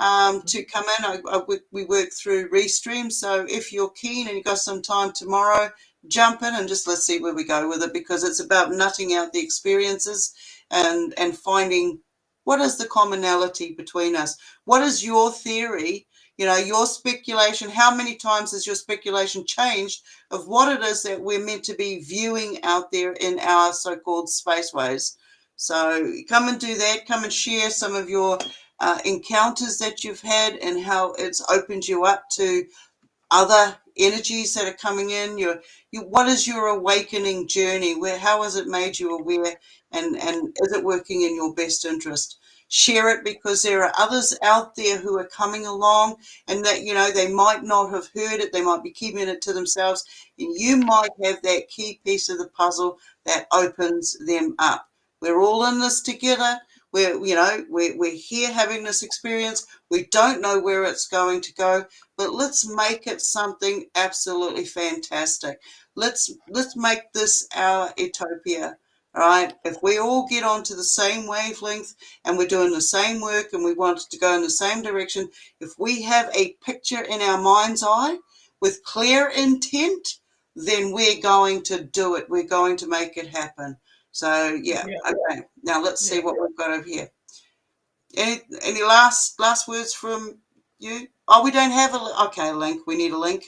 to come in. We work through Restream. So if you're keen and you've got some time tomorrow, jump in and just let's see where we go with it, because it's about nutting out the experiences and finding what is the commonality between us. What is your theory? Your speculation. How many times has your speculation changed of what it is that we're meant to be viewing out there in our so-called spaceways? So come and do that. Come and share some of your encounters that you've had and how it's opened you up to other energies that are coming in. What is your awakening journey? How has it made you aware, and is it working in your best interest? Share it, because there are others out there who are coming along, and that they might not have heard it. They might be keeping it to themselves, and you might have that key piece of the puzzle that opens them up. We're all in this together. We're here having this experience. We don't know where it's going to go, but let's make it something absolutely fantastic. Let's make this our utopia. All right. If we all get onto the same wavelength and we're doing the same work and we want to go in the same direction, if we have a picture in our mind's eye with clear intent, then we're going to do it. We're going to make it happen. So yeah. Okay. Now let's see what we've got over here. Any last words from you? Oh, we don't have a link. We need a link.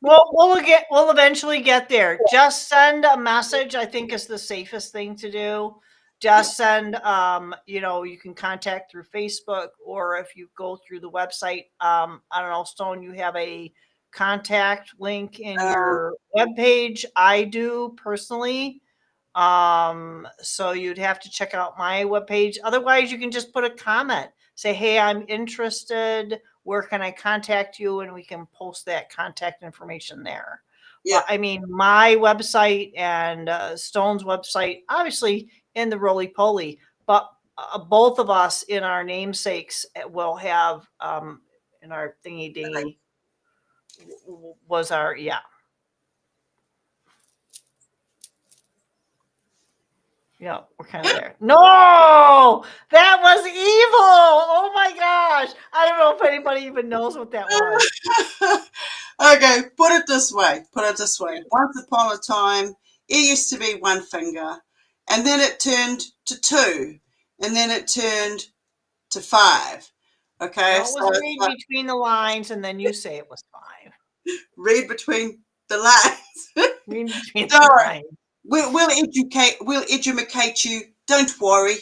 Well, we'll eventually get there. Just send a message, I think, is the safest thing to do. Just send, you can contact through Facebook, or if you go through the website, I don't know, Stone, you have a contact link in your webpage. I do personally. So you'd have to check out my webpage. Otherwise, you can just put a comment. Say, hey, I'm interested. Where can I contact you? And we can post that contact information there. Yeah. But I mean, my website and Stone's website, obviously in the roly poly, but both of us in our namesakes will have in our thingy dingy was our, yeah. Yeah, we're kind of there. No, that was evil. Oh my gosh. I don't know if anybody even knows what that was. Okay, put it this way. Once upon a time, it used to be one finger, and then it turned to two, and then it turned to five. Okay, No, it was read between the lines, and then you say it was five. Read between the lines. Read between Don't the worry. lines. We'll educate you. Don't worry.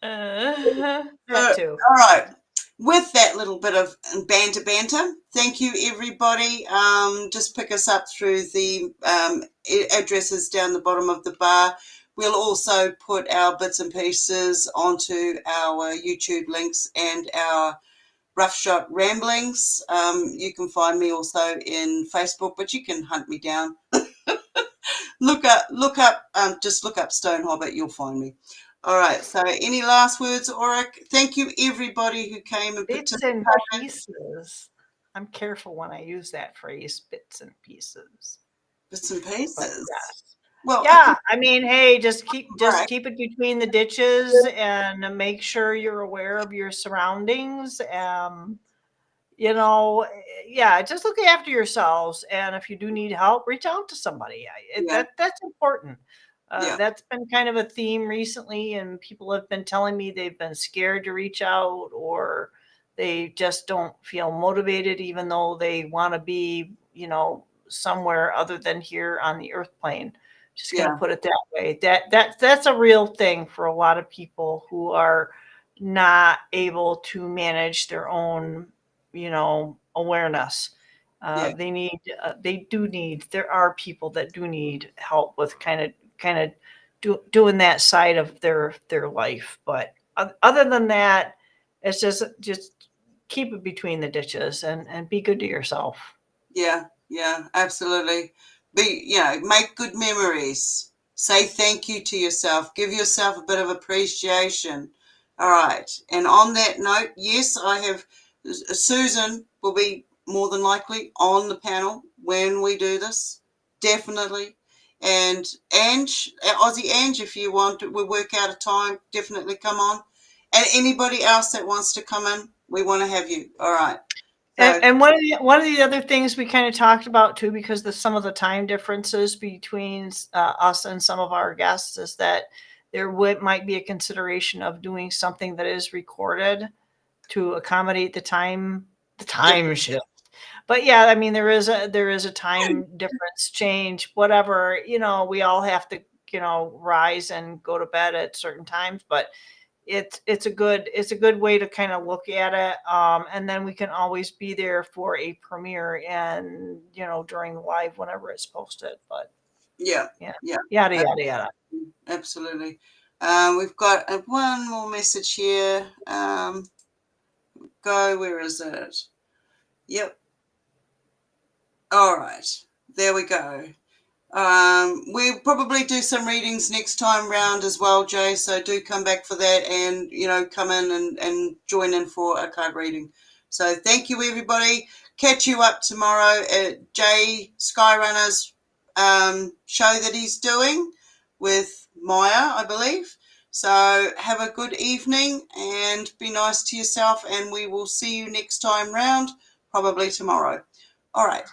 That too. All right. With that little bit of banter, thank you, everybody. Just pick us up through the addresses down the bottom of the bar. We'll also put our bits and pieces onto our YouTube links and our Roughshod Ramblings. You can find me also in Facebook, but you can hunt me down. Just look up Stone Hobbit. You'll find me. All right. So, any last words, Auric? Thank you, everybody who came and Bits and participated. pieces. I'm careful when I use that phrase, bits and pieces. Bits and pieces. Yes. Well, yeah, I mean, hey, just keep right. it between the ditches and make sure you're aware of your surroundings. Just look after yourselves, and if you do need help, reach out to somebody. That's important. That's been kind of a theme recently, and people have been telling me they've been scared to reach out, or they just don't feel motivated, even though they want to be, somewhere other than here on the earth plane. Just going to put it that way. That's a real thing for a lot of people who are not able to manage their own, awareness. There are people that do need help with kind of doing that side of their life. But other than that, it's just keep it between the ditches and be good to yourself. Yeah, absolutely. Make good memories. Say thank you to yourself. Give yourself a bit of appreciation. All right. And on that note, yes, I have Susan will be more than likely on the panel when we do this. Definitely. And Ange, Aussie Ange, if you want, we'll work out a time. Definitely come on. And anybody else that wants to come in, we want to have you. All right. And one of the other things we kind of talked about too, because some of the time differences between us and some of our guests, is that there might be a consideration of doing something that is recorded to accommodate the time shift. But yeah, I mean, there is a time difference change, whatever, we all have to, rise and go to bed at certain times, but it's a good way to kind of look at it. And then we can always be there for a premiere and, during the live, whenever it's posted. But yada. Absolutely. We've got one more message here. Where is it? Yep. All right. There we go. We'll probably do some readings next time round as well, Jay. So do come back for that and, come in and join in for a card reading. So thank you, everybody. Catch you up tomorrow at Jay Skyrunners show that he's doing with Maya, I believe. So have a good evening and be nice to yourself, and we will see you next time round, probably tomorrow. All right.